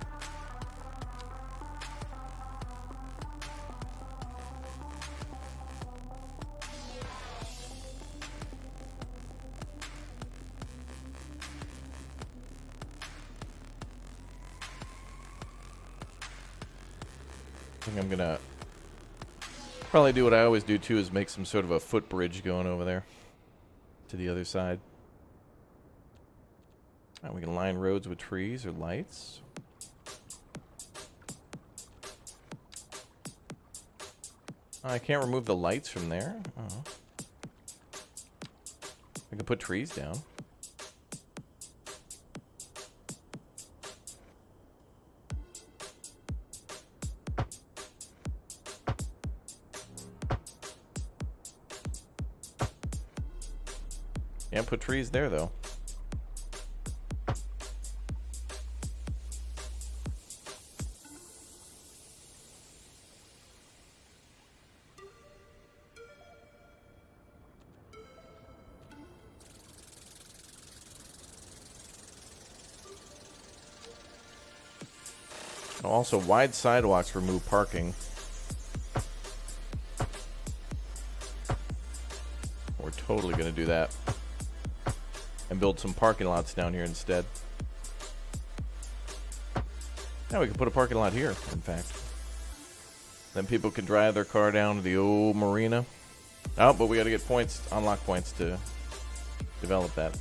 I think I'm gonna probably do what I always do too, is make some sort of a footbridge going over there to the other side. Alright, we can line roads with trees or lights. I can't remove the lights from there. Oh. I can put trees down. Can't put trees there, though. Also, wide sidewalks remove parking. We're totally going to do that. And build some parking lots down here instead. Now we can put a parking lot here, in fact. Then people can drive their car down to the old marina. Oh, but we got to get points, unlock points to develop that.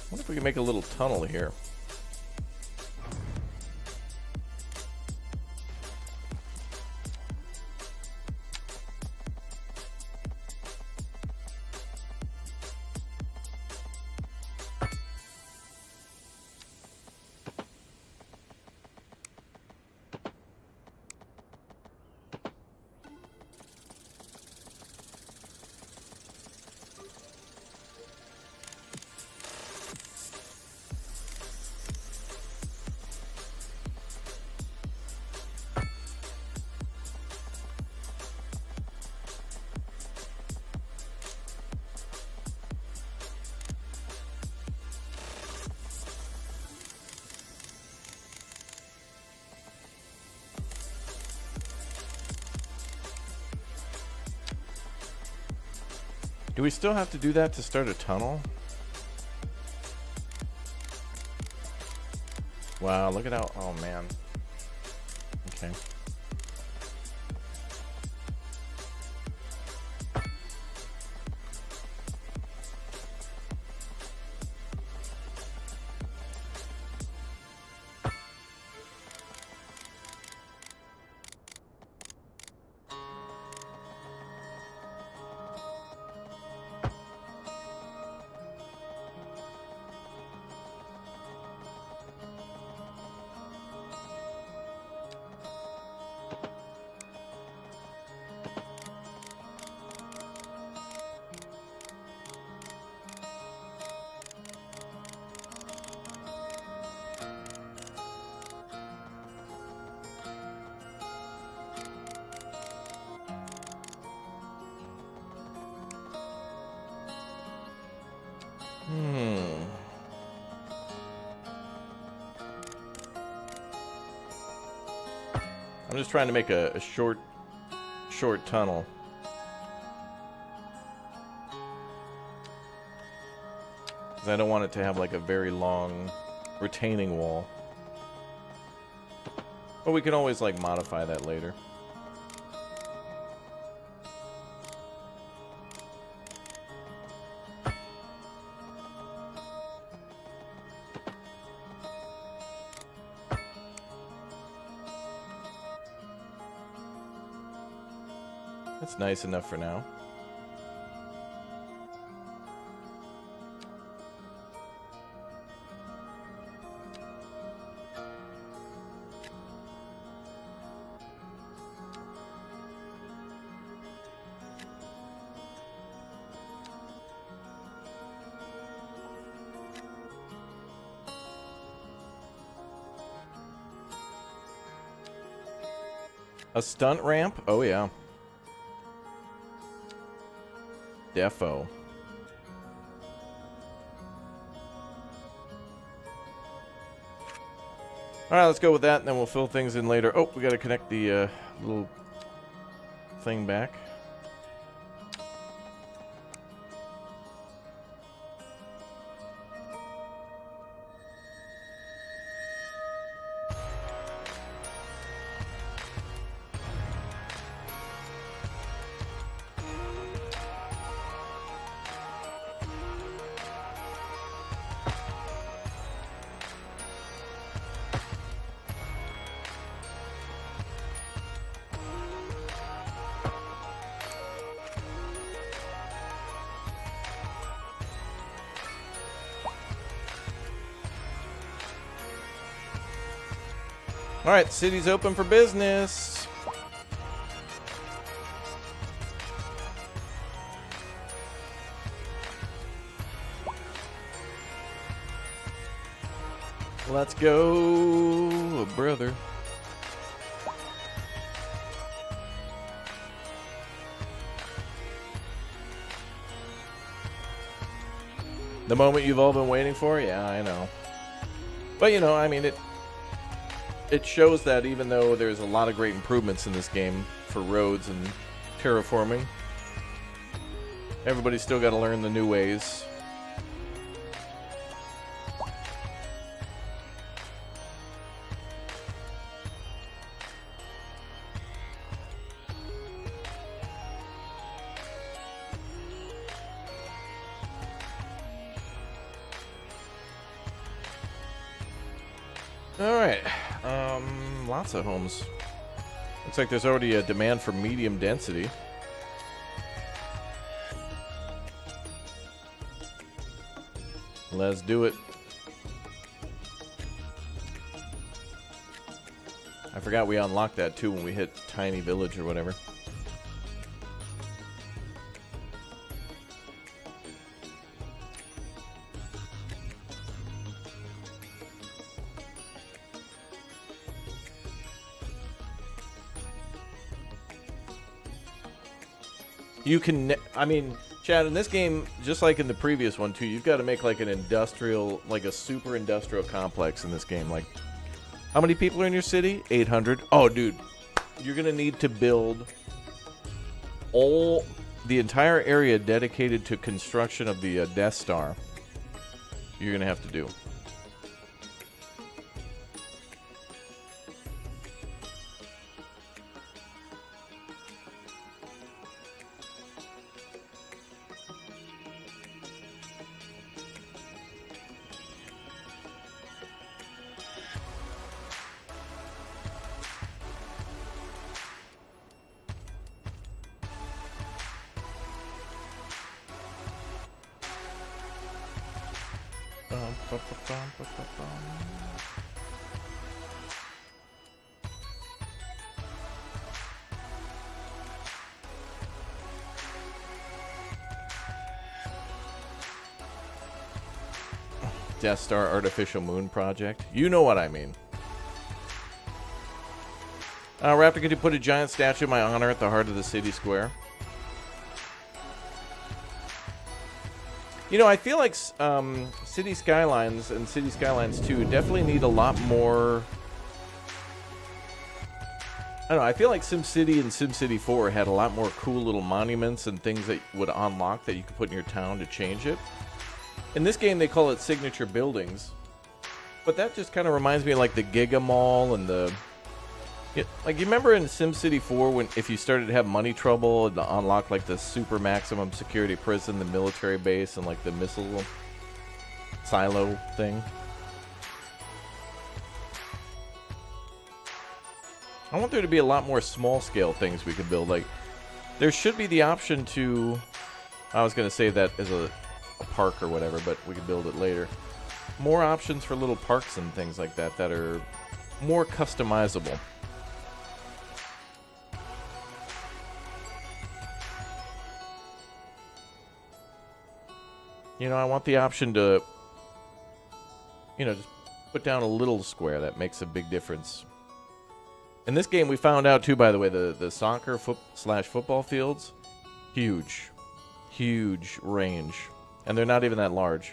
I wonder if we can make a little tunnel here. Do we still have to do that to start a tunnel? Wow, look at how... Oh, man. Okay. I'm just trying to make a short tunnel. Because I don't want it to have like a very long retaining wall. But we can always like modify that later. That's nice enough for now. A stunt ramp? Oh yeah. Defo. Alright, let's go with that, and then we'll fill things in later. Oh, we gotta connect the little thing back. All right, city's open for business. Let's go, brother. The moment you've all been waiting for? Yeah, I know. But, you know, I mean, it shows that even though there's a lot of great improvements in this game for roads and terraforming, everybody's still got to learn the new ways. Alright, lots of homes. Looks like there's already a demand for medium density. Let's do it. I forgot we unlocked that too when we hit Tiny Village or whatever. You can, I mean, Chad, in this game, just like in the previous one too, you've got to make like an industrial, like a super industrial complex in this game. Like, how many people are in your city? 800. Oh, dude, you're going to need to build all the entire area dedicated to construction of the Death Star. You're gonna have to do. Death Star Artificial Moon Project. You know what I mean. Raptor, could you put a giant statue in my honor at the heart of the city square? You know, I feel like City Skylines and City Skylines 2 definitely need a lot more... I don't know, I feel like SimCity and SimCity 4 had a lot more cool little monuments and things that would unlock that you could put in your town to change it. In this game, they call it signature buildings. But that just kind of reminds me of like the Giga Mall and the... Like, you remember in SimCity 4 when if you started to have money trouble and unlock like the super maximum security prison, the military base, and like the missile silo thing? I want there to be a lot more small scale things we could build. Like, there should be the option to... I was going to say that as a park or whatever, but we could build it later. More options for little parks and things like that that are more customizable. You know, I want the option to, you know, just put down a little square that makes a big difference. In this game, we found out, too, by the way, the soccer football fields, huge. Huge range. And they're not even that large.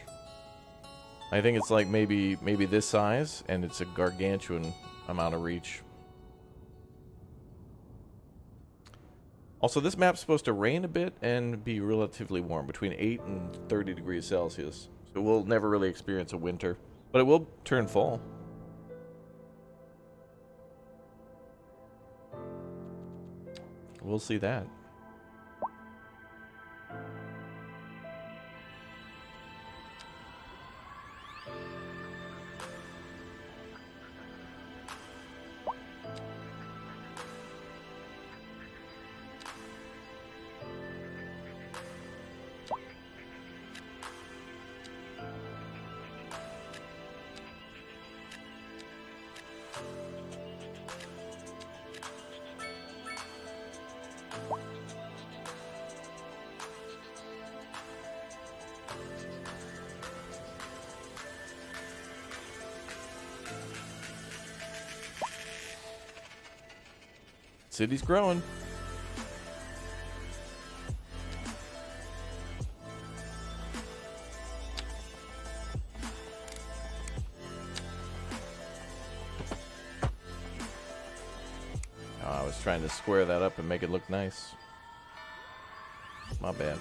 I think it's like maybe this size, and it's a gargantuan amount of reach. Also, this map's supposed to rain a bit and be relatively warm, between 8 and 30 degrees Celsius. So we'll never really experience a winter, but it will turn fall. We'll see that. City's growing. Oh, I was trying to square that up and make it look nice. My bad.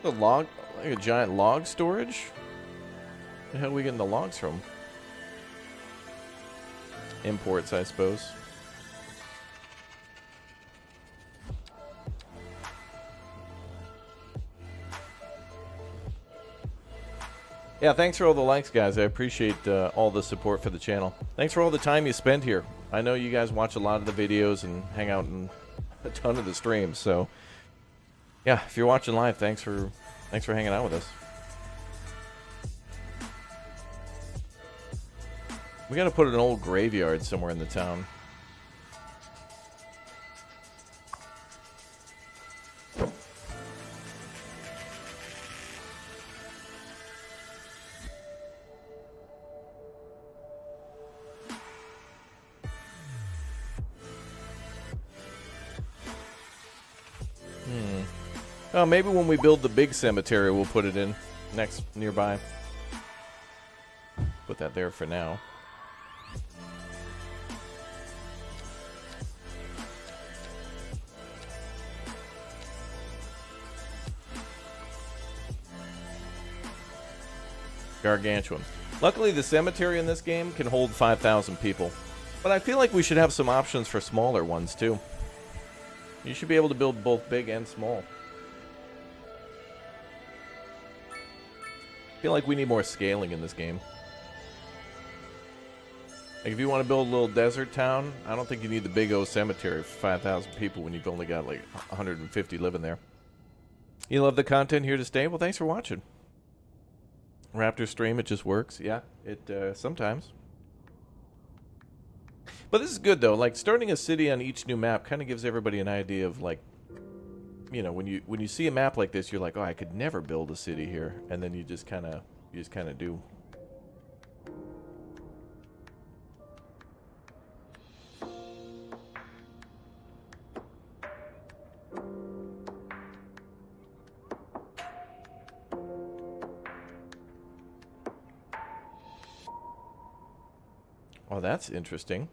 A log, like a giant log storage? Where the hell are we getting the logs from? Imports, I suppose. Yeah, thanks for all the likes, guys. I appreciate all the support for the channel. Thanks for all the time you spend here. I know you guys watch a lot of the videos and hang out in a ton of the streams, so... yeah, if you're watching live, thanks for hanging out with us. We gotta put an old graveyard somewhere in the town. Oh, maybe when we build the big cemetery, we'll put it in next nearby. Put that there for now. Gargantuan. Luckily, the cemetery in this game can hold 5,000 people. But I feel like we should have some options for smaller ones, too. You should be able to build both big and small. I feel like we need more scaling in this game. Like, if you want to build a little desert town, I don't think you need the big O cemetery for 5,000 people when you've only got, like, 150 living there. You love the content here to stay? Well, thanks for watching. Raptor stream, it just works. Yeah, it sometimes. But this is good, though. Like, starting a city on each new map kind of gives everybody an idea of, like, you know, when you see a map like this, you're like, oh, I could never build a city here. And then you just kind of do. Oh, that's interesting.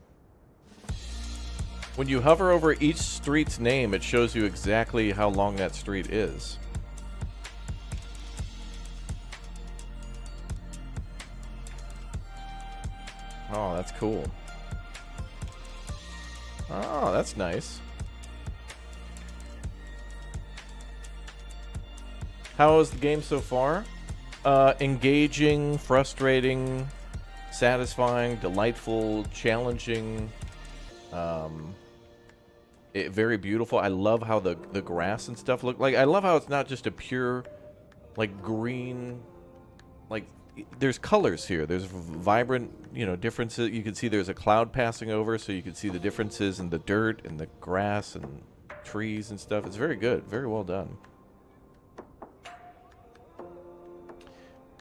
When you hover over each street's name, it shows you exactly how long that street is. Oh, that's cool. Oh, that's nice. How is the game so far? Engaging, frustrating, satisfying, delightful, challenging, very beautiful. I love how the grass and stuff look. Like, I love how it's not just a pure, like, green, like, there's colors here. There's vibrant, you know, differences. You can see there's a cloud passing over, so you can see the differences in the dirt and the grass and trees and stuff. It's very good. Very well done.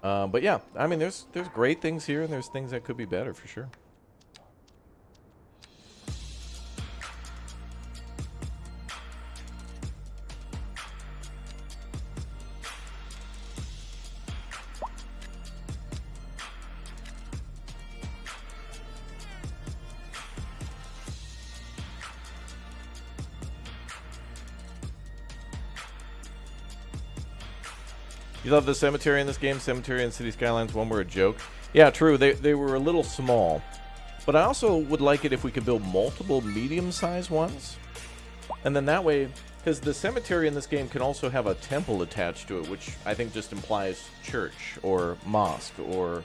But yeah, I mean, there's great things here, and there's things that could be better for sure. You love the cemetery in this game? Cemetery and City Skylines 1 were a joke. Yeah, true. They were a little small. But I also would like it if we could build multiple medium-sized ones. And then that way, because the cemetery in this game can also have a temple attached to it, which I think just implies church or mosque or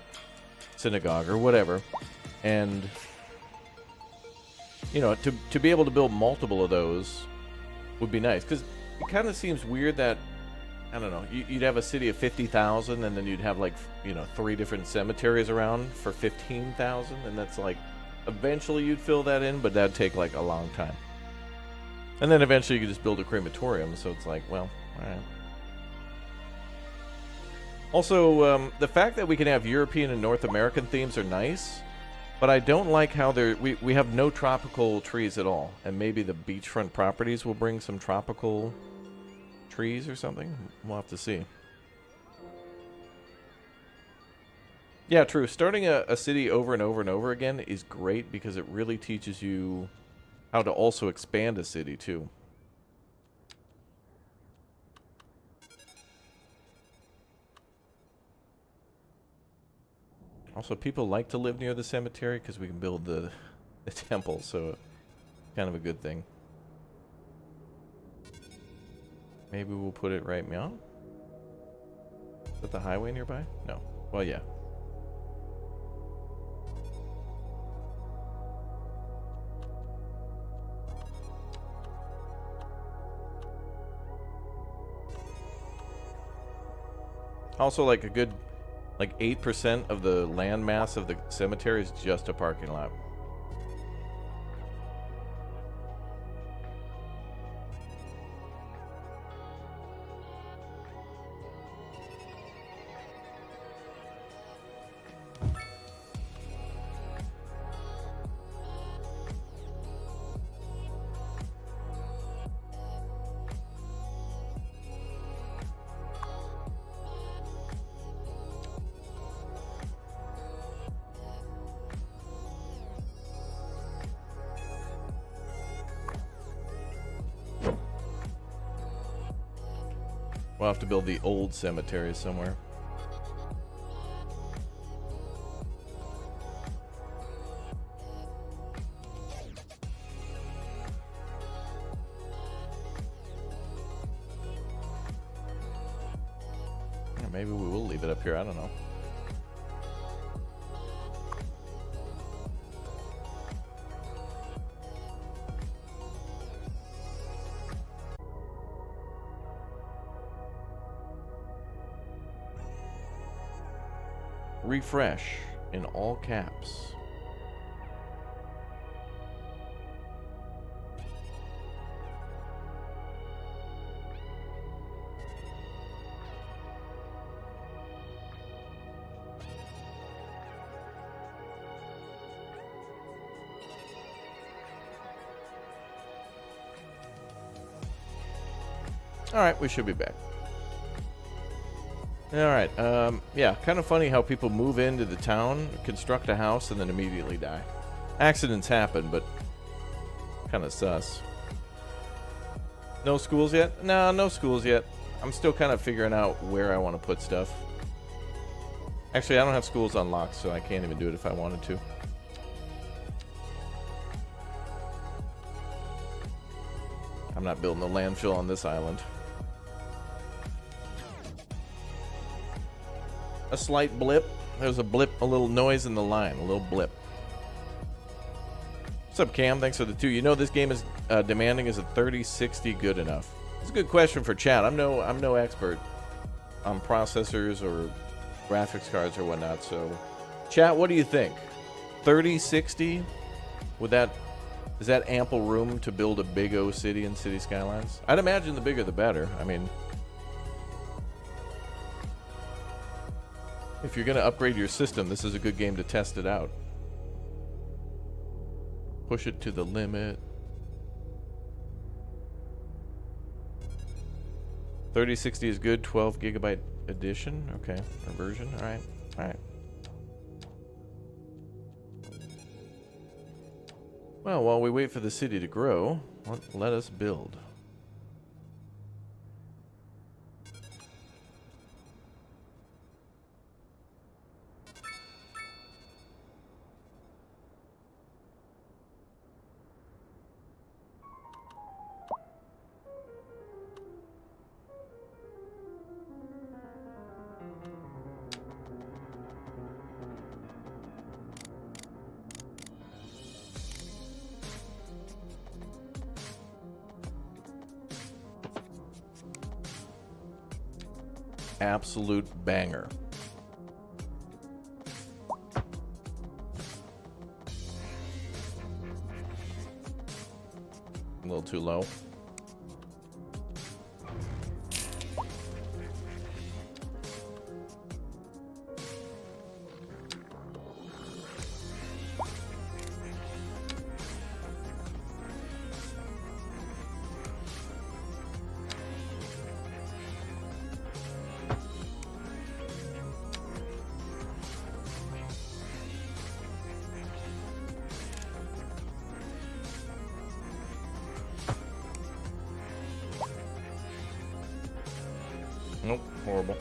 synagogue or whatever. And, you know, to be able to build multiple of those would be nice. Because it kind of seems weird that, I don't know, you'd have a city of 50,000 and then you'd have, like, you know, 3 different cemeteries around for 15,000, and that's like, eventually you'd fill that in, but that'd take, like, a long time. And then eventually you could just build a crematorium, so it's like, well, alright. Also, the fact that we can have European and North American themes are nice, but I don't like how we have no tropical trees at all, and maybe the beachfront properties will bring some tropical trees or something. We'll have to see. Yeah, true. Starting a city over and over and over again is great because it really teaches you how to also expand a city too. Also, people like to live near the cemetery because we can build the temple, so kind of a good thing. Maybe we'll put it right now. Is that the highway nearby? No. Well, yeah. Also, like a good, like 8% of the land mass of the cemetery is just a parking lot. We'll have to build the old cemetery somewhere. Yeah, maybe we will leave it up here. I don't know. Refresh in all caps. All right, we should be back. All right, yeah, kind of funny how people move into the town, construct a house, and then immediately die. Accidents happen, but kind of sus. No schools yet? No, no schools yet. I'm still kind of figuring out where I want to put stuff. Actually, I don't have schools unlocked, so I can't even do it if I wanted to. I'm not building a landfill on this island. A slight blip. There's a blip, a little noise in the line, a little blip. What's up, Cam? Thanks for the 2. You know this game is demanding. Is a 3060 good enough? It's a good question for chat. I'm no expert on processors or graphics cards or whatnot. So, chat, what do you think? 3060? Is that ample room to build a big O city in City Skylines? I'd imagine the bigger the better. I mean, if you're going to upgrade your system, this is a good game to test it out. Push it to the limit. 3060 is good. 12 gigabyte edition. Okay. Or version. All right. All right. Well, while we wait for the city to grow, let us build. Absolute banger. A little too low. Nope, horrible.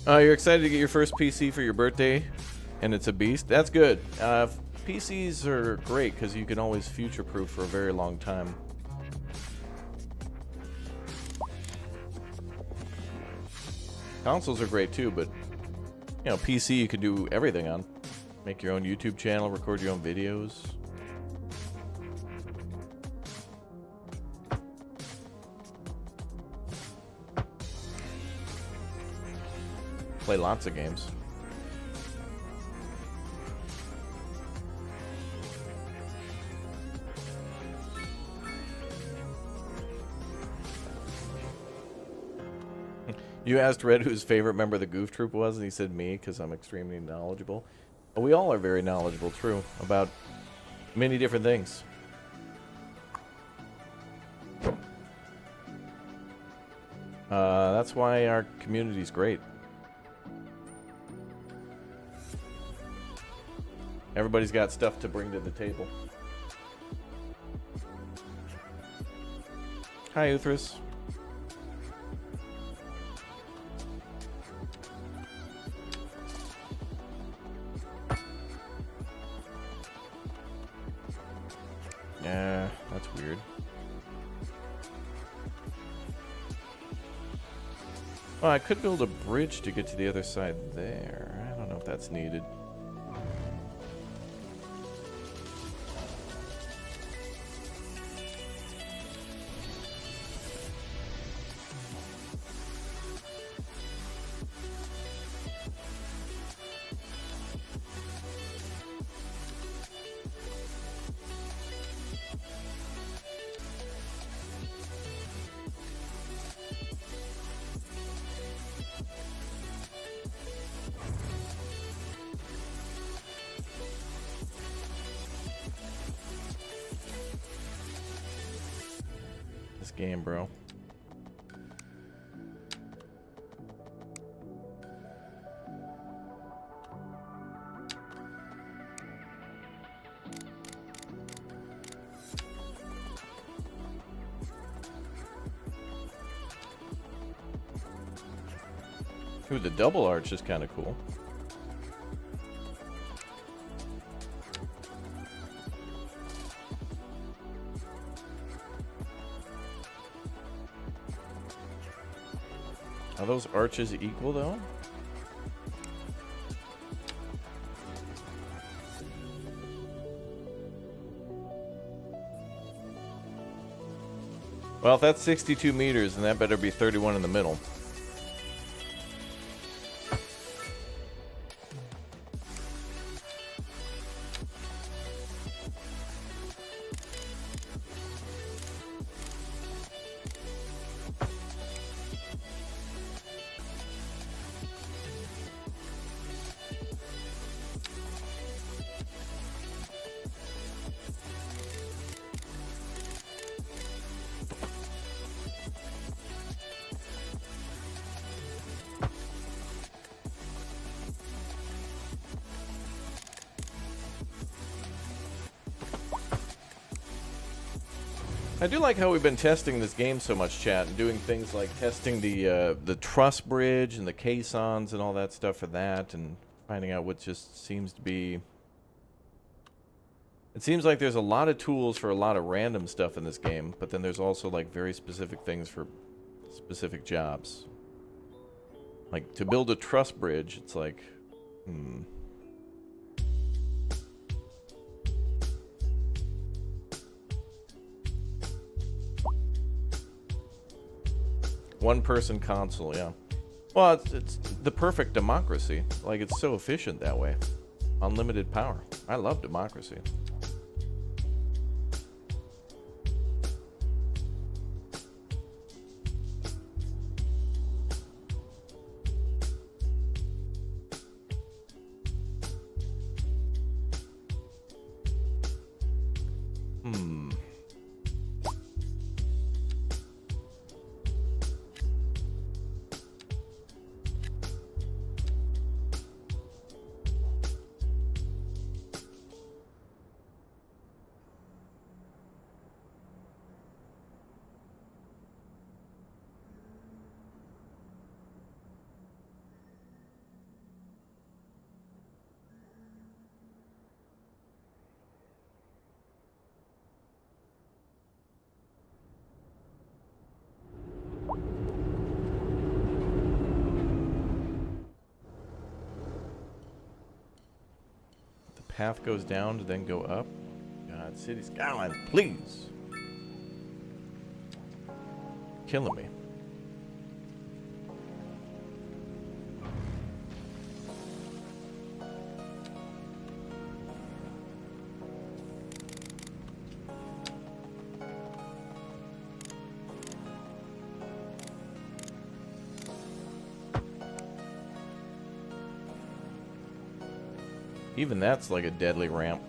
You're excited to get your first PC for your birthday, and it's a beast? That's good. PCs are great because you can always future-proof for a very long time. Consoles are great too, but you know, PC you can do everything on. Make your own YouTube channel, record your own videos. Play lots of games. You asked Red who his favorite member of the Goof Troop was, and he said me, because I'm extremely knowledgeable. Well, we all are very knowledgeable, true, about many different things. That's why our community's great. Everybody's got stuff to bring to the table. Hi, Uthris. Yeah, that's weird. Well, I could build a bridge to get to the other side there. I don't know if that's needed. Game, bro. Ooh, the double arch is kind of cool. Are those arches equal, though? Well, if that's 62 meters, then that better be 31 in the middle. I do like how we've been testing this game so much, chat, and doing things like testing the truss bridge and the caissons and all that stuff for that, and finding out what just seems to be... It seems like there's a lot of tools for a lot of random stuff in this game, but then there's also like very specific things for specific jobs. Like, to build a truss bridge, it's like, One-person console, yeah. Well, it's the perfect democracy. Like, it's so efficient that way. Unlimited power. I love democracy. Path goes down to then go up. God, City Skylines, please. Killing me. Even that's like a deadly ramp.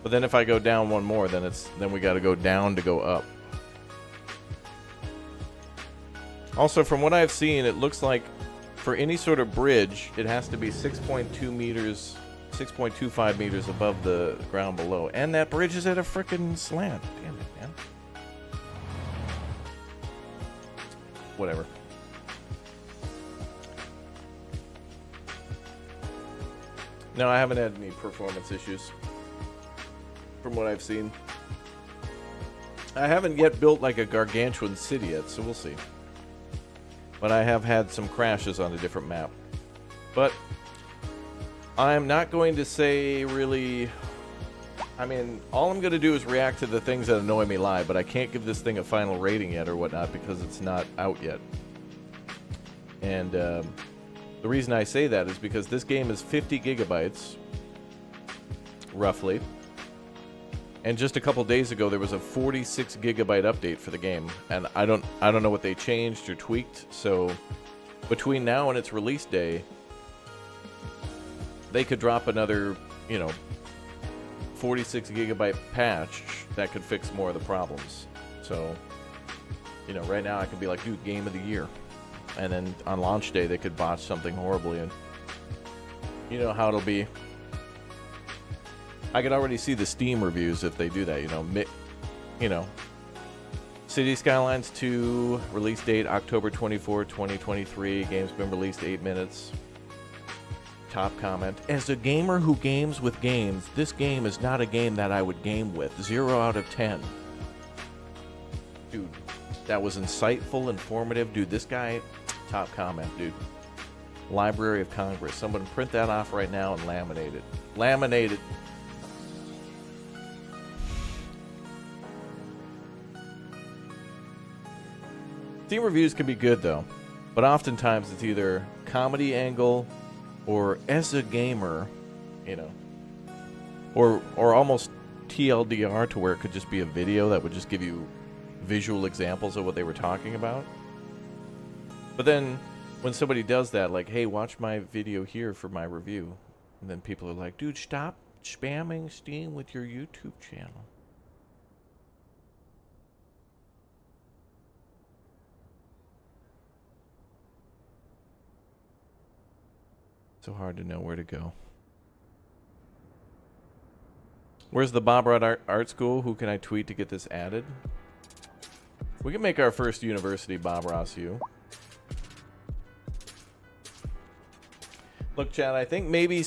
But then if I go down one more, then we got to go down to go up. Also, from what I've seen, it looks like for any sort of bridge, it has to be 6.2 meters, 6.25 meters above the ground below. And that bridge is at a frickin' slant. Damn it, man. Whatever. No, I haven't had any performance issues from what I've seen. I haven't yet built like a gargantuan city yet, so we'll see. But I have had some crashes on a different map. But I'm not going to say really... I mean, all I'm going to do is react to the things that annoy me live, but I can't give this thing a final rating yet or whatnot because it's not out yet. And the reason I say that is because this game is 50 gigabytes, roughly. And just a couple days ago, there was a 46 gigabyte update for the game, and I don't know what they changed or tweaked. So between now and its release day, they could drop another, 46 gigabyte patch that could fix more of the problems. So, right now I could be like, dude, game of the year, and then on launch day they could botch something horribly, and you know how it'll be. I could already see the Steam reviews if they do that, City Skylines 2, release date October 24, 2023. Game's been released 8 minutes. Top comment. As a gamer who games with games, this game is not a game that I would game with. 0 out of 10. Dude, that was insightful, informative. Dude, this guy, top comment, dude. Library of Congress. Someone print that off right now and laminate it. Laminate it. Steam reviews can be good, though, but oftentimes it's either comedy angle or as a gamer, or almost TLDR to where it could just be a video that would just give you visual examples of what they were talking about. But then when somebody does that, like, hey, watch my video here for my review, and then people are like, dude, stop spamming Steam with your YouTube channel. So hard to know where to go. Where's the Bob Ross Art School? Who can I tweet to get this added? We can make our first university Bob Ross U. Look, Chad, I think maybe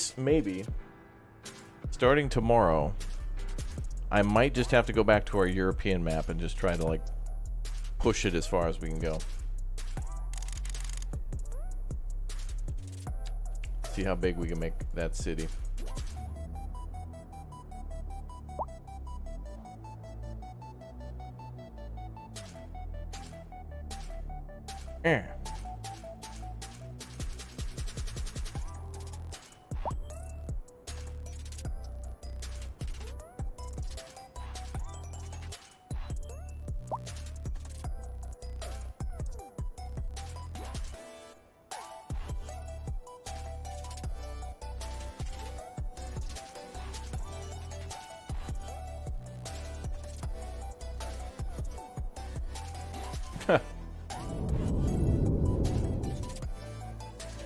starting tomorrow, I might just have to go back to our European map and just try to like push it as far as we can go. See how big we can make that city.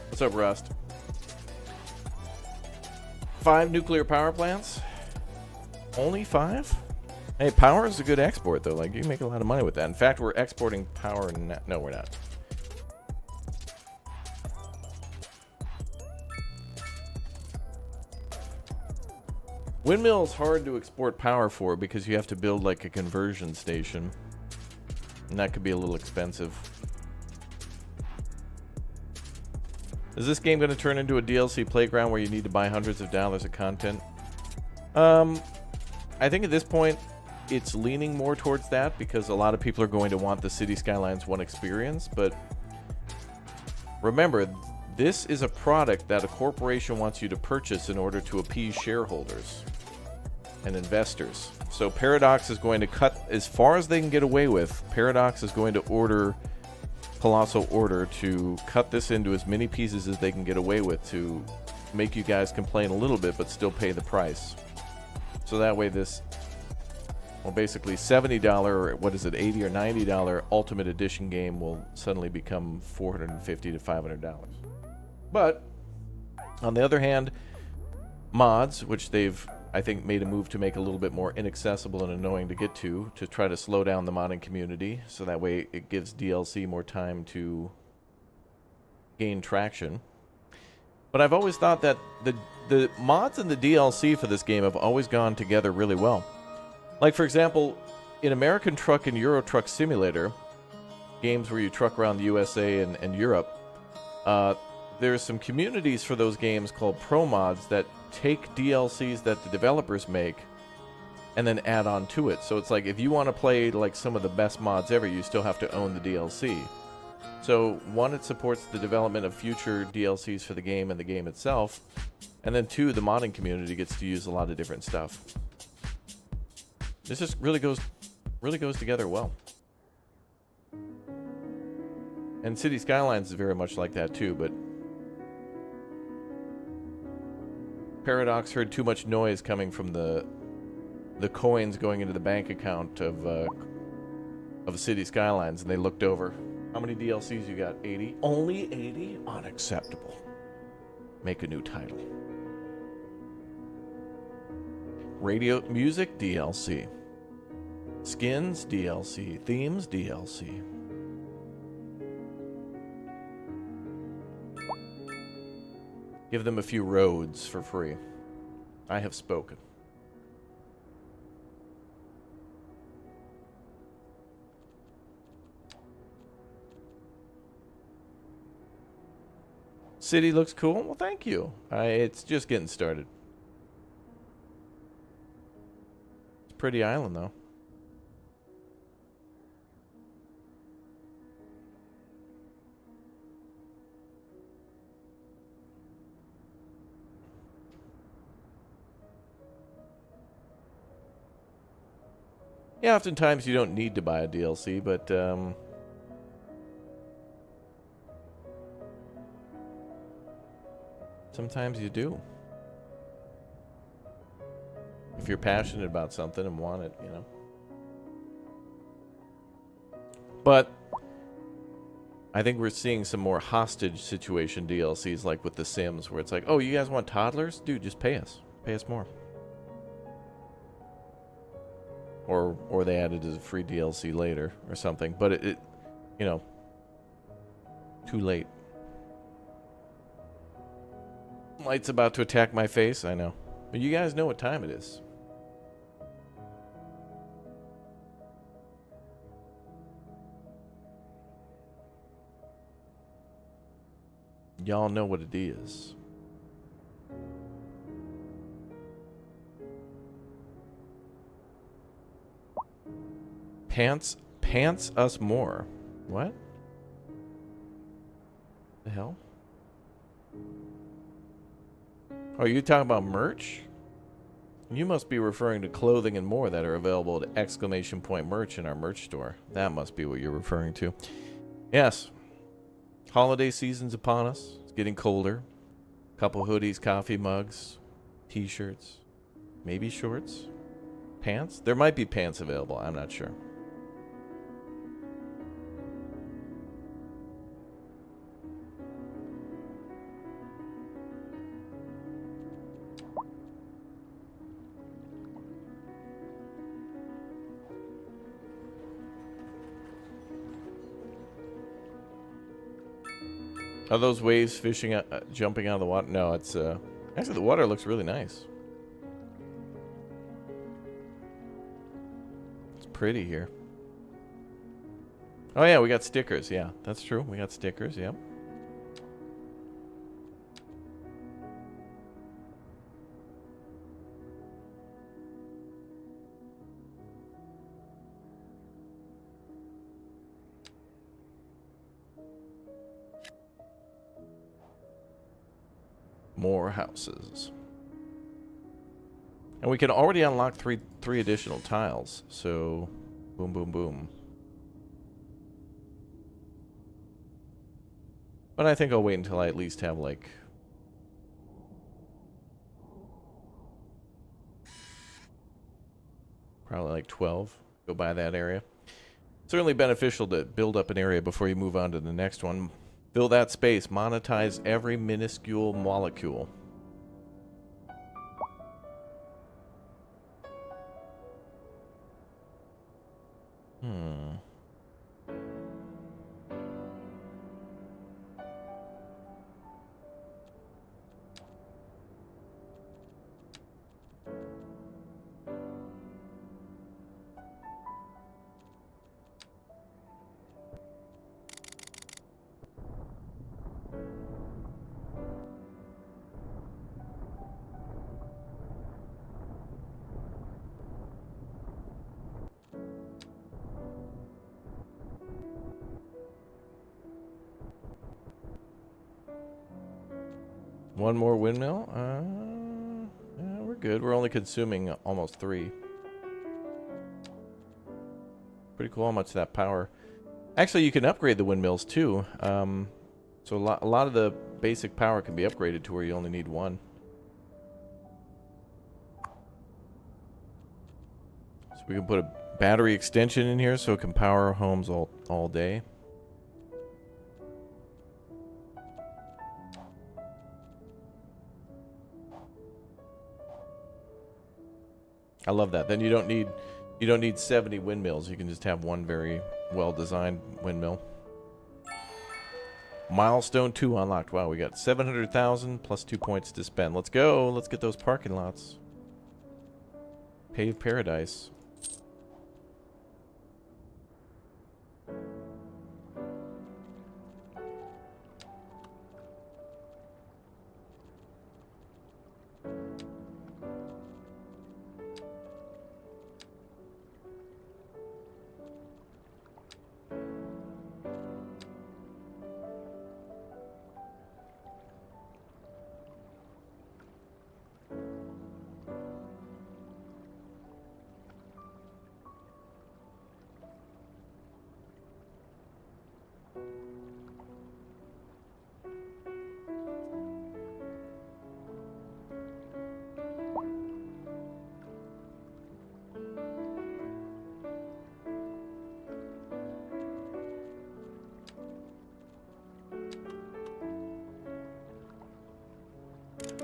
What's up, Rust? 5 nuclear power plants? Only 5? Hey, power is a good export, though. Like, you can make a lot of money with that. In fact, we're exporting power. No, we're not. Windmill's hard to export power for because you have to build, like, a conversion station. And that could be a little expensive. Is this game going to turn into a DLC playground where you need to buy hundreds of dollars of content? I think at this point, it's leaning more towards that because a lot of people are going to want the City Skylines 1 experience. But remember, this is a product that a corporation wants you to purchase in order to appease shareholders and investors. So Paradox is going to cut as far as they can get away with. Paradox is going to order colossal order to cut this into as many pieces as they can get away with to make you guys complain a little bit but still pay the price. So that way this, well, basically $70 or what is it, $80 or $90 Ultimate Edition game will suddenly become $450 to $500. But on the other hand, mods, which they've, I think, made a move to make a little bit more inaccessible and annoying to get to try to slow down the modding community, so that way it gives DLC more time to gain traction. But I've always thought that the mods and the DLC for this game have always gone together really well. Like, for example, in American Truck and Euro Truck Simulator, games where you truck around the USA and Europe, there's some communities for those games called Pro Mods that take DLCs that the developers make and then add on to it. So it's like, if you want to play like some of the best mods ever, you still have to own the DLC. So one, it supports the development of future DLCs for the game and the game itself, and then two, the modding community gets to use a lot of different stuff. This just really goes together well. And City Skylines is very much like that too, but Paradox heard too much noise coming from the coins going into the bank account of City Skylines, and they looked over. How many DLCs you got? 80? Only 80? Unacceptable. Make a new title. Radio music DLC. Skins DLC. Themes DLC. Give them a few roads for free. I have spoken. City looks cool. Well, thank you. It's just getting started. It's a pretty island, though. Yeah, oftentimes you don't need to buy a DLC, but sometimes you do. If you're passionate about something and want it, you know. But I think we're seeing some more hostage situation DLCs, like with The Sims, where it's like, oh, you guys want toddlers? Dude, just pay us. Pay us more. Or they add it as a free DLC later or something. But it you know, too late. Light's about to attack my face, I know. But you guys know what time it is. Y'all know what it is. Pants us more. What? The hell? Oh, you talking about merch? You must be referring to clothing and more that are available at exclamation point merch in our merch store. That must be what you're referring to. Yes. Holiday season's upon us. It's getting colder. Couple hoodies, coffee mugs, t-shirts, maybe shorts, pants. There might be pants available. I'm not sure. Are those waves fishing, jumping out of the water? No, it's, actually the water looks really nice. It's pretty here. Oh yeah, we got stickers, yeah. That's true, we got stickers, yep. More houses. And we can already unlock three additional tiles. So, boom, boom, boom. But I think I'll wait until I at least have, like, probably like 12. Go by that area. Certainly beneficial to build up an area before you move on to the next one. Fill that space. Monetize every minuscule molecule. One more windmill? Yeah, we're good. We're only consuming almost 3. Pretty cool how much that power. Actually, you can upgrade the windmills too. So a lot of the basic power can be upgraded to where you only need 1. So we can put a battery extension in here so it can power homes all day. I love that. Then you don't need 70 windmills. You can just have one very well-designed windmill. Milestone 2 unlocked. Wow, we got 700,000 plus 2 points to spend. Let's go. Let's get those parking lots. Paved paradise.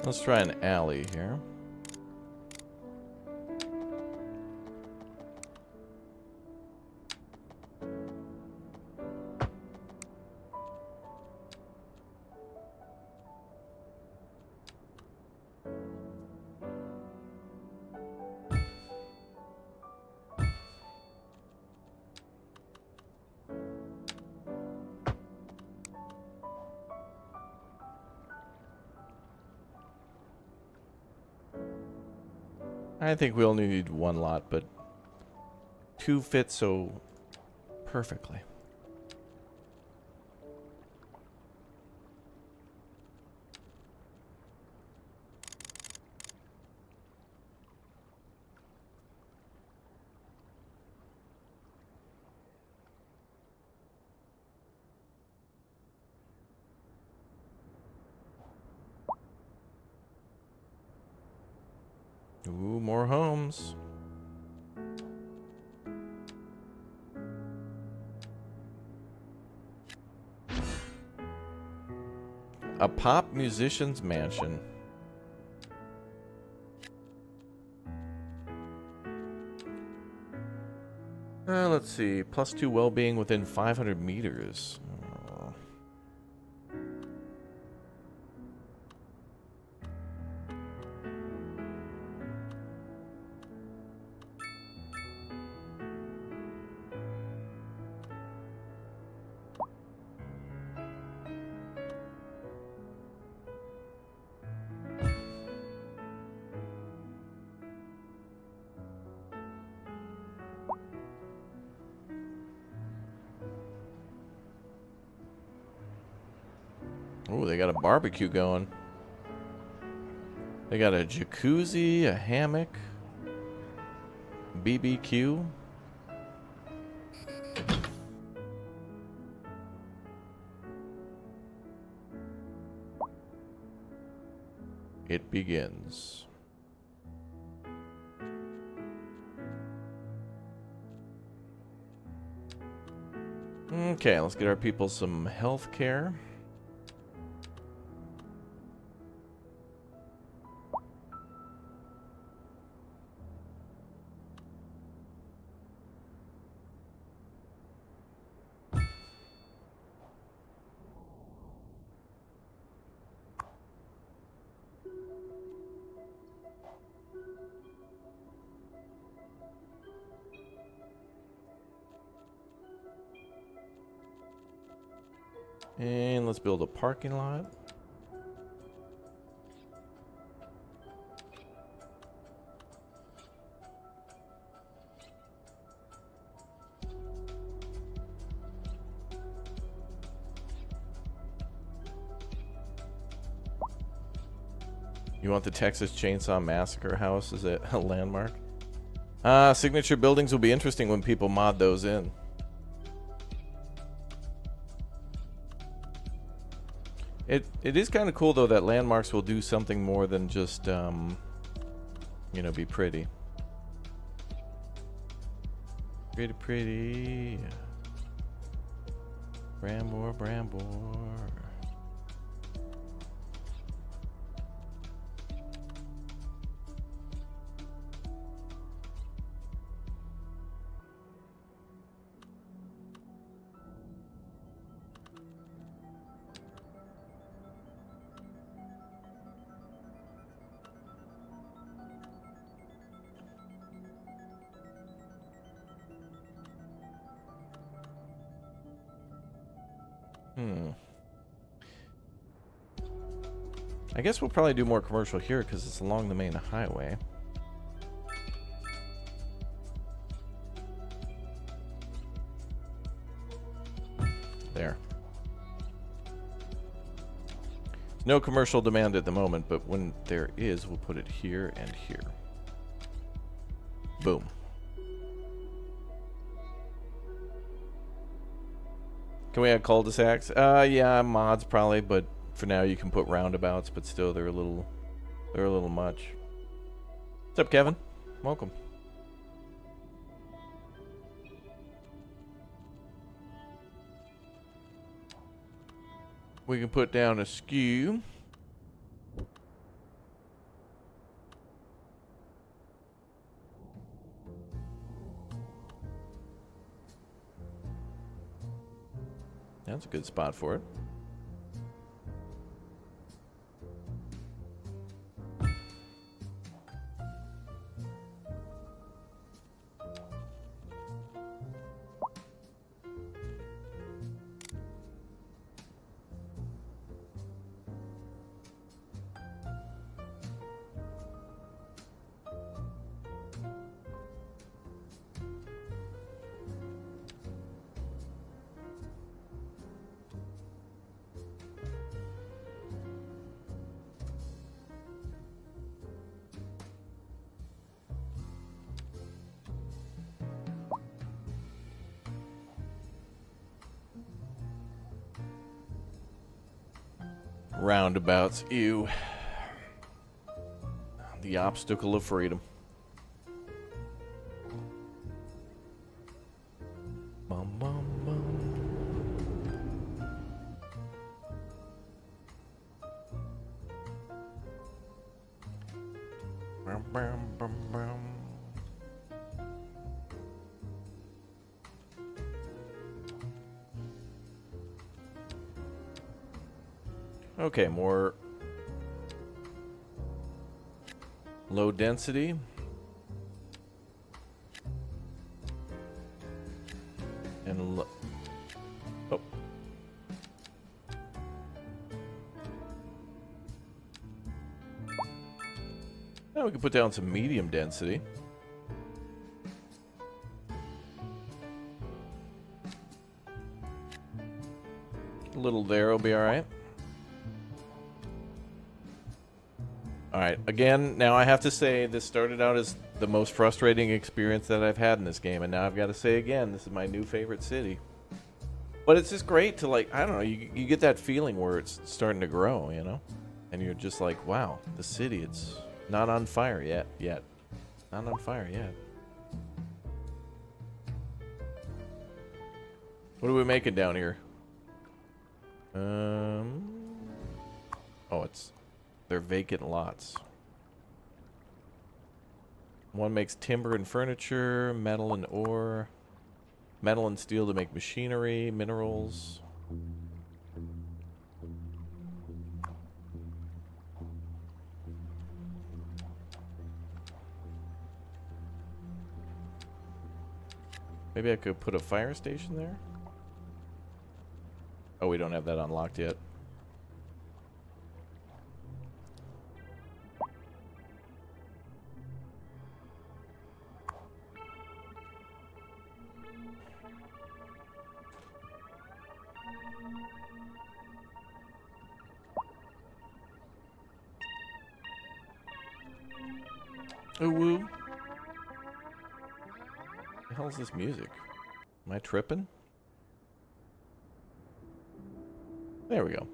Let's try an alley here. I think we only need 1 lot, but 2 fit so perfectly. Ooh, more homes. A pop musician's mansion. Let's see. +2 well-being within 500 meters. Oh, they got a barbecue going. They got a jacuzzi, a hammock, BBQ. It begins. Okay, let's get our people some health care. And let's build a parking lot. You want the Texas Chainsaw Massacre house as a landmark? Signature buildings will be interesting when people mod those in. It is kind of cool, though, that landmarks will do something more than just, you know, be pretty. Pretty. Brambor. I guess we'll probably do more commercial here because it's along the main highway. There. There's no commercial demand at the moment, but when there is, we'll put it here and here. Boom. Can we add cul-de-sacs? Yeah, mods probably, but for now you can put roundabouts, but still they're a little much. What's up, Kevin? Welcome. We can put down a skew. That's a good spot for it. Roundabouts, ew. The obstacle of freedom. Bum, bum, bum. Bum, bum, bum, bum. Okay, more low density. And oh. Now we can put down some medium density. A little there will be all right. Alright, again, now I have to say this started out as the most frustrating experience that I've had in this game, and now I've got to say again, this is my new favorite city. But it's just great to, like, I don't know, you get that feeling where it's starting to grow, you know? And you're just like, wow, the city, it's not on fire yet. Not on fire yet. What are we making down here? Oh, they're vacant lots. One makes timber and furniture, metal and ore, metal and steel to make machinery, minerals. Maybe I could put a fire station there? Oh, we don't have that unlocked yet. Oh, woo. The hell is this music? Am I tripping? There we go.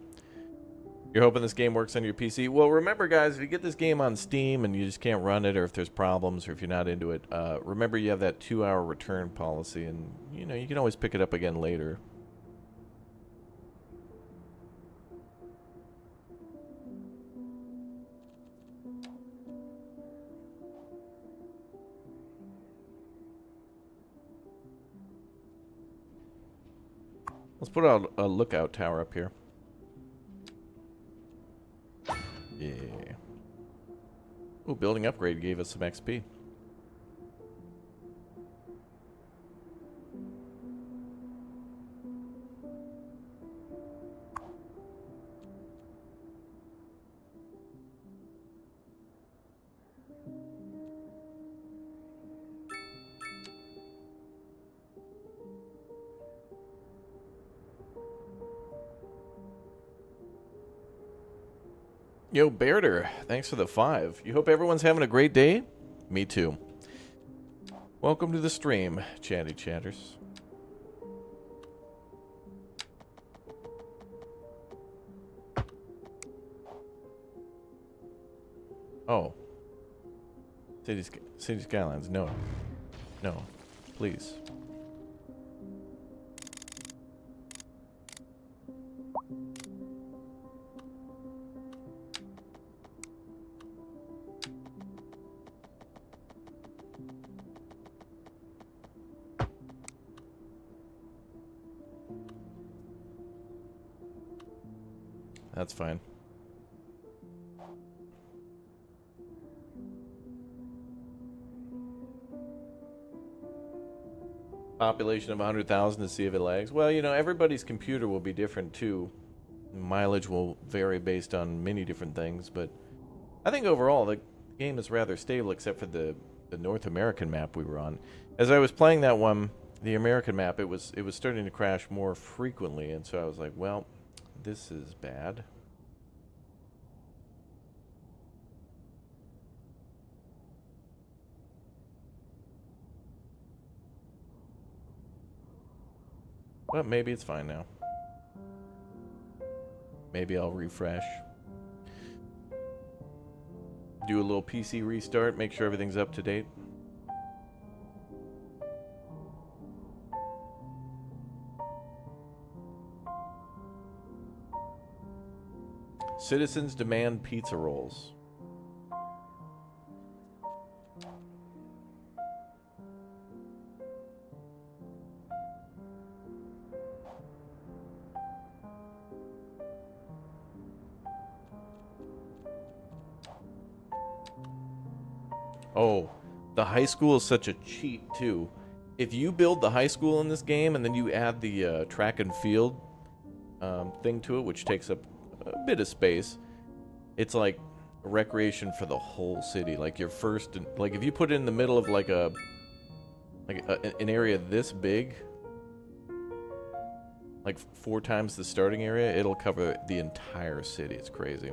You're hoping this game works on your PC? Well, remember, guys, if you get this game on Steam and you just can't run it, or if there's problems, or if you're not into it, remember you have that 2-hour return policy, and, you know, you can always pick it up again later. Let's put out a lookout tower up here. Yeah. Ooh, building upgrade gave us some XP. Yo, Bairder, thanks for the 5. You hope everyone's having a great day? Me too. Welcome to the stream, chatty chatters. Oh. City Skylines, no. No, please. That's fine. Population of 100,000 to see if it lags. Well, you know, everybody's computer will be different too. Mileage will vary based on many different things, but I think overall the game is rather stable except for the North American map we were on. As I was playing that one, the American map, it was starting to crash more frequently, and so I was like, well, this is bad. But maybe it's fine now. Maybe I'll refresh. Do a little PC restart, make sure everything's up to date. Citizens demand pizza rolls. Oh, the high school is such a cheat, too. If you build the high school in this game and then you add the track and field thing to it, which takes up a bit of space, it's like a recreation for the whole city. Like your first, like if you put it in the middle of like an area this big, like 4 times the starting area, it'll cover the entire city. It's crazy.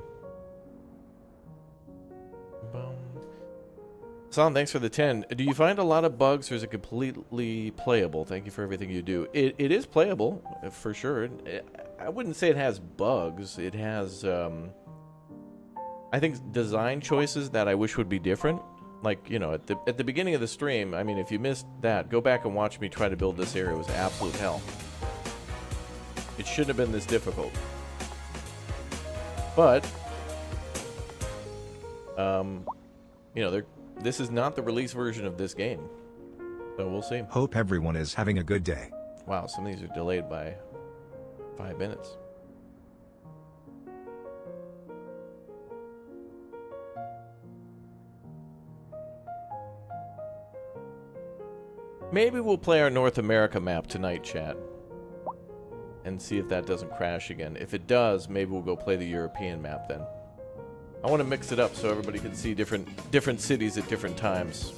Boom. Son, thanks for the 10. Do you find a lot of bugs, or is it completely playable? Thank you for everything you do. It is playable, for sure. I wouldn't say it has bugs. It has, I think design choices that I wish would be different. Like, you know, at the beginning of the stream, I mean, if you missed that, go back and watch me try to build this area. It was absolute hell. It shouldn't have been this difficult. But, you know, this is not the release version of this game. So we'll see. Hope everyone is having a good day. Wow, some of these are delayed by 5 minutes. Maybe we'll play our North America map tonight, chat. And see if that doesn't crash again. If it does, maybe we'll go play the European map then. I want to mix it up so everybody can see different cities at different times.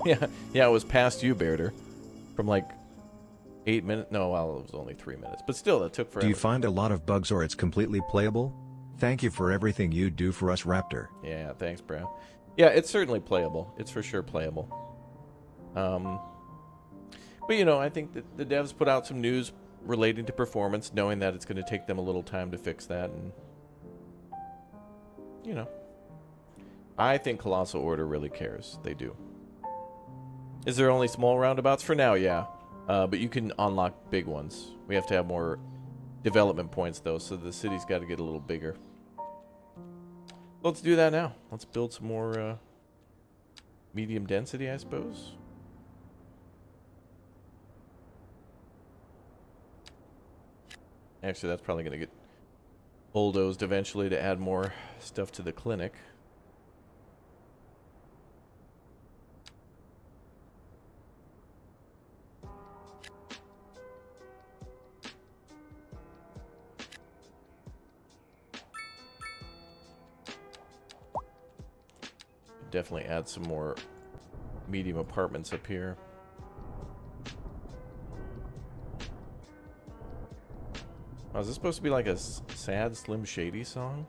Yeah, it was past you, Bearder. From like 8 minutes. No, well, it was only 3 minutes. But still, that took forever. Do you find a lot of bugs or it's completely playable? Thank you for everything you do for us, Raptor. Yeah, thanks, bro. Yeah, it's certainly playable. It's for sure playable. But, you know, I think that the devs put out some news relating to performance, knowing that it's going to take them a little time to fix that. And, you know, I think Colossal Order really cares. They do. Is there only small roundabouts? For now, yeah. But you can unlock big ones. We have to have more development points, though, so the city's got to get a little bigger. Let's do that now. Let's build some more medium density, I suppose. Actually, that's probably going to get bulldozed eventually to add more stuff to the clinic. Definitely add some more medium apartments up here. Oh, is this supposed to be like a sad Slim Shady song?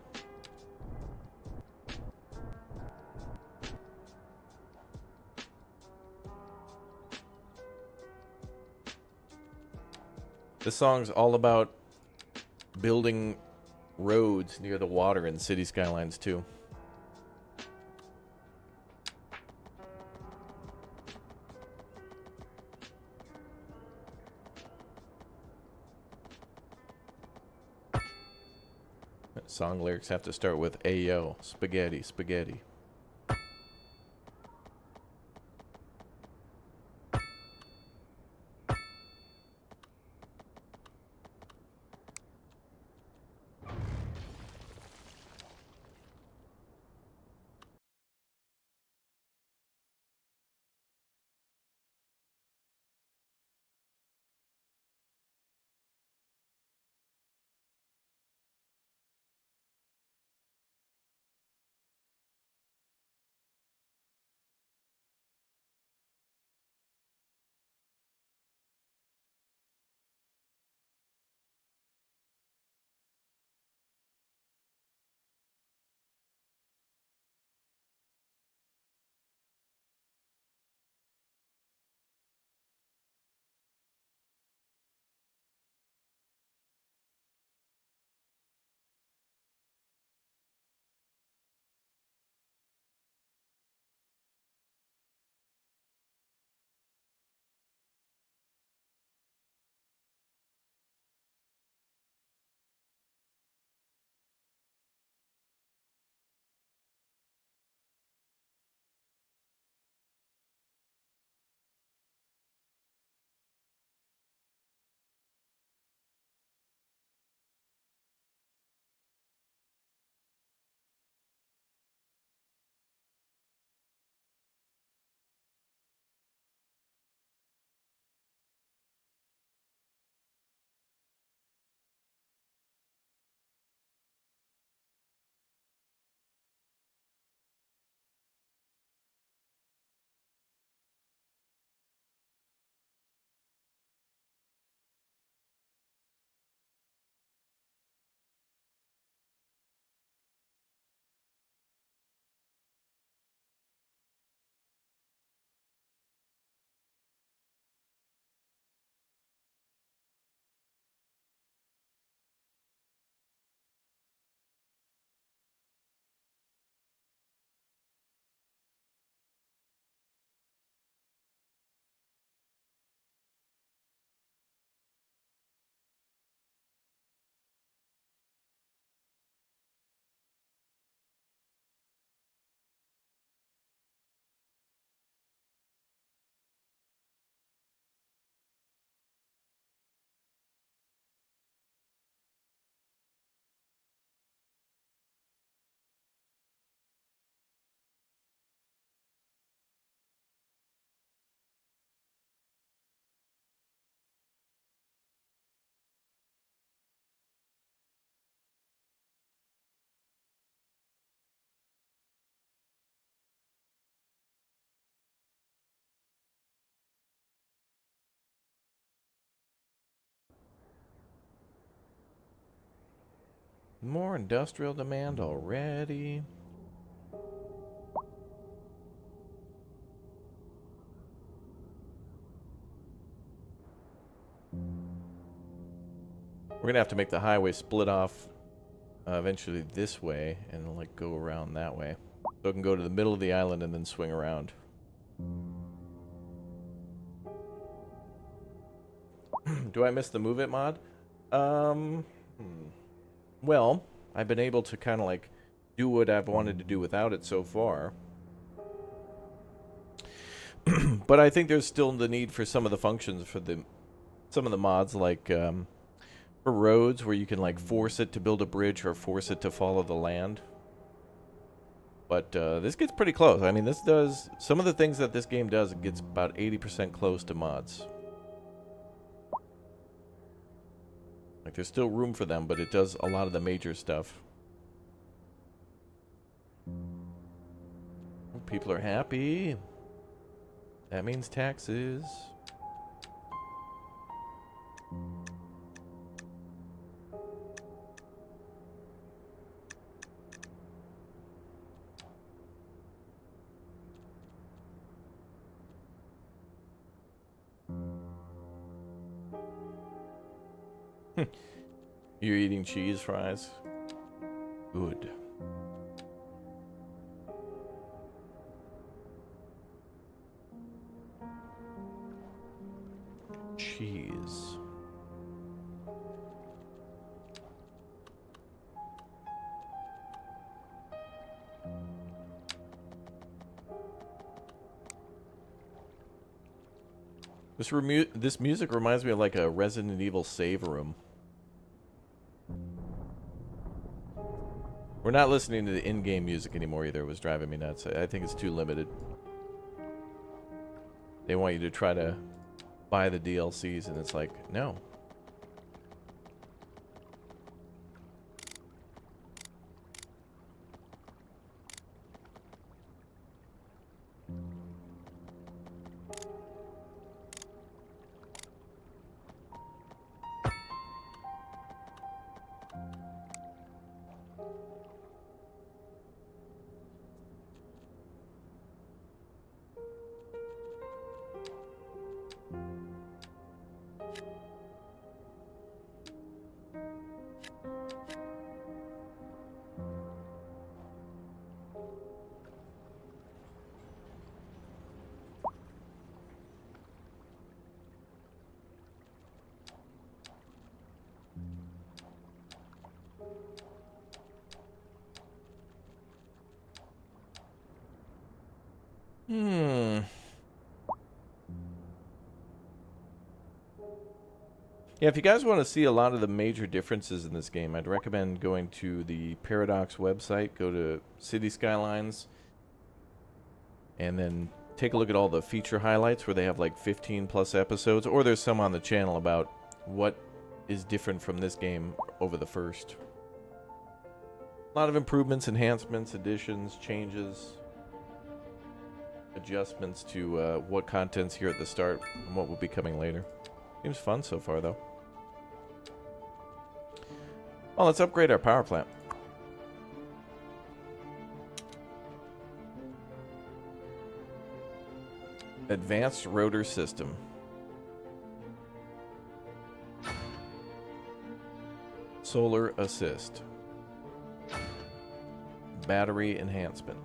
This song's all about building roads near the water in City Skylines 2. Song lyrics have to start with Ayo, spaghetti, spaghetti. More industrial demand already. We're gonna have to make the highway split off eventually this way and like go around that way. So it can go to the middle of the island and then swing around. Do I miss the Move It mod? Well, I've been able to kind of like do what I've wanted to do without it so far. But I think there's still the need for some of the functions for some of the mods, like for roads where you can like force it to build a bridge or force it to follow the land. But this gets pretty close. I mean, this does some of the things that this game does. It gets about 80% close to mods. Like, there's still room for them, but it does a lot of the major stuff. People are happy. That means taxes. You're eating cheese fries? Good. Cheese. This music reminds me of like a Resident Evil save room. We're not listening to the in-game music anymore either. It was driving me nuts. I think it's too limited. They want you to try to buy the DLCs, and it's like, no. Yeah, if you guys want to see a lot of the major differences in this game, I'd recommend going to the Paradox website, go to City Skylines, and then take a look at all the feature highlights where they have like 15 plus episodes, or there's some on the channel about what is different from this game over the first. A lot of improvements, enhancements, additions, changes, adjustments to what content's here at the start and what will be coming later. Seems fun so far, though. Oh, let's upgrade our power plant. Advanced rotor system. Solar assist. Battery enhancement.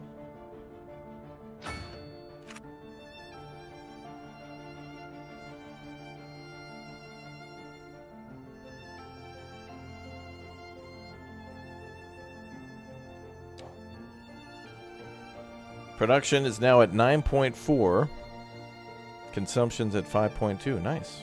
Production is now at 9.4. Consumption's at 5.2. Nice.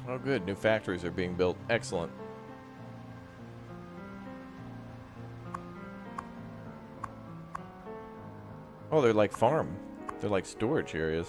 Oh, good. New factories are being built. Excellent. Oh, they're like farm. They're like storage areas.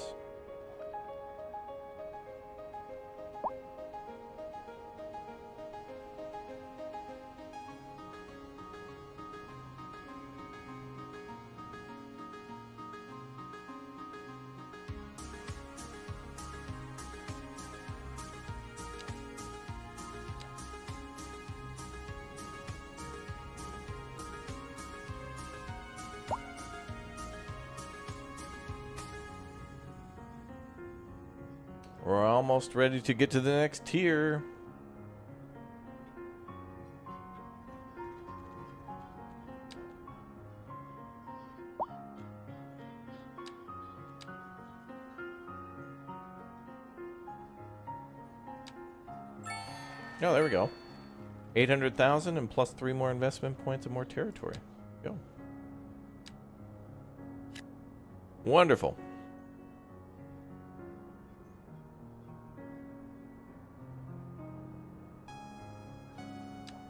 We're almost ready to get to the next tier. Oh, there we go. 800,000 and plus 3 more investment points and more territory. Go. Wonderful.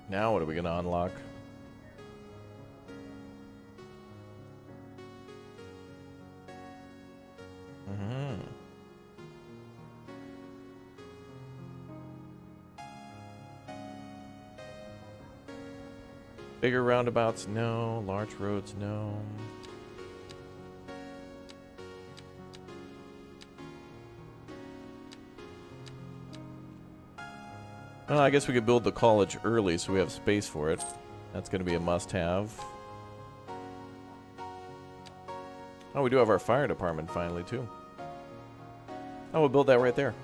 Now what are we going to unlock? Bigger roundabouts, no. Large roads, no. Well, I guess we could build the college early so we have space for it. That's going to be a must-have. Oh, we do have our fire department finally, too. Oh, we'll build that right there.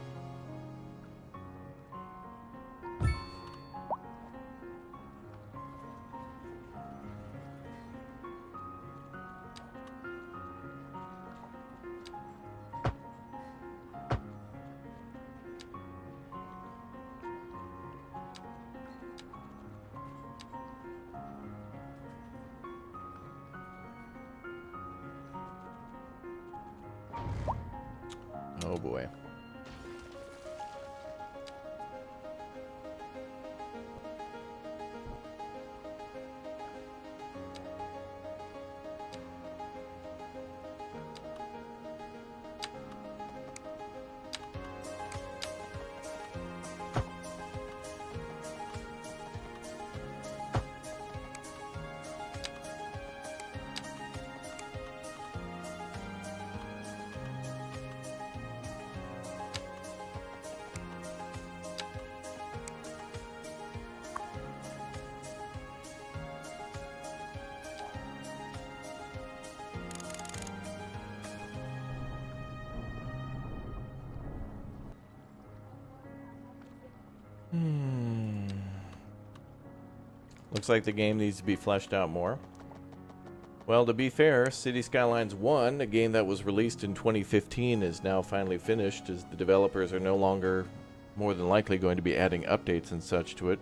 Oh boy. Looks like the game needs to be fleshed out more. Well, to be fair, City Skylines 1, a game that was released in 2015, is now finally finished, as the developers are no longer more than likely going to be adding updates and such to it,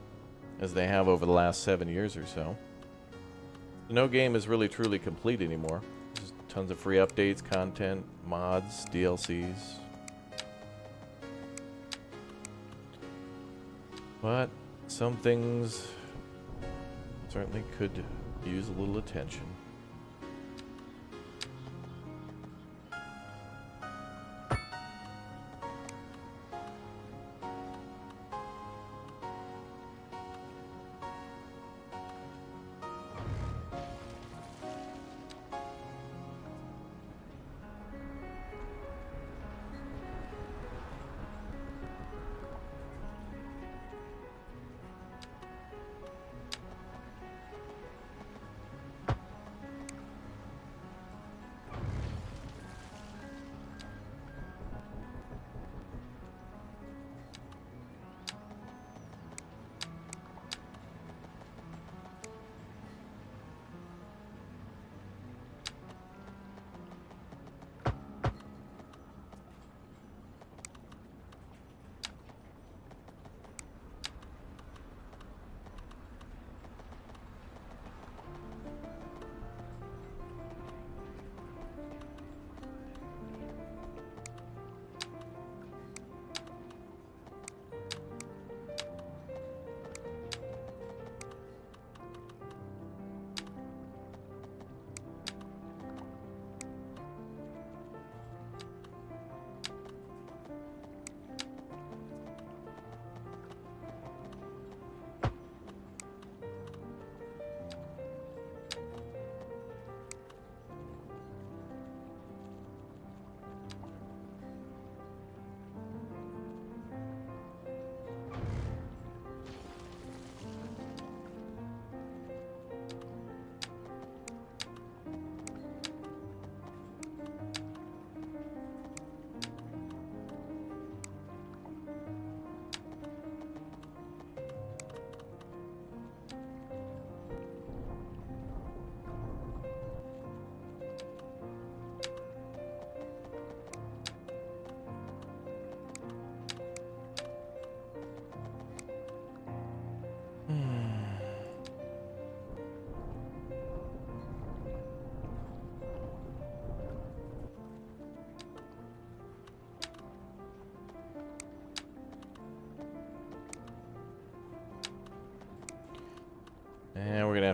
as they have over the last 7 years or so. No game is really truly complete anymore. There's tons of free updates, content, mods, DLCs. But some things certainly could use a little attention.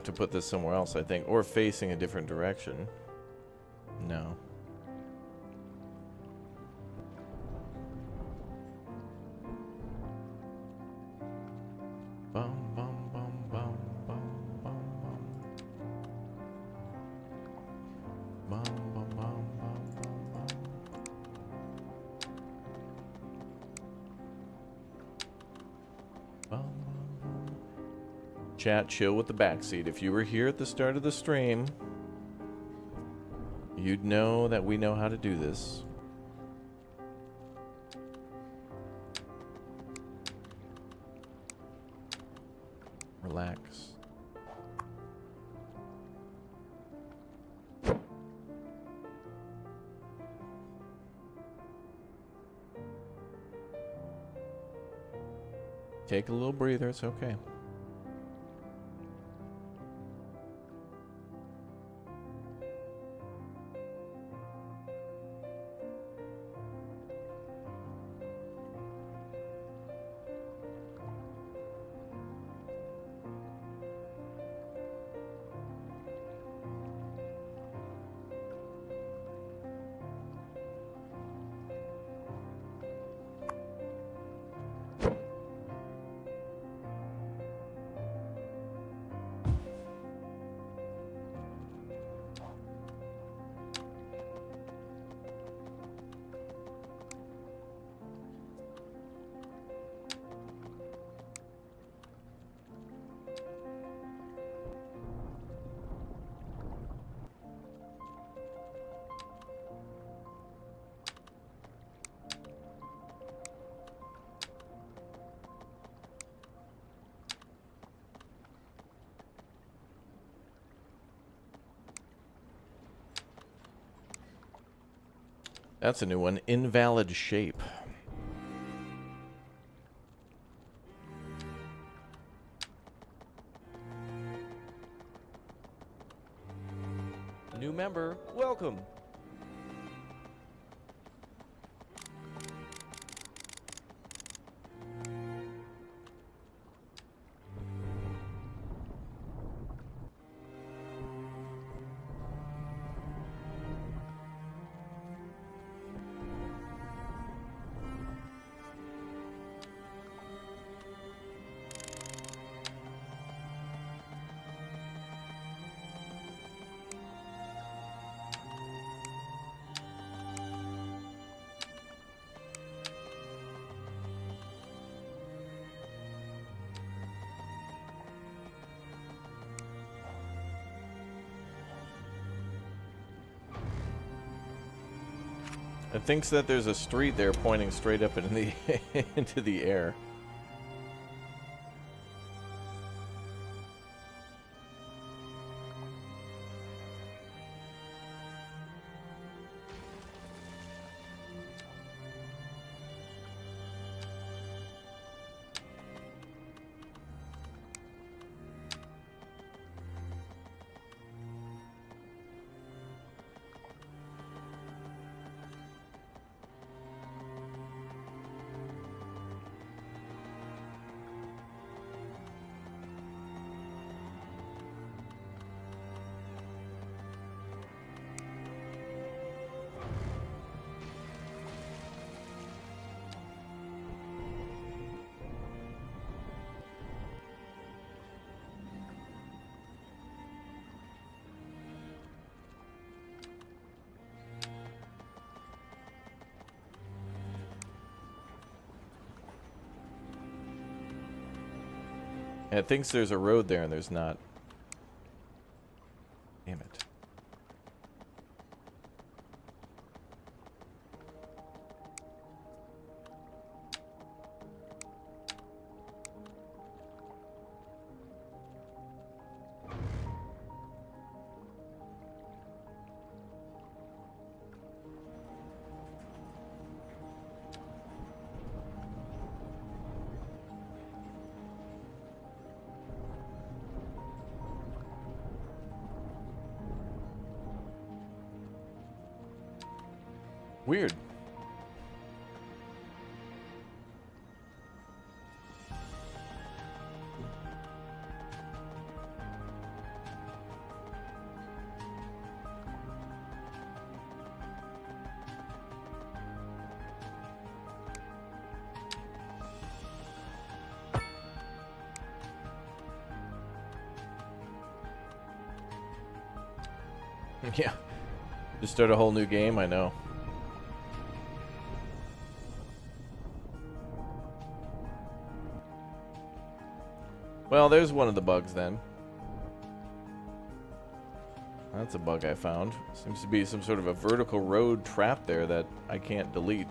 to put this somewhere else, I think, or facing a different direction. No. Bum, bum, bum, bum, bum, bum, bum. Bum, bum, bum, bum, bum, bum. Bum, bum, bum. Chat, chill with the backseat. If you were here at the start of the stream, you'd know that we know how to do this. Relax. Take a little breather, it's okay. That's a new one. Invalid shape. New member, welcome. It thinks that there's a street there pointing straight up into the into the air. And it thinks there's a road there and there's not. Damn it. Weird. Yeah. Just start a whole new game, I know. Well, there's one of the bugs then. That's a bug I found. Seems to be some sort of a vertical road trap there that I can't delete.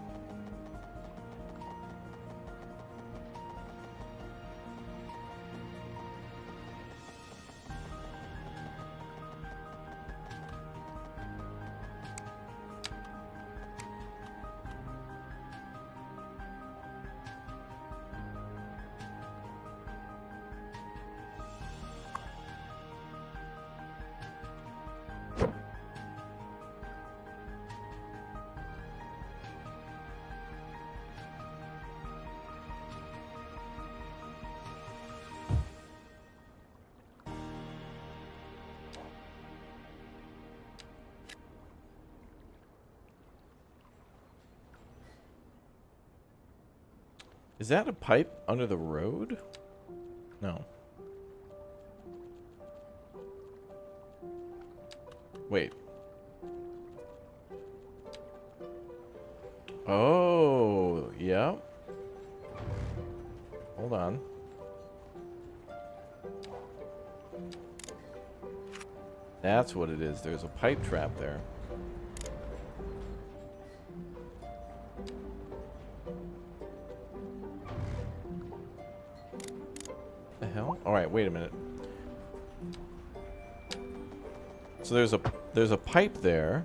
Is that a pipe under the road? No. Wait. Oh, yeah. Hold on. That's what it is. There's a pipe trap there. The hell? All right, wait a minute. So there's a pipe there.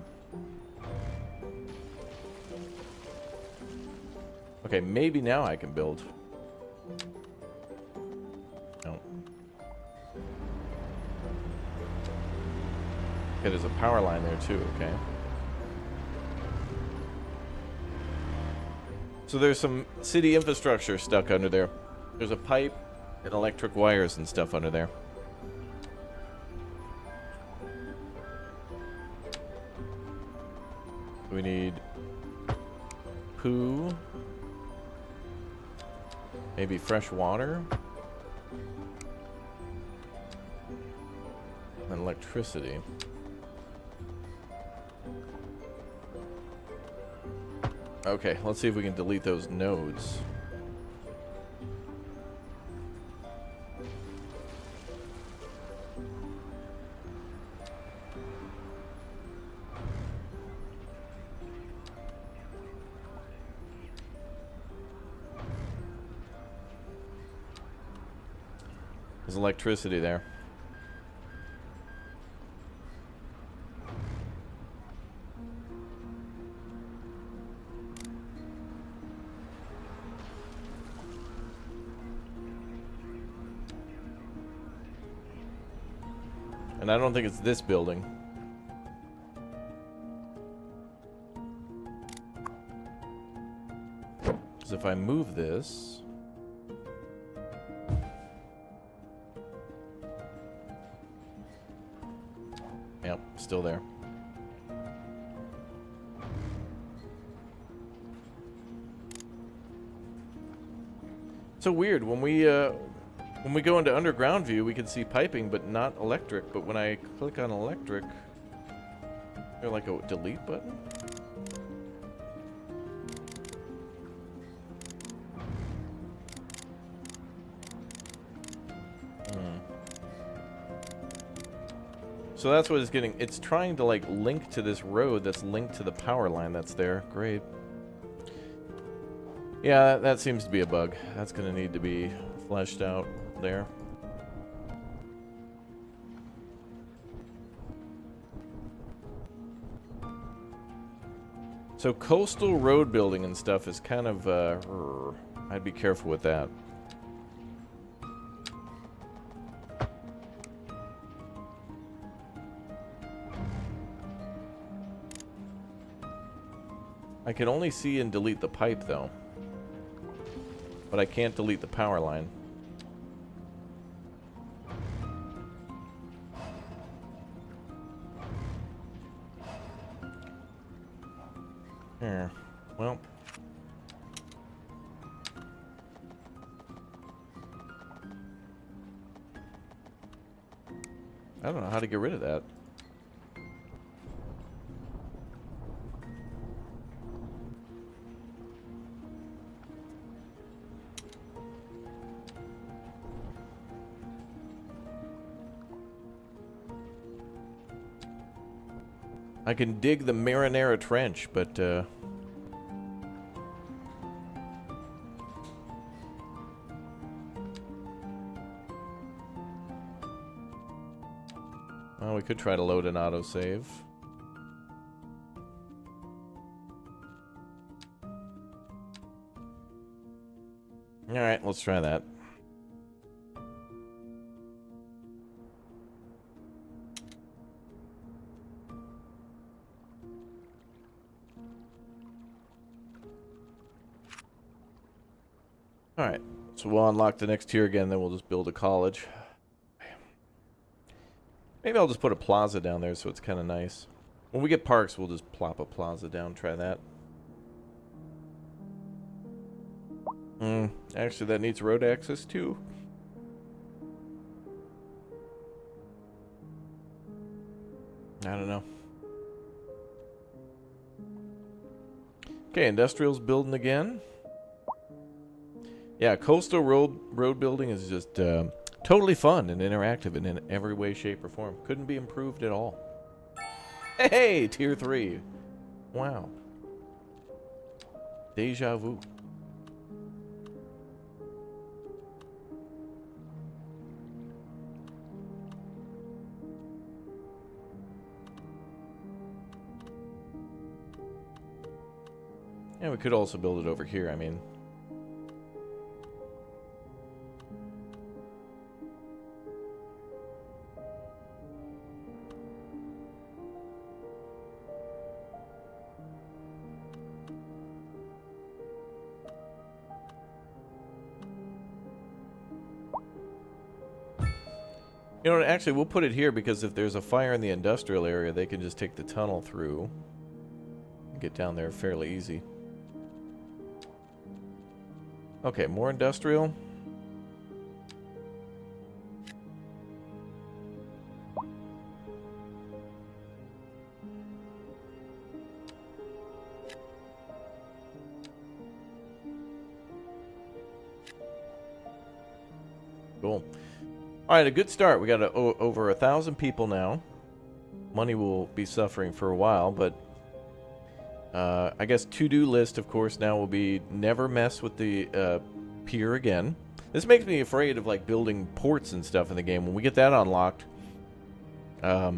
Okay, maybe now I can build. No. Okay, there's a power line there too, okay. So there's some city infrastructure stuck under there. There's a pipe and electric wires and stuff under there. We need poo. Maybe fresh water. And electricity. Okay, let's see if we can delete those nodes. There's electricity there. And I don't think it's this building. Because if I move this... Yep, still there. So weird, when we go into underground view, we can see piping, but not electric. But when I click on electric, there's like a delete button. So that's what it's getting. It's trying to like link to this road that's linked to the power line that's there. Great. Yeah, that seems to be a bug. That's going to need to be fleshed out there. So coastal road building and stuff is kind of, I'd be careful with that. I can only see and delete the pipe though. But I can't delete the power line. Here. Well. I don't know how to get rid of that. I can dig the Marinara Trench, but well, we could try to load an autosave. Alright, let's try that. Alright, so we'll unlock the next tier again, then we'll just build a college. Maybe I'll just put a plaza down there so it's kind of nice. When we get parks, we'll just plop a plaza down, try that. Actually, that needs road access too. I don't know. Okay, industrial's building again. Yeah, coastal road building is just totally fun and interactive and in every way, shape, or form. Couldn't be improved at all. Hey, tier 3. Wow. Deja vu. And we could also build it over here, I mean. You know, actually, we'll put it here because if there's a fire in the industrial area, they can just take the tunnel through and get down there fairly easy. Okay, more industrial. Cool. All right, a good start. We got over 1,000 people now. Money will be suffering for a while, but I guess to-do list, of course, now will be never mess with the pier again. This makes me afraid of like building ports and stuff in the game. When we get that unlocked, yeah,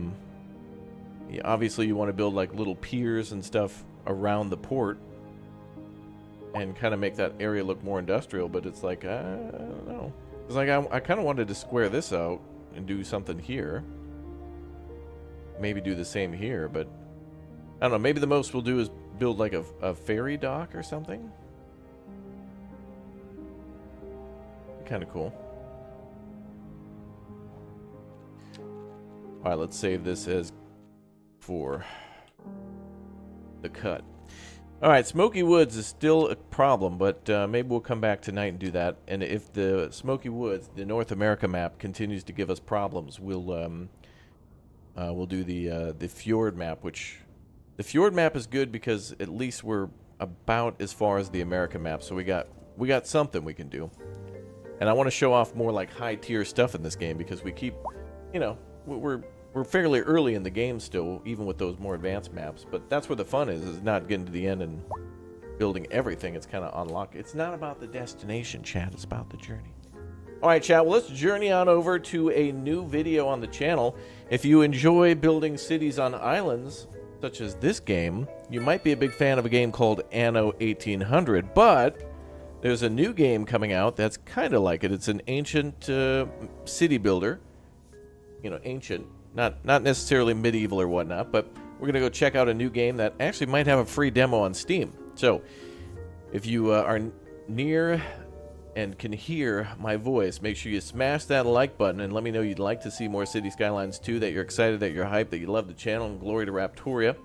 obviously you want to build like little piers and stuff around the port and kind of make that area look more industrial. But it's like I don't know. It's like I kind of wanted to square this out and do something here. Maybe do the same here, but I don't know. Maybe the most we'll do is build like a ferry dock or something. Kind of cool. All right, let's save this as for the cut. All right, Smoky Woods is still a problem, but maybe we'll come back tonight and do that. And if the Smoky Woods, the North America map, continues to give us problems, we'll do the fjord map, which the fjord map is good because at least we're about as far as the American map, so we got something we can do. And I want to show off more like high tier stuff in this game because we keep, you know, we're fairly early in the game still, even with those more advanced maps. But that's where the fun is not getting to the end and building everything. It's kind of unlocked. It's not about the destination, chat. It's about the journey. All right, chat. Well, let's journey on over to a new video on the channel. If you enjoy building cities on islands, such as this game, you might be a big fan of a game called Anno 1800. But there's a new game coming out that's kind of like it. It's an ancient city builder. You know, ancient. Not necessarily medieval or whatnot, but we're going to go check out a new game that actually might have a free demo on Steam. So, if you are near and can hear my voice, make sure you smash that like button and let me know you'd like to see more City Skylines 2, that you're excited, that you're hyped, that you love the channel, and glory to Raptoria.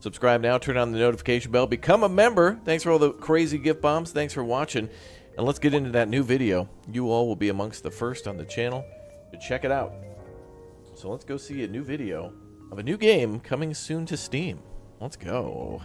Subscribe now, turn on the notification bell, become a member. Thanks for all the crazy gift bombs. Thanks for watching. And let's get into that new video. You all will be amongst the first on the channel to check it out. So let's go see a new video of a new game coming soon to Steam. Let's go.